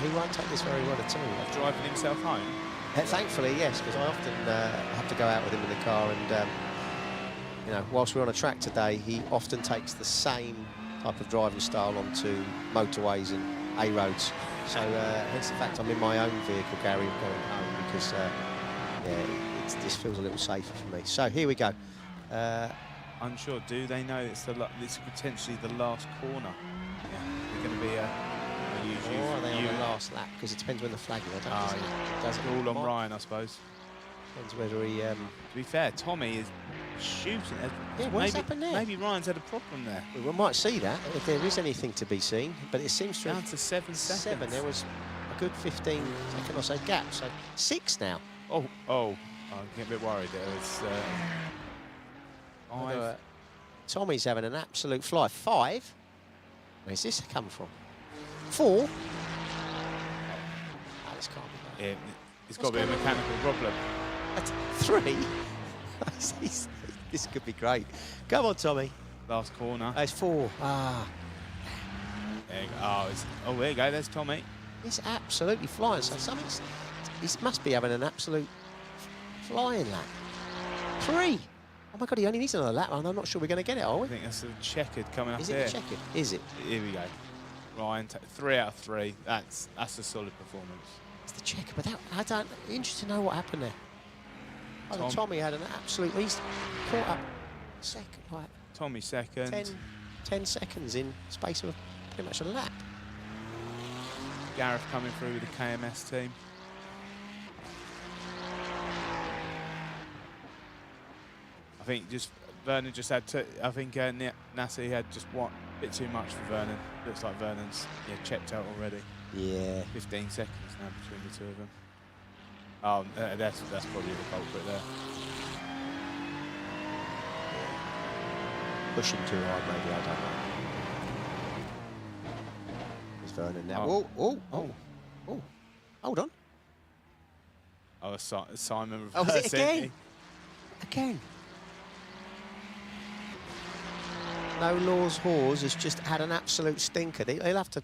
He won't take this very well at all. Driving himself home? Thankfully, yes, because I often have to go out with him in the car, and whilst we're on a track today, he often takes the same type of driving style onto motorways and A roads. So hence the fact I'm in my own vehicle, Gary, going home because this feels a little safer for me. So here we go. Unsure. Do they know this is potentially the last corner? Yeah, they're going to be or are they on the last lap? Because it depends when the flag is. I don't know. Does it all on Ryan, I suppose. Depends whether he. To be fair, Tommy is shooting. Yeah, what's happened there? Maybe Ryan's had a problem there. We might see that if there is anything to be seen, but it seems to down to 7 seconds. There was a good 15 second or so gap, so 6 now. Oh, I'm getting a bit worried there. It's 5. Tommy's having an absolute fly. 5. Where's this come from? 4. Oh, this can't be right. Yeah, it's got to be a mechanical problem. That's 3. This could be great. Come on, Tommy. Last corner. It's 4. There you go. There you go. There's Tommy. He's absolutely flying. So something's, he must be having an absolute flying lap. 3. Oh my God, he only needs another lap, and I'm not sure we're going to get it, are I we? think that's the checkered coming up Is here. it the checkered? Is it? Here we go. Ryan, 3 out of 3. That's a solid performance. It's the checker, but that, I don't. Interested to know what happened there. Oh, Tommy had an absolute. He's caught up second, like Tommy second. 10 seconds in space of pretty much a lap. Gareth coming through with the KMS team. I think just Vernon just had to. I think Nassi had just a bit too much for Vernon. Looks like Vernon's checked out already. Yeah. 15 seconds now between the two of them. Oh, that's probably the culprit there. Pushing too hard, maybe, I don't know. There's Vernon now. Oh. Hold on. Oh, Simon. Oh, was it reversing. again? Again. No Laws Hawes has just had an absolute stinker. They'll have to.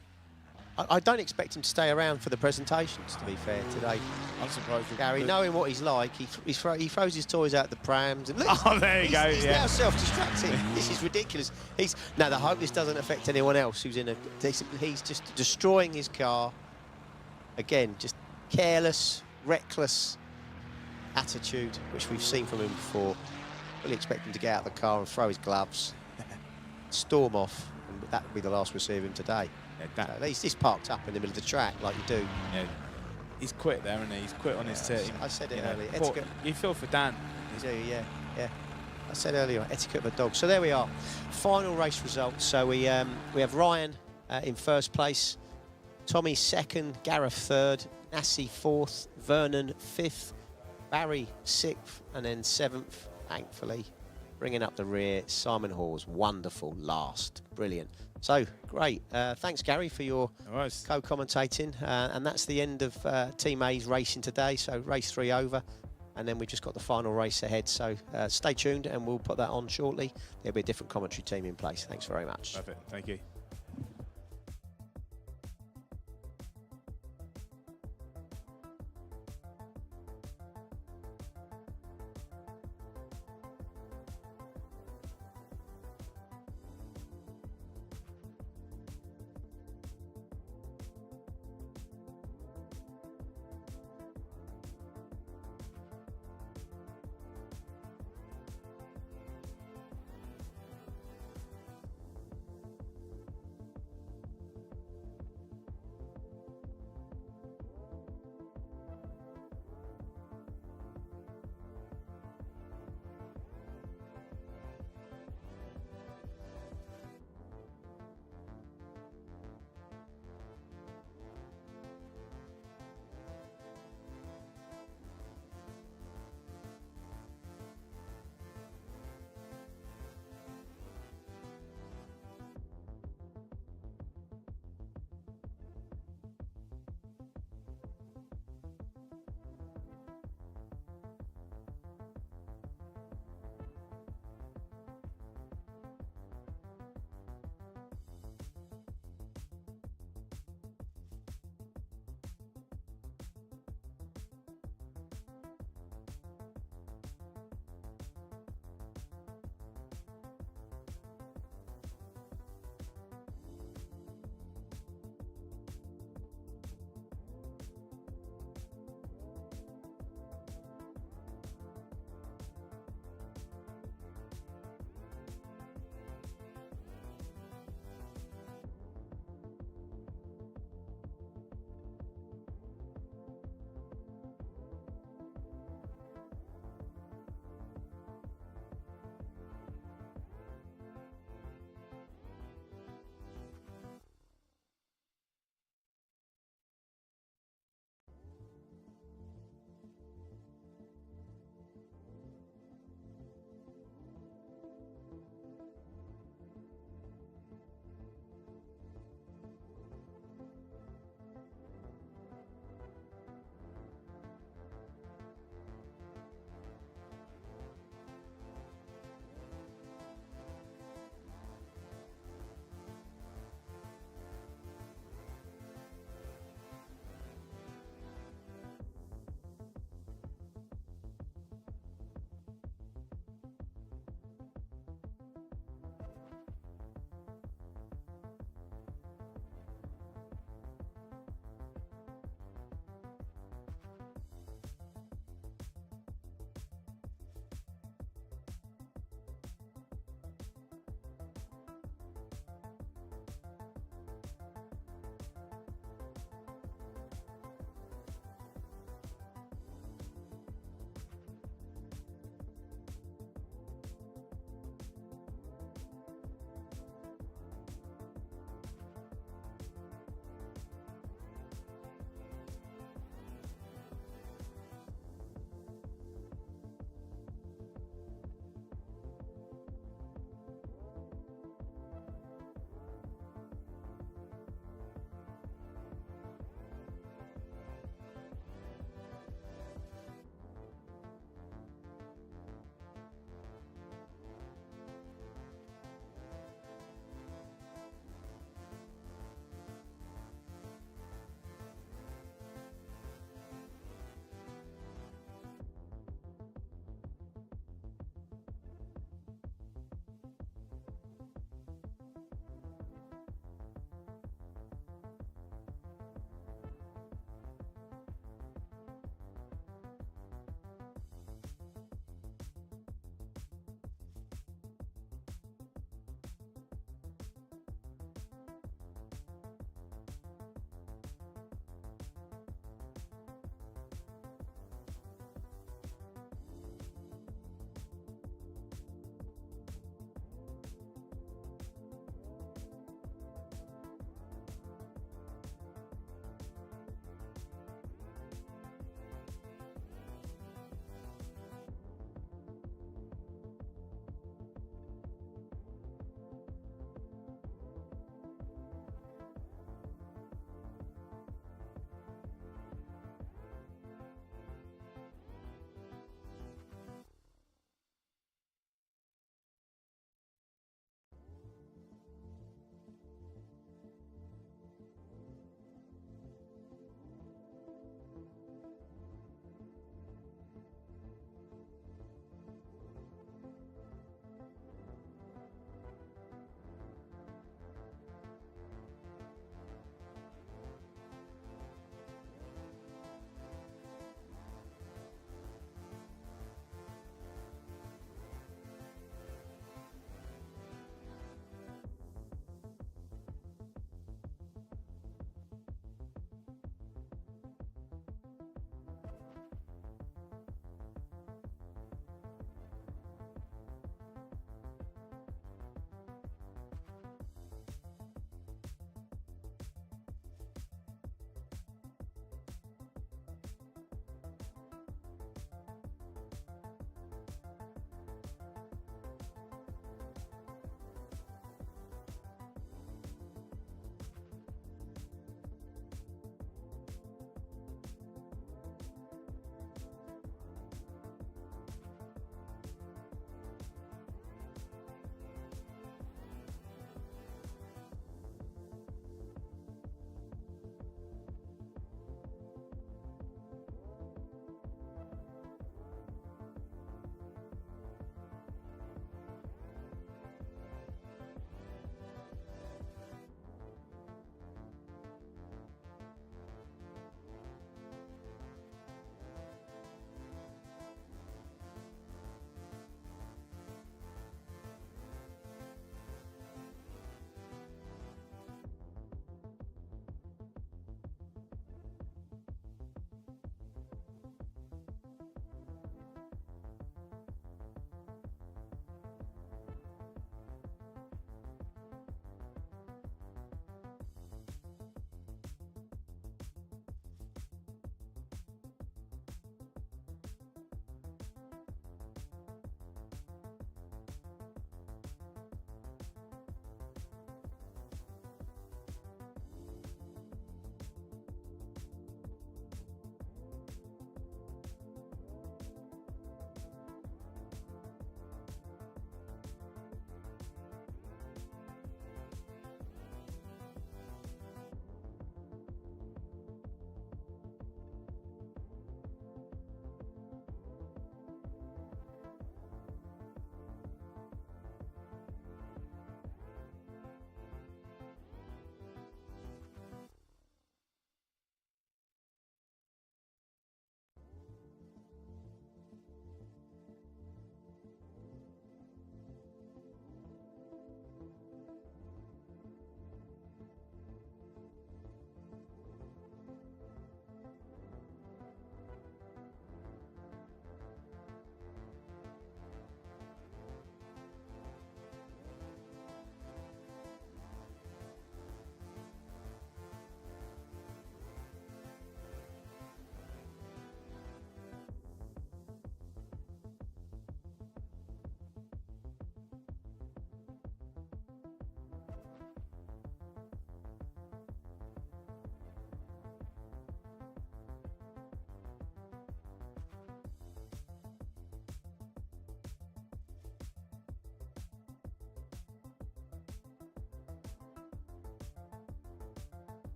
I don't expect him to stay around for the presentations, to be fair, today. I'm surprised. Gary, knowing what he's like, he throws his toys out the prams. And look, Oh, there you go. He's Yeah. now self-destructing. This is ridiculous. Now, I hope this doesn't affect anyone else who's in a. He's just destroying his car. Again, just careless, reckless attitude, which we've seen from him before. Fully expect him to get out of the car and throw his gloves, storm off, and that would be the last we see of him today. Yeah, So he's parked up in the middle of the track like you do. yeah. He's quit there, isn't he? He's quit on his team. I said it You know, earlier. poor- Etiquette. you feel for Dan. You do, yeah. I said earlier, etiquette of a dog. So there we are. Final race results. So we have Ryan in first place, Tommy second, Gareth third, Nassi fourth, Vernon fifth, Barry sixth, and then seventh, thankfully, bringing up the rear, Simon Hawes, wonderful last. Brilliant. So, great. Thanks, Gary, for your co-commentating. And that's the end of Team A's racing today. So, race 3 over. And then we've just got the final race ahead. So, stay tuned and we'll put that on shortly. There'll be a different commentary team in place. Thanks very much. Perfect. Thank you.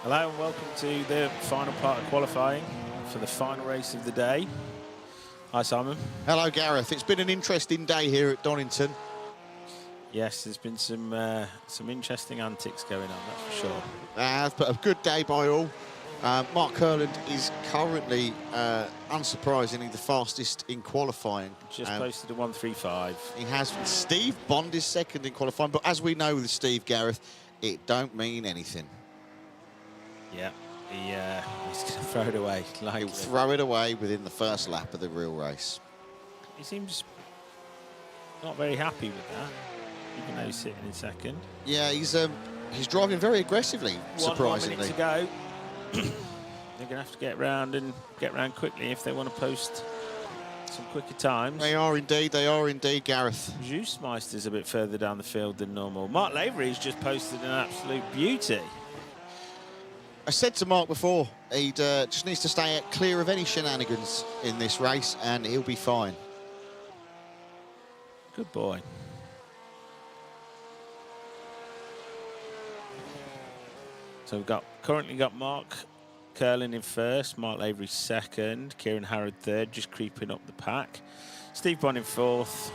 Hello and welcome to the final part of qualifying for the final race of the day. Hi Simon. Hello, Gareth. It's been an interesting day here at Donington. Yes, there's been some interesting antics going on, that's for sure. But a good day by all. Mark Kurland is currently, unsurprisingly, the fastest in qualifying. Just posted a 1:35. He has. Steve Bond is second in qualifying, but as we know with Steve, Gareth, it don't mean anything. Yeah, he's going to throw it away. He'll throw it away within the first lap of the real race. He seems not very happy with that, even though he's sitting in second. Yeah, he's driving very aggressively, surprisingly. 1 minute to go. They're going to have to get round quickly if they want to post some quicker times. They are indeed, Gareth. Juicemeister's a bit further down the field than normal. Mark Lavery's just posted an absolute beauty. I said to Mark before, he just needs to stay clear of any shenanigans in this race and he'll be fine. Good boy. So we've currently got Mark Kurland in first, Mark Lavery second, Kieran Harrod third, just creeping up the pack. Steve Bond in fourth,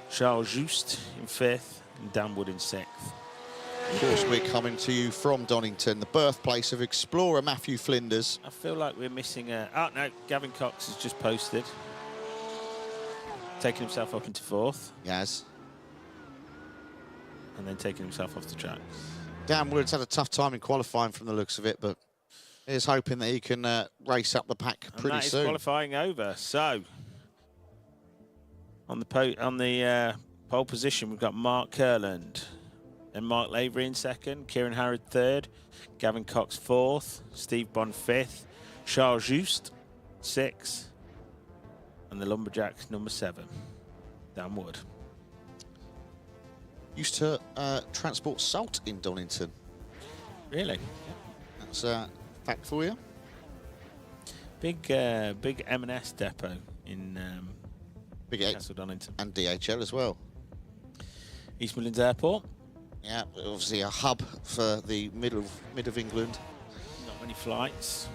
Charles Just in fifth, and Dan Wood in sixth. Of course, we're coming to you from Donington, the birthplace of explorer Matthew Flinders. I feel like we're missing a... Oh, no, Gavin Cox has just posted. Taking himself up into fourth. Yes. And then taking himself off the track. Dan Wood's had a tough time in qualifying from the looks of it, but he's hoping that he can race up the pack pretty and that soon. Is qualifying over. So, on the pole position, we've got Mark Kurland. And Mark Lavery in second, Kieran Harrod third, Gavin Cox fourth, Steve Bond fifth, Charles Just sixth, and the Lumberjacks number 7, Dan Wood. Used to transport salt in Donington. Really? That's a fact for you. Big M&S depot in Big Castle Donington. And DHL as well. East Midlands Airport. Yeah, obviously a hub for the mid of England. Not many flights.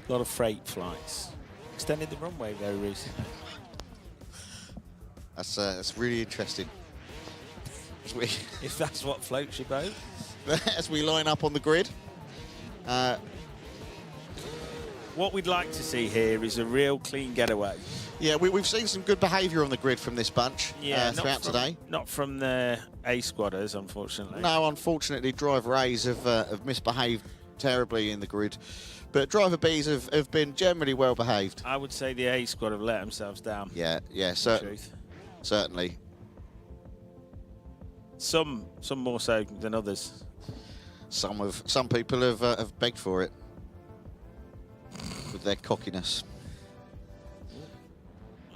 A lot of freight flights. Extended the runway very recently. That's really interesting. If that's what floats your boat. As we line up on the grid. What we'd like to see here is a real clean getaway. Yeah, we've seen some good behaviour on the grid from this bunch throughout today. Not from the A squadders, unfortunately. No, unfortunately, driver A's have misbehaved terribly in the grid, but driver B's have been generally well behaved. I would say the A squad have let themselves down. Yeah, certainly. Some more so than others. Some people have begged for it with their cockiness.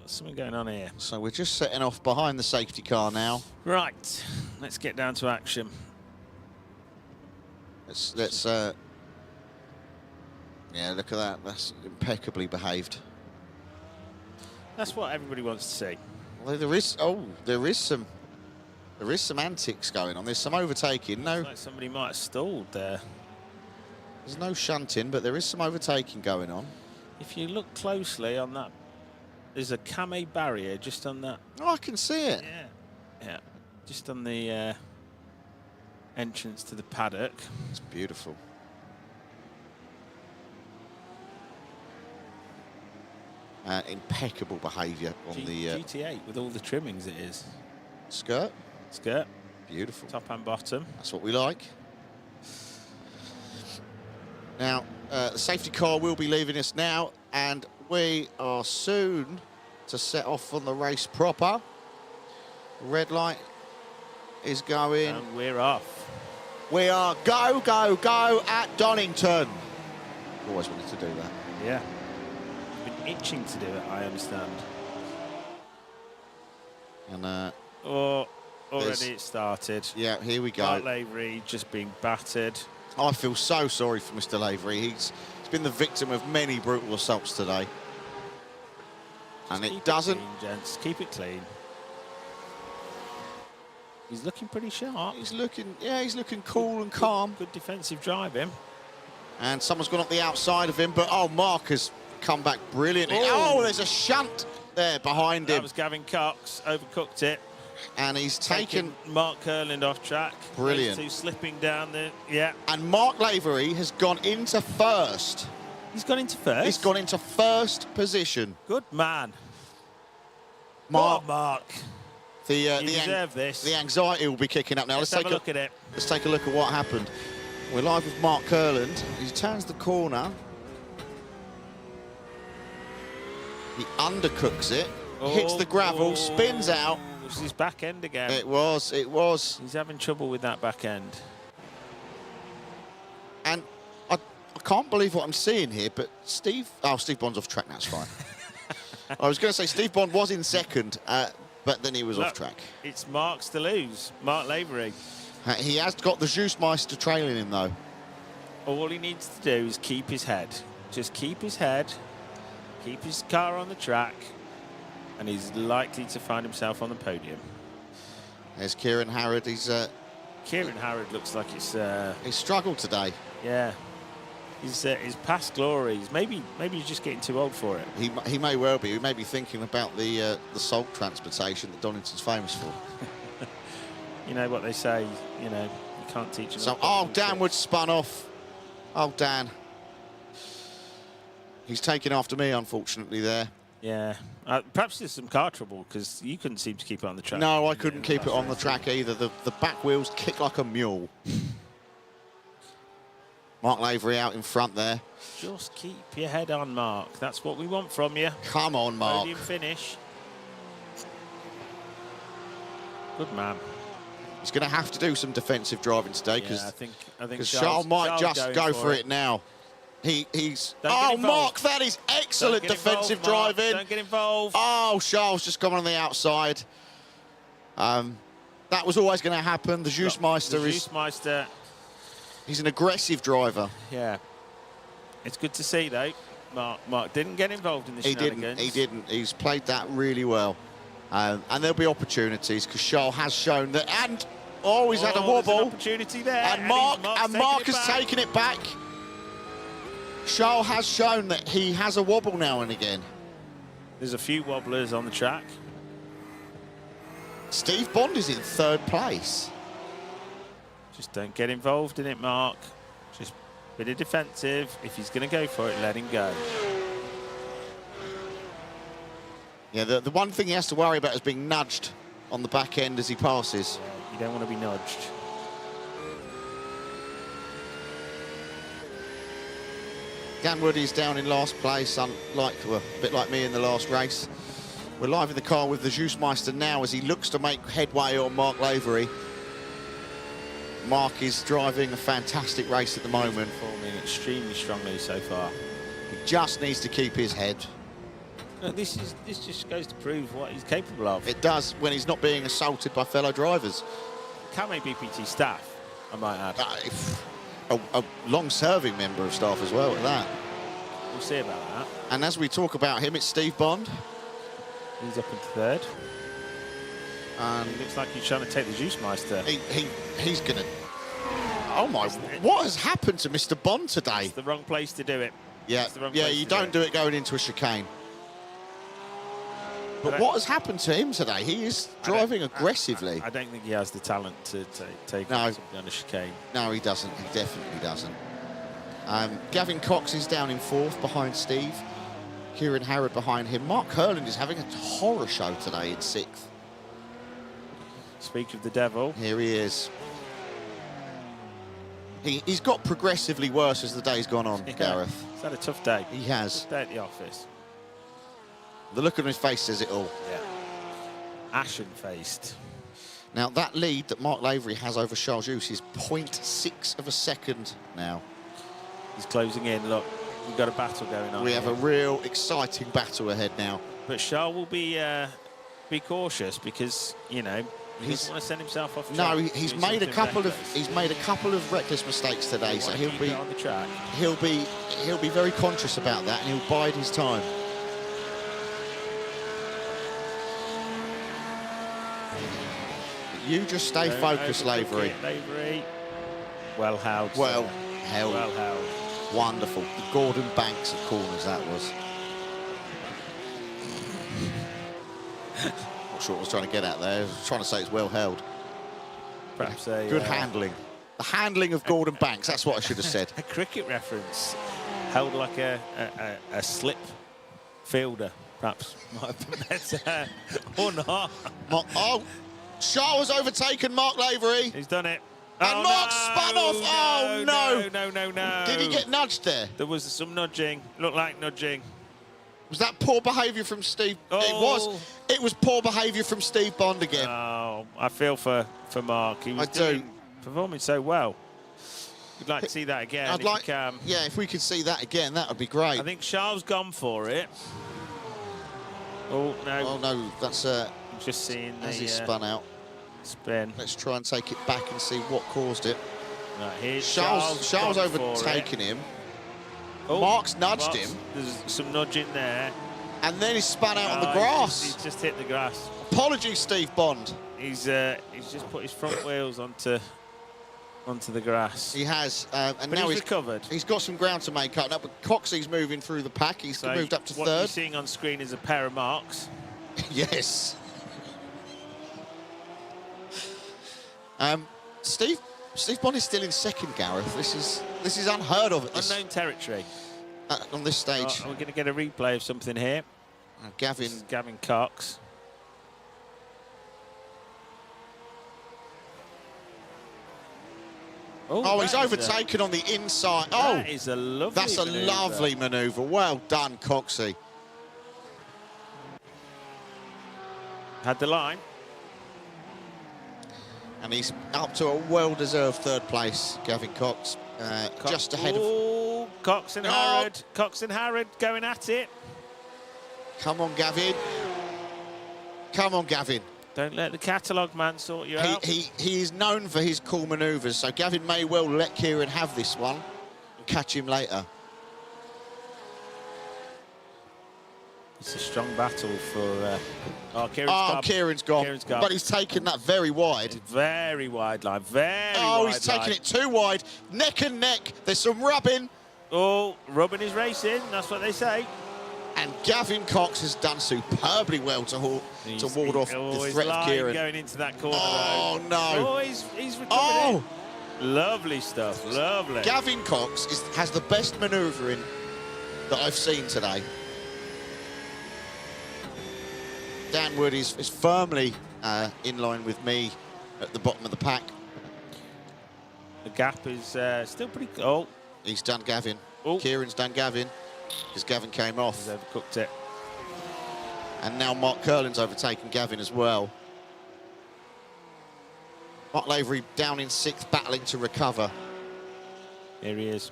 Something going on here. So we're just setting off behind the safety car now. Right, let's get down to action. Let's yeah, look at that. That's impeccably behaved. That's what everybody wants to see. Well, there is some antics going on. There's some overtaking. No, looks like somebody might have stalled there. There's no shunting, but there is some overtaking going on. If you look closely on that, there's a camo barrier just on that. Oh, I can see it. Yeah, just on the entrance to the paddock. It's beautiful. Impeccable behaviour on the GT8 with all the trimmings it is. Skirt. Beautiful. Top and bottom. That's what we like. Now, the safety car will be leaving us now, and we are soon to set off on the race proper. Red light is going. And we're off. We are go, go, go at Donington. Always wanted to do that. Yeah. Been itching to do it, I understand. And already it started. Yeah, here we go. Mark Lavery just being battered. I feel so sorry for Mr. Lavery. He's been the victim of many brutal assaults today. And it doesn't... Keep it clean, gents. Keep it clean. He's looking pretty sharp. He's looking cool and calm. Good defensive driving. And someone's gone up the outside of him, but oh, Mark has come back brilliantly. Oh. Oh, there's a shunt there behind That him. was Gavin Cox, overcooked it. And he's taken... Mark Kurland off track. Brilliant. Those two slipping down the... Yeah. And Mark Lavery has gone into first. He's gone into first? He's gone into first position. Good man. Mark. Mark. You deserve this. The anxiety will be kicking up now. Let's have a look at it. Let's take a look at what happened. We're live with Mark Kurland. He turns the corner. He undercooks it. Hits the gravel, spins out. It was his back end again. It was. He's having trouble with that back end. And I can't believe what I'm seeing here, but Steve Bond's off track now, it's fine. I was going to say Steve Bond was in second, but then he was off track. It's Mark's to lose, Mark Lavery. He has got the Juicemeister trailing him, though. All he needs to do is keep his head. Just keep his head, keep his car on the track, and he's likely to find himself on the podium. There's Kieran Harrod. Kieran Harrod looks like it's... he struggled today. Yeah. His past glories. Maybe he's just getting too old for it. He may well be. He may be thinking about the salt transportation that Donington's famous for. You know what they say, you know, you can't teach him. So, oh, Danwood spun off. Oh, Dan. He's taken after me, unfortunately, there. Yeah. Perhaps there's some car trouble, because you couldn't seem to keep it on the track. No, I couldn't keep it on the track either. The back wheels kick like a mule. Mark Lavery out in front there. Just keep your head on, Mark. That's what we want from you. Come on, Mark. Podium finish. Good man. He's going to have to do some defensive driving today because I think Charles might just go for it now. He's... Oh, Mark, that is excellent defensive driving. Don't get involved. Oh, Charles just gone on the outside. That was always going to happen. The Juicemeister is... Juicemeister. He's an aggressive driver. Yeah. It's good to see, though. Mark didn't get involved in the shenanigans. He didn't. He's played that really well. And there'll be opportunities because Charles has shown that. And he's had a wobble. An opportunity there. And Mark has taken it back. Charles has shown that he has a wobble now and again. There's a few wobblers on the track. Steve Bond is in third place. Just don't get involved in it, Mark. Just a bit of defensive. If he's going to go for it, let him go. Yeah, the one thing he has to worry about is being nudged on the back end as he passes. Yeah, you don't want to be nudged. Dan Woody's down in last place, a bit like me in the last race. We're live in the car with the Juicemeister now as he looks to make headway on Mark Lavery. Mark is driving a fantastic race at the moment. Performing extremely strongly so far. He just needs to keep his head. No, this just goes to prove what he's capable of. It does when he's not being assaulted by fellow drivers. Camé BPT staff, I might add. A long-serving member of staff as well at that. We'll see about that. And as we talk about him, it's Steve Bond. He's up into third. And he looks like he's trying to take the Juicemeister. He's going to... Oh, my... What has happened to Mr. Bond today? It's the wrong place to do it. Yeah, you don't do it going into a chicane. But what has happened to him today? He is driving aggressively. I don't think he has the talent to take something on a chicane. No, he doesn't. He definitely doesn't. Gavin Cox is down in fourth behind Steve. Kieran Harrod behind him. Mark Kurland is having a horror show today in sixth. Speak of the devil. Here he is. He's got progressively worse as the day's gone on, Gareth. He's had a tough day. He has. Tough day at the office. The look on his face says it all. Yeah. Ashen-faced. Now, that lead that Mark Lavery has over Charles Juice is 0.6 of a second now. He's closing in. Look, we've got a battle going on. We have a real exciting battle ahead now. But Charles will be cautious because, you know, he doesn't want to send himself off track. No, he's made a couple of reckless mistakes today, so he'll be on the track. He'll be very conscious about that, and he'll bide his time. You just stay Don't focused, overcook Lavery. it, Lavery. Well held. Well sir. held. Well held. Wonderful. The Gordon Banks of corners, that was. Not sure what I was trying to get at there. I was trying to say it's well held. Perhaps a Good handling. The handling of Gordon Banks, that's what I should have said. a cricket reference. Held like a slip fielder, perhaps. Might have been better. Or not. Oh, Shaw was overtaken, Mark Lavery. He's done it. And Mark spun off. Oh, no. No. Did he get nudged there? There was some nudging. Looked like nudging. Was that poor behaviour from Steve? Oh. It was poor behaviour from Steve Bond again. Oh, I feel for Mark. He was performing so well. We'd like to see that again. I'd like, yeah, if we could see that again, that would be great. I think Charles gone for it. Oh no! Oh no, that's I'm just seeing as he the spun out. spin. Let's try and take it back and see what caused it. Right, here's Charles gone for overtaken it. him. Oh, Mark's nudged him. There's some nudging there. And then he spun out on the Oh, grass. He's just hit the grass. Apologies, Steve Bond. He's just put his front wheels onto the grass. He has, and But now he's recovered. He's got some ground to make up now, but Coxey's moving through the pack. He's So moved up to what you're third. seeing on screen is a pair of marks. Yes. Steve Bond is still in second, Gareth. This is unheard of at Unknown territory. on this stage. We're going to get a replay of something here. Gavin. This is Gavin Cox. Oh, he's that is overtaken on the inside. Oh, that is a lovely that's a manoeuvre. lovely manoeuvre. Well done, Coxey. Had the line. And he's up to a well-deserved third place, Gavin Cox. Just ahead of... Cox and Harrod. Cox and Harrod going at it. Come on, Gavin. Come on, Gavin. Don't let the catalogue man sort you out. He is known for his cool manoeuvres, so Gavin may well let Kieran have this one and catch him later. It's a strong battle for... Kieran's gone. Kieran's gone. But he's taken that very wide. Very wide line. Very wide Oh, he's taken line. it too wide. Neck and neck. There's some rubbing. Oh, rubbing is racing. That's what they say. And Gavin Cox has done superbly well to ward off the threat of Kieran. Going into that corner. Oh, no. Oh, he's recovered. Oh! Lovely stuff. Lovely. Gavin Cox has the best manoeuvring that I've seen today. Dan Wood is firmly in line with me at the bottom of the pack. The gap is still pretty... Oh, He's done Gavin. Oh. Kieran's done Gavin because Gavin came off. he's overcooked it. And now Mark Curlin's overtaken Gavin as well. Mark Lavery down in sixth, battling to recover. Here he is.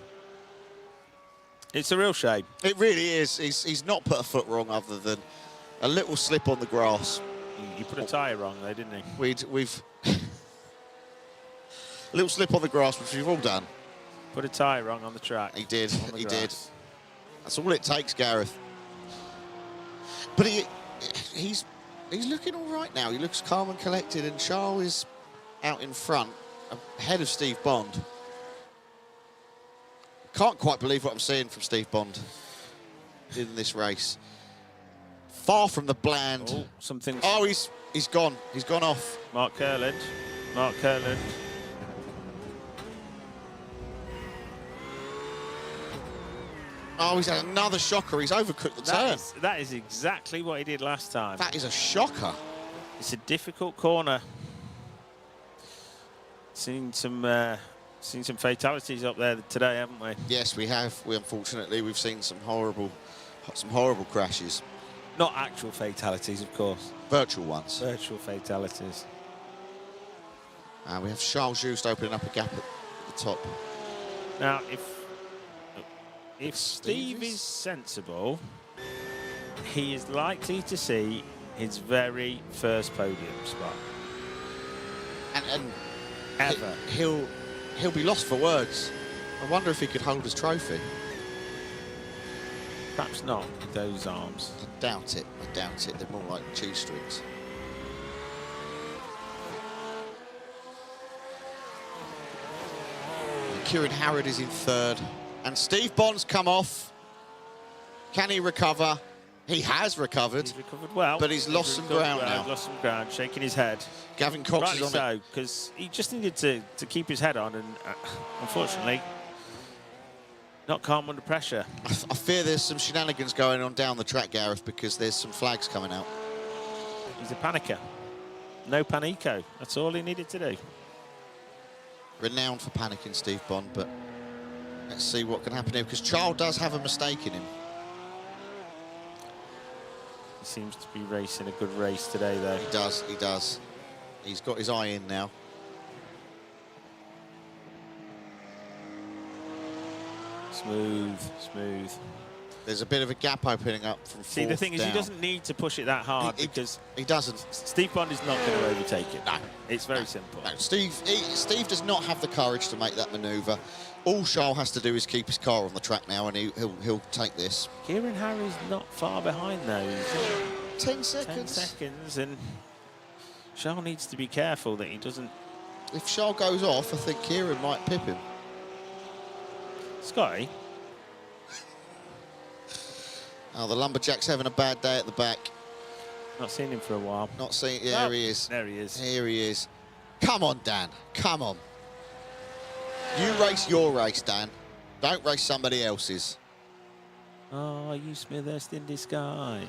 It's a real shame. It really is. He's not put a foot wrong other than a little slip on the grass. He put a tyre wrong there, didn't he? We've a little slip on the grass, which we've all done. Put a tyre wrong on the track. He did. On the He grass. did. That's all it takes, Gareth. But he's looking all right now. He looks calm and collected, and Charles is out in front, ahead of Steve Bond. Can't quite believe what I'm seeing from Steve Bond in this race. Far from the bland. Oh, something. Oh, he's gone. He's gone off. Mark Curland. Mark Curland. Oh, he's had another shocker. He's overcooked the turn. That is exactly what he did last time. That is a shocker. It's a difficult corner. Seen some fatalities up there today, haven't we? Yes, we have. Unfortunately, we've seen some horrible crashes. Not actual fatalities, of course. Virtual ones. Virtual fatalities. We have Charles Just opening up a gap at the top. Now, if Steve is sensible, he is likely to see his very first podium spot. And Ever. he'll be lost for words. I wonder if he could hold his trophy. Perhaps not with those arms. I doubt it. They're more like cheese strings. Kieran Harrod is in third. And Steve Bond's come off. Can he recover? He has recovered. He's recovered well. But he's lost some ground now. Lost some ground, shaking his head. Gavin Cox Rightly is on so, because he just needed to keep his head on, and unfortunately, not calm under pressure. I fear there's some shenanigans going on down the track, Gareth, because there's some flags coming out. He's a panicker. No panico. That's all he needed to do. Renowned for panicking, Steve Bond, but let's see what can happen here, because Charles does have a mistake in him. He seems to be racing a good race today, though. He does, he does. He's got his eye in now. Smooth, smooth. There's a bit of a gap opening up from See, the thing is, he doesn't need to push it that hard because he doesn't. Steve Bond is not going to overtake it. No. It's very simple. No, Steve does not have the courage to make that manoeuvre. All Charles has to do is keep his car on the track now, and he'll take this. Kieran Harry's not far behind, though. He's 10 seconds. 10 seconds, and Charles needs to be careful that he doesn't... If Charles goes off, I think Kieran might pip him. Scotty? Oh, the Lumberjack's having a bad day at the back. Not seen him for a while. Not seen... Yeah, there he is. There he is. Here he is. Come on, Dan. Come on. You race your race, Dan. Don't race somebody else's. Oh, you Smithhurst in disguise.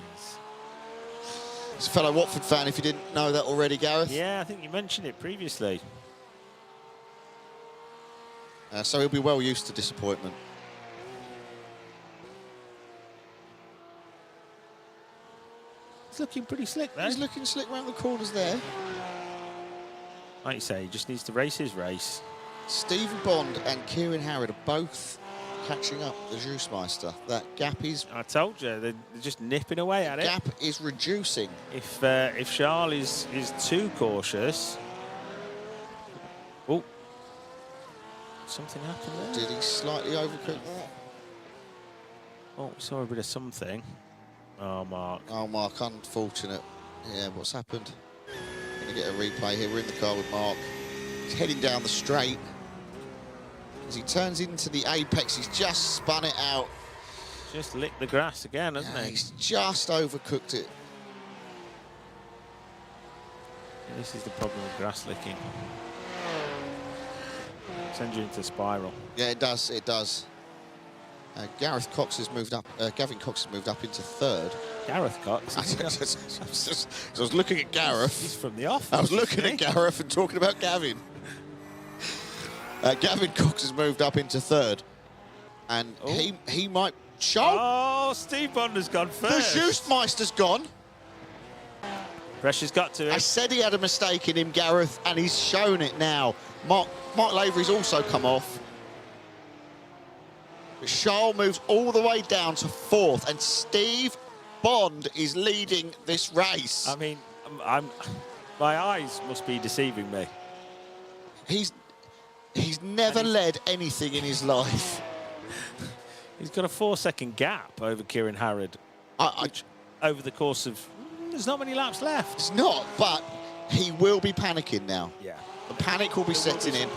He's a fellow Watford fan, if you didn't know that already, Gareth. Yeah, I think you mentioned it previously. So he'll be well used to disappointment. He's looking pretty slick, though. He's looking slick round the corners there. Like you say, he just needs to race his race. Stephen Bond and Kieran Harrod are both catching up the Juicemeister. That gap is... I told you, they're just nipping away at it. Gap is reducing. If Charles is too cautious... Oh. Something happened there. Did he slightly overcook that? Oh, we saw a bit of something. Oh, Mark. Oh, Mark, unfortunate. Yeah, what's happened? Going to get a replay here. We're in the car with Mark. He's heading down the straight. As he turns into the apex, he's just spun it out. Just licked the grass again, hasn't he? He's just overcooked it. Yeah, this is the problem with grass licking. Sends you into a spiral. Yeah, it does. It does. Gareth Cox has moved up. Gavin Cox has moved up into third. Gareth Cox. I was looking at Gareth. He's from the office. I was looking at Gareth and talking about Gavin. Gavin Cox has moved up into third, and he might show. Oh, Steve Bond has gone first. The Juicemeister's gone. Pressure's got to him. I said he had a mistake in him, Gareth, and he's shown it now. Mark Lavery's also come off. But Charles moves all the way down to fourth, and Steve Bond is leading this race. I mean, my eyes must be deceiving me. He's never led anything in his life. He's got a 4-second gap over Kieran Harrod, which over the course of... There's not many laps left. It's not, but he will be panicking now. Yeah. The panic will be setting in,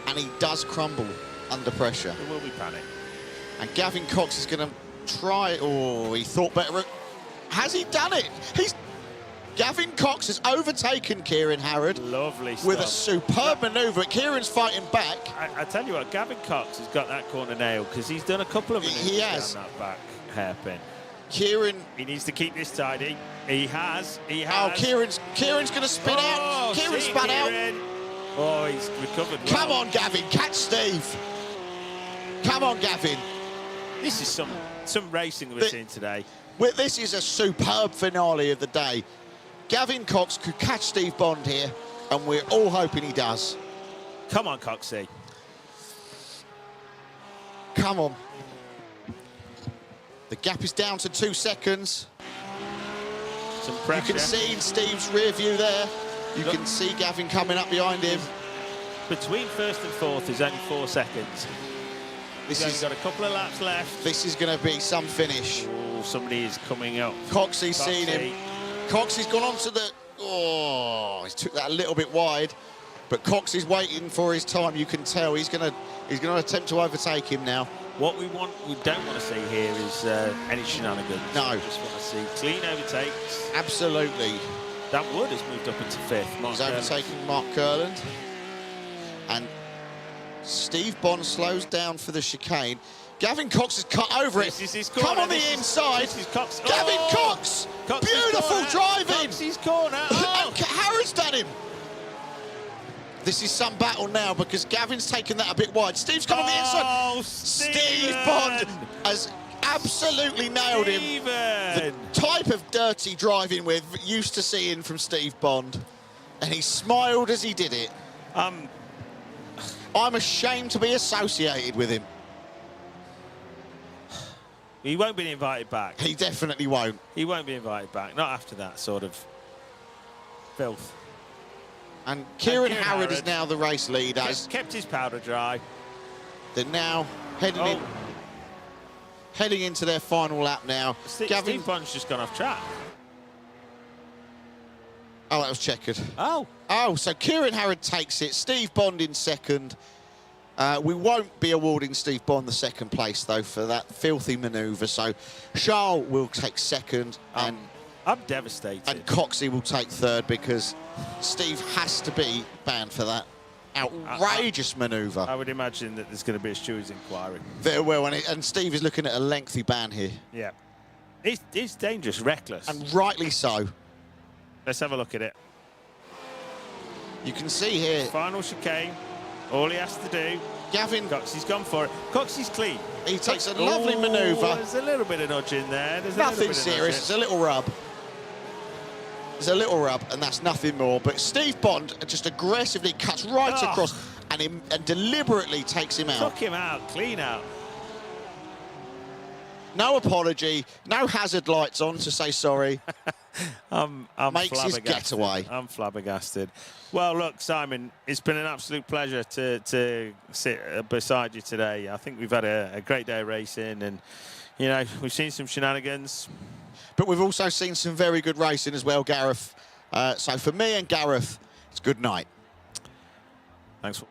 and he does crumble under pressure. There will be panic. And Gavin Cox is going to try... Oh, he thought better... Has he done it? Gavin Cox has overtaken Kieran Harrod. Lovely stuff. With a superb manoeuvre. Kieran's fighting back. I tell you what, Gavin Cox has got that corner nailed because he's done a couple of manoeuvres He has. down that back hairpin. Kieran... He needs to keep this tidy. He has. Oh, Kieran's going to spin out. Kieran spun out. Oh, he's recovered well. Come on, Gavin. Catch Steve. Come on, Gavin. This is some racing we're seeing today. This is a superb finale of the day. Gavin Cox could catch Steve Bond here, and we're all hoping he does. Come on, Coxie. Come on. The gap is down to 2 seconds. Some pressure. You can see in Steve's rear view there. You can see Gavin coming up behind him. Between first and fourth is only 4 seconds. He's got a couple of laps left. This is going to be some finish. Oh, somebody is coming up. Coxie's seen him. Coxie's gone on to the... Oh, he took that a little bit wide. But Cox is waiting for his time. You can tell he's gonna attempt to overtake him now. What we don't want to see here is any shenanigans. No. We just want to see clean overtakes. Absolutely. Dan Wood has moved up into 5th. Mark He's overtaking Mark Kurland. And Steve Bond slows down for the chicane. Gavin Cox has cut over it. This is his corner. Come on the inside. This is Cox. Gavin Oh! Cox! Cox's Beautiful corner. driving! Cox's corner. Oh! And Harrod's done him. This is some battle now because Gavin's taken that a bit wide. Steve's come on the inside. Oh, Steve Bond has absolutely nailed him. The type of dirty driving we're used to seeing from Steve Bond. And he smiled as he did it. I'm ashamed to be associated with him. He won't be invited back. He definitely won't. He won't be invited back. Not after that sort of filth. And Kieran Kieran Harrod is Harrod now the race leader. Kept his powder dry. They're now heading into their final lap now. Steve Bond's just gone off track. Oh, that was checkered. Oh. Oh, so Kieran Harrod takes it. Steve Bond in second. We won't be awarding Steve Bond the second place, though, for that filthy manoeuvre. So Charles will take second, and I'm devastated. And Coxey will take third because Steve has to be banned for that outrageous manoeuvre. I would imagine that there's going to be a stewards inquiry. There will, and Steve is looking at a lengthy ban here. Yeah. It's dangerous, reckless. And rightly so. Let's have a look at it. You can see here. Final chicane. All he has to do. Gavin. Coxey's gone for it. Coxey's clean. He takes a lovely manoeuvre. There's a little bit of nudge in there. There's nothing serious. It's a little rub. There's a little rub, and that's nothing more. But Steve Bond just aggressively cuts right across and deliberately takes him out. Took him out, clean out. No apology, no hazard lights on to say sorry. I'm Makes his getaway. I'm flabbergasted. Well, look, Simon, it's been an absolute pleasure to sit beside you today. I think we've had a great day of racing, and you know, we've seen some shenanigans. But we've also seen some very good racing as well, Gareth. So for me and Gareth, it's good night. Thanks.